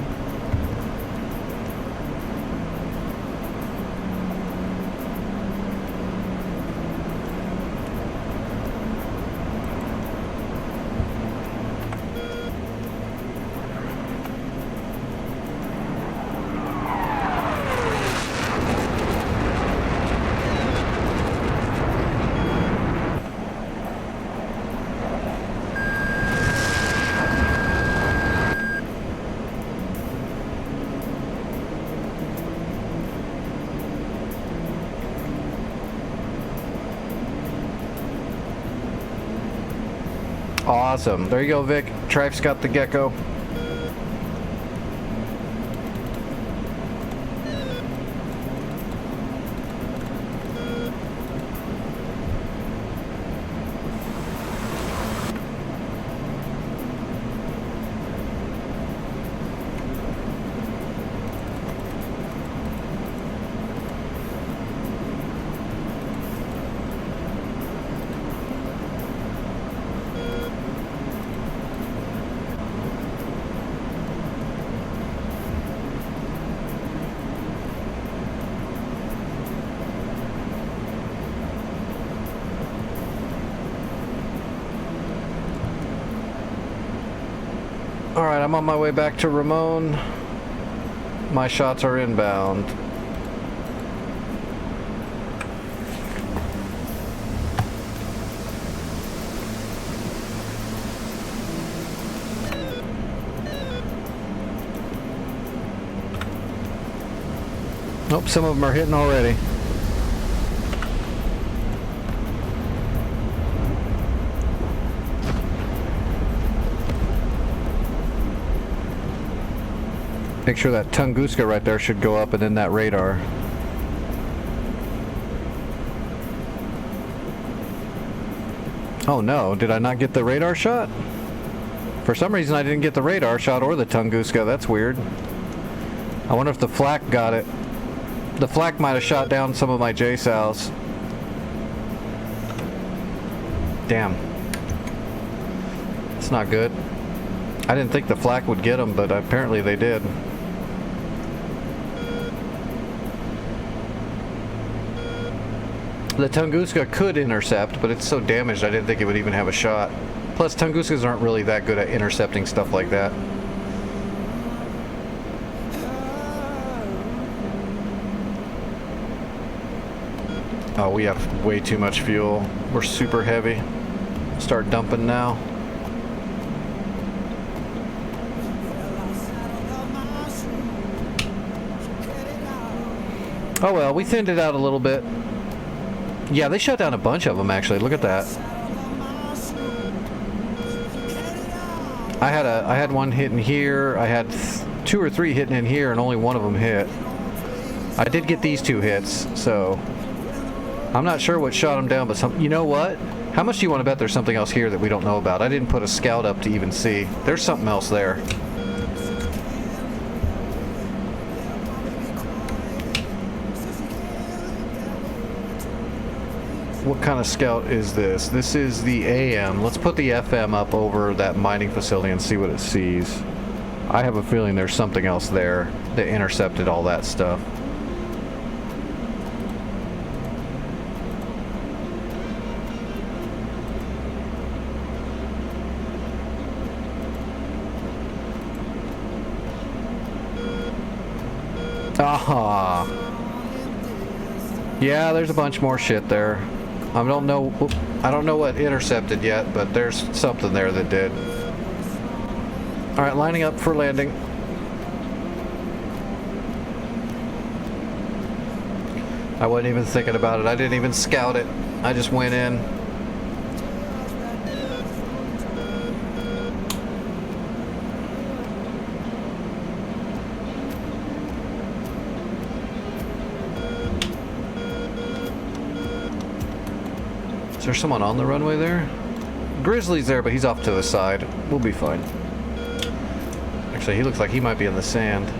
Awesome. There you go, Vic. Trife's got the gecko. Alright, I'm on my way back to Ramon. My shots are inbound. Nope, some of them are hitting already. Make sure that Tunguska right there should go up and then that radar. Oh no, did I not get the radar shot? For some reason I didn't get the radar shot or the Tunguska. That's weird. I wonder if the flak got it. The flak might have shot down some of my JSOWs. Damn. It's not good. I didn't think the flak would get them, but apparently they did. The Tunguska could intercept, but it's so damaged I didn't think it would even have a shot. Plus, Tunguskas aren't really that good at intercepting stuff like that. Oh, we have way too much fuel. We're super heavy. Start dumping now. Oh well, we thinned it out a little bit. Yeah, they shut down a bunch of them actually. Look at that. I had one hitting here. I had 2 or 3 hitting in here, and only one of them hit. I did get these 2 hits, so I'm not sure what shot them down, but some. You know what? How much do you want to bet there's something else here that we don't know about? I didn't put a scout up to even see. There's something else there. What kind of scout is this? This is the AM. Let's put the FM up over that mining facility and see what it sees. I have a feeling there's something else there that intercepted all that stuff. Aha. Yeah, there's a bunch more shit there. I don't know what intercepted yet, but there's something there that did. All right, lining up for landing. I wasn't even thinking about it. I didn't even scout it. I just went in. Is there someone on the runway there? Grizzly's there, but he's off to the side. We'll be fine. Actually, he looks like he might be in the sand.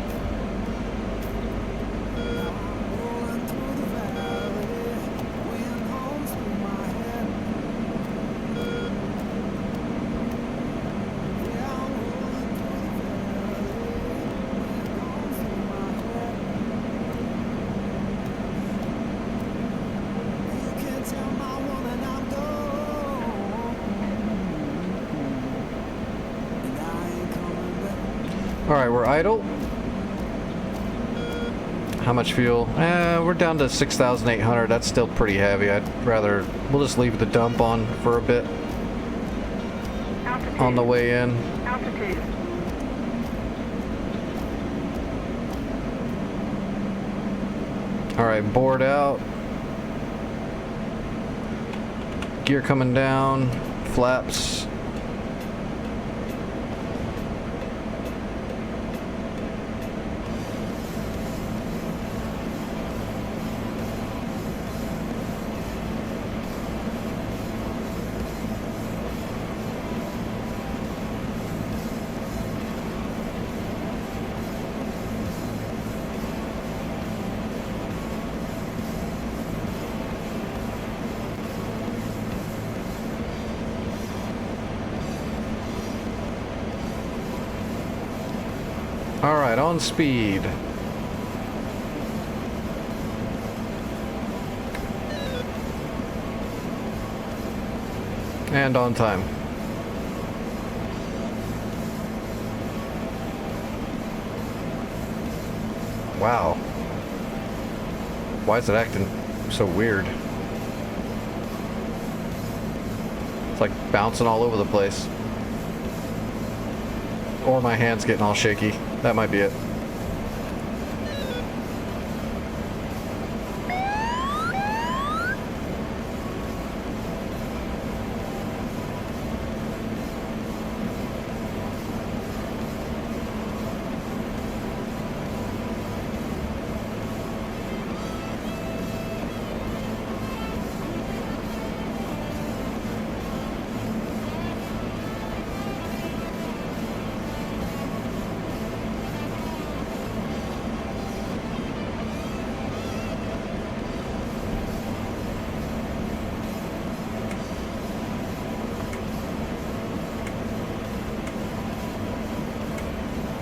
Alright, we're idle. How much fuel? We're down to 6,800. That's still pretty heavy. We'll just leave the dump on for a bit. Altitude. On the way in. Altitude. Alright, board out. Gear coming down. Flaps. Alright, on speed. And on time. Wow. Why is it acting so weird? It's like bouncing all over the place. Or my hand's getting all shaky. That might be it.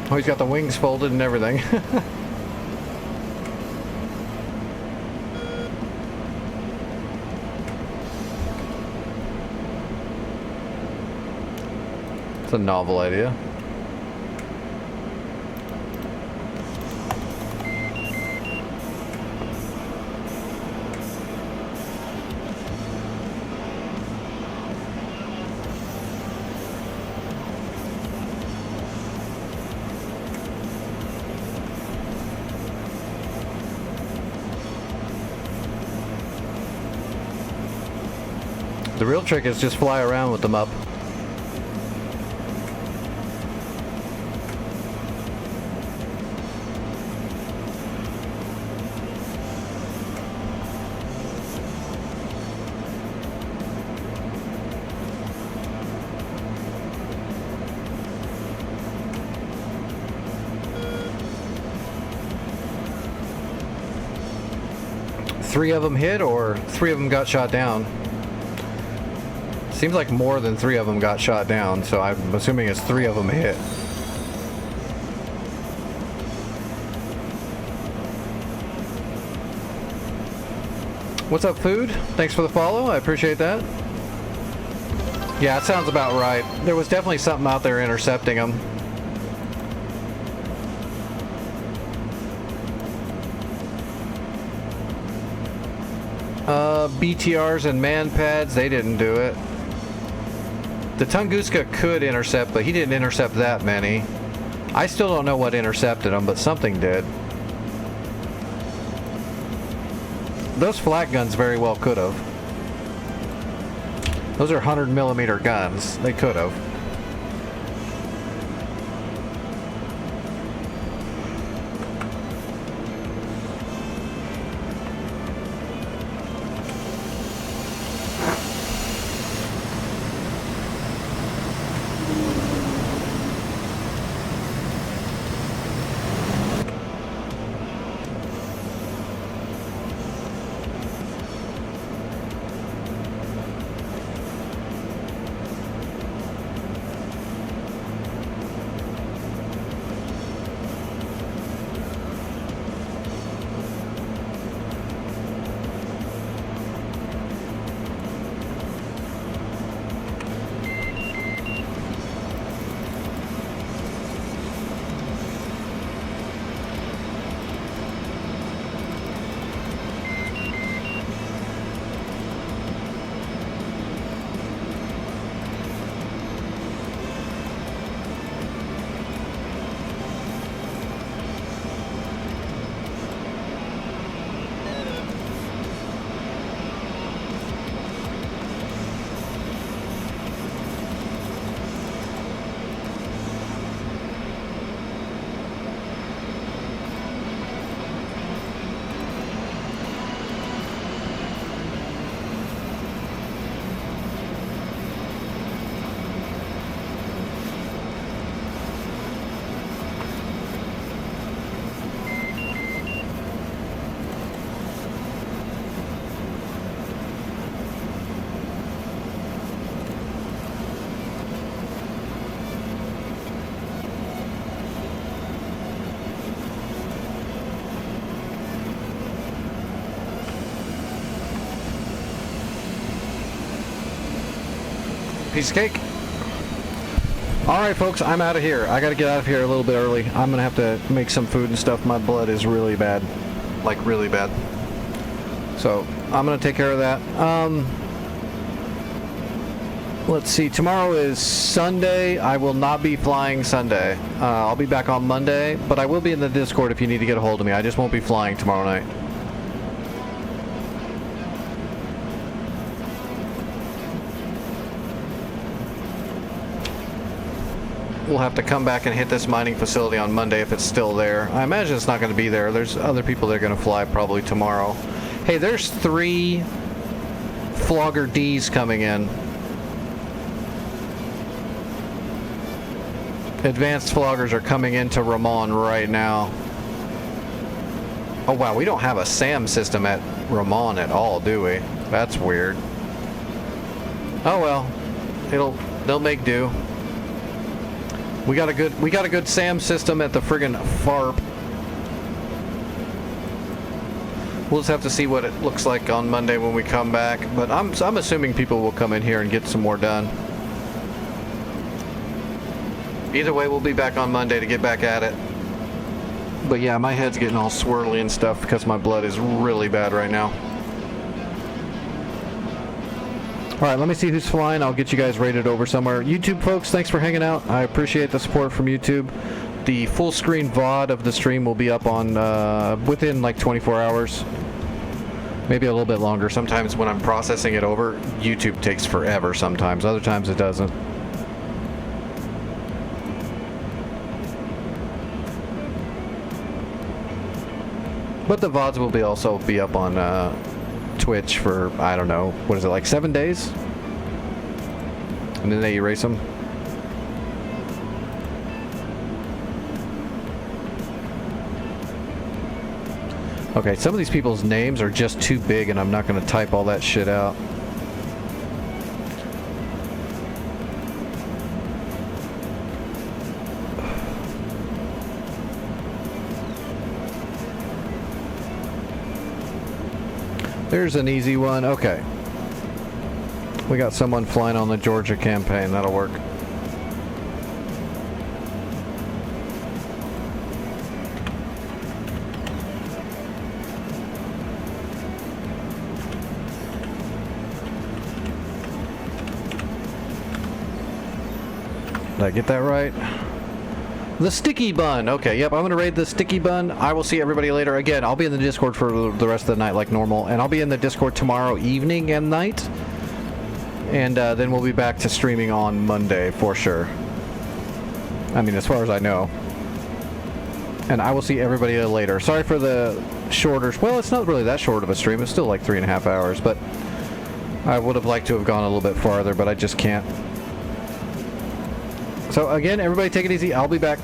Oh, he's got the wings folded and everything. It's a novel idea. The real trick is just fly around with them up. 3 of them hit or 3 of them got shot down? Seems like more than 3 of them got shot down, so I'm assuming it's 3 of them hit. What's up, Food? Thanks for the follow. I appreciate that. Yeah, it sounds about right. There was definitely something out there intercepting them. BTRs and man pads, they didn't do it. The Tunguska could intercept, but he didn't intercept that many. I still don't know what intercepted him, but something did. Those flak guns very well could have. Those are 100mm guns. They could have. Piece of cake. Alright folks, I'm out of here. I gotta get out of here a little bit early. I'm gonna have to make some food and stuff. My blood is really bad. Like really bad. So, I'm gonna take care of that. Let's see, tomorrow is Sunday. I will not be flying Sunday. I'll be back on Monday, but I will be in the Discord if you need to get a hold of me. I just won't be flying tomorrow night. We'll have to come back and hit this mining facility on Monday if it's still there. I imagine it's not going to be there. There's other people that are going to fly probably tomorrow. Hey, there's 3 Flogger Ds coming in. Advanced Floggers are coming into Ramon right now. Oh wow, we don't have a SAM system at Ramon at all, do we? That's weird. Oh well, they'll make do. We got a good SAM system at the friggin' FARP. We'll just have to see what it looks like on Monday when we come back. But I'm assuming people will come in here and get some more done. Either way, we'll be back on Monday to get back at it. But yeah, my head's getting all swirly and stuff because my blood is really bad right now. Alright, let me see who's flying. I'll get you guys rated over somewhere. YouTube folks, thanks for hanging out. I appreciate the support from YouTube. The full screen VOD of the stream will be up on within like 24 hours. Maybe a little bit longer. Sometimes when I'm processing it over, YouTube takes forever sometimes. Other times it doesn't. But the VODs will also be up on Twitch for, I don't know, what is it, like 7 days? And then they erase them. Okay, some of these people's names are just too big and I'm not going to type all that shit out. There's an easy one. Okay. We got someone flying on the Georgia campaign. That'll work. Did I get that right? The sticky bun. Okay, yep, I'm going to raid the sticky bun. I will see everybody later. Again, I'll be in the Discord for the rest of the night like normal, and I'll be in the Discord tomorrow evening and night. And then we'll be back to streaming on Monday for sure. I mean, as far as I know. And I will see everybody later. Sorry for the shorter... Well, it's not really that short of a stream. It's still like 3.5 hours, but I would have liked to have gone a little bit farther, but I just can't. So again, everybody take it easy. I'll be back.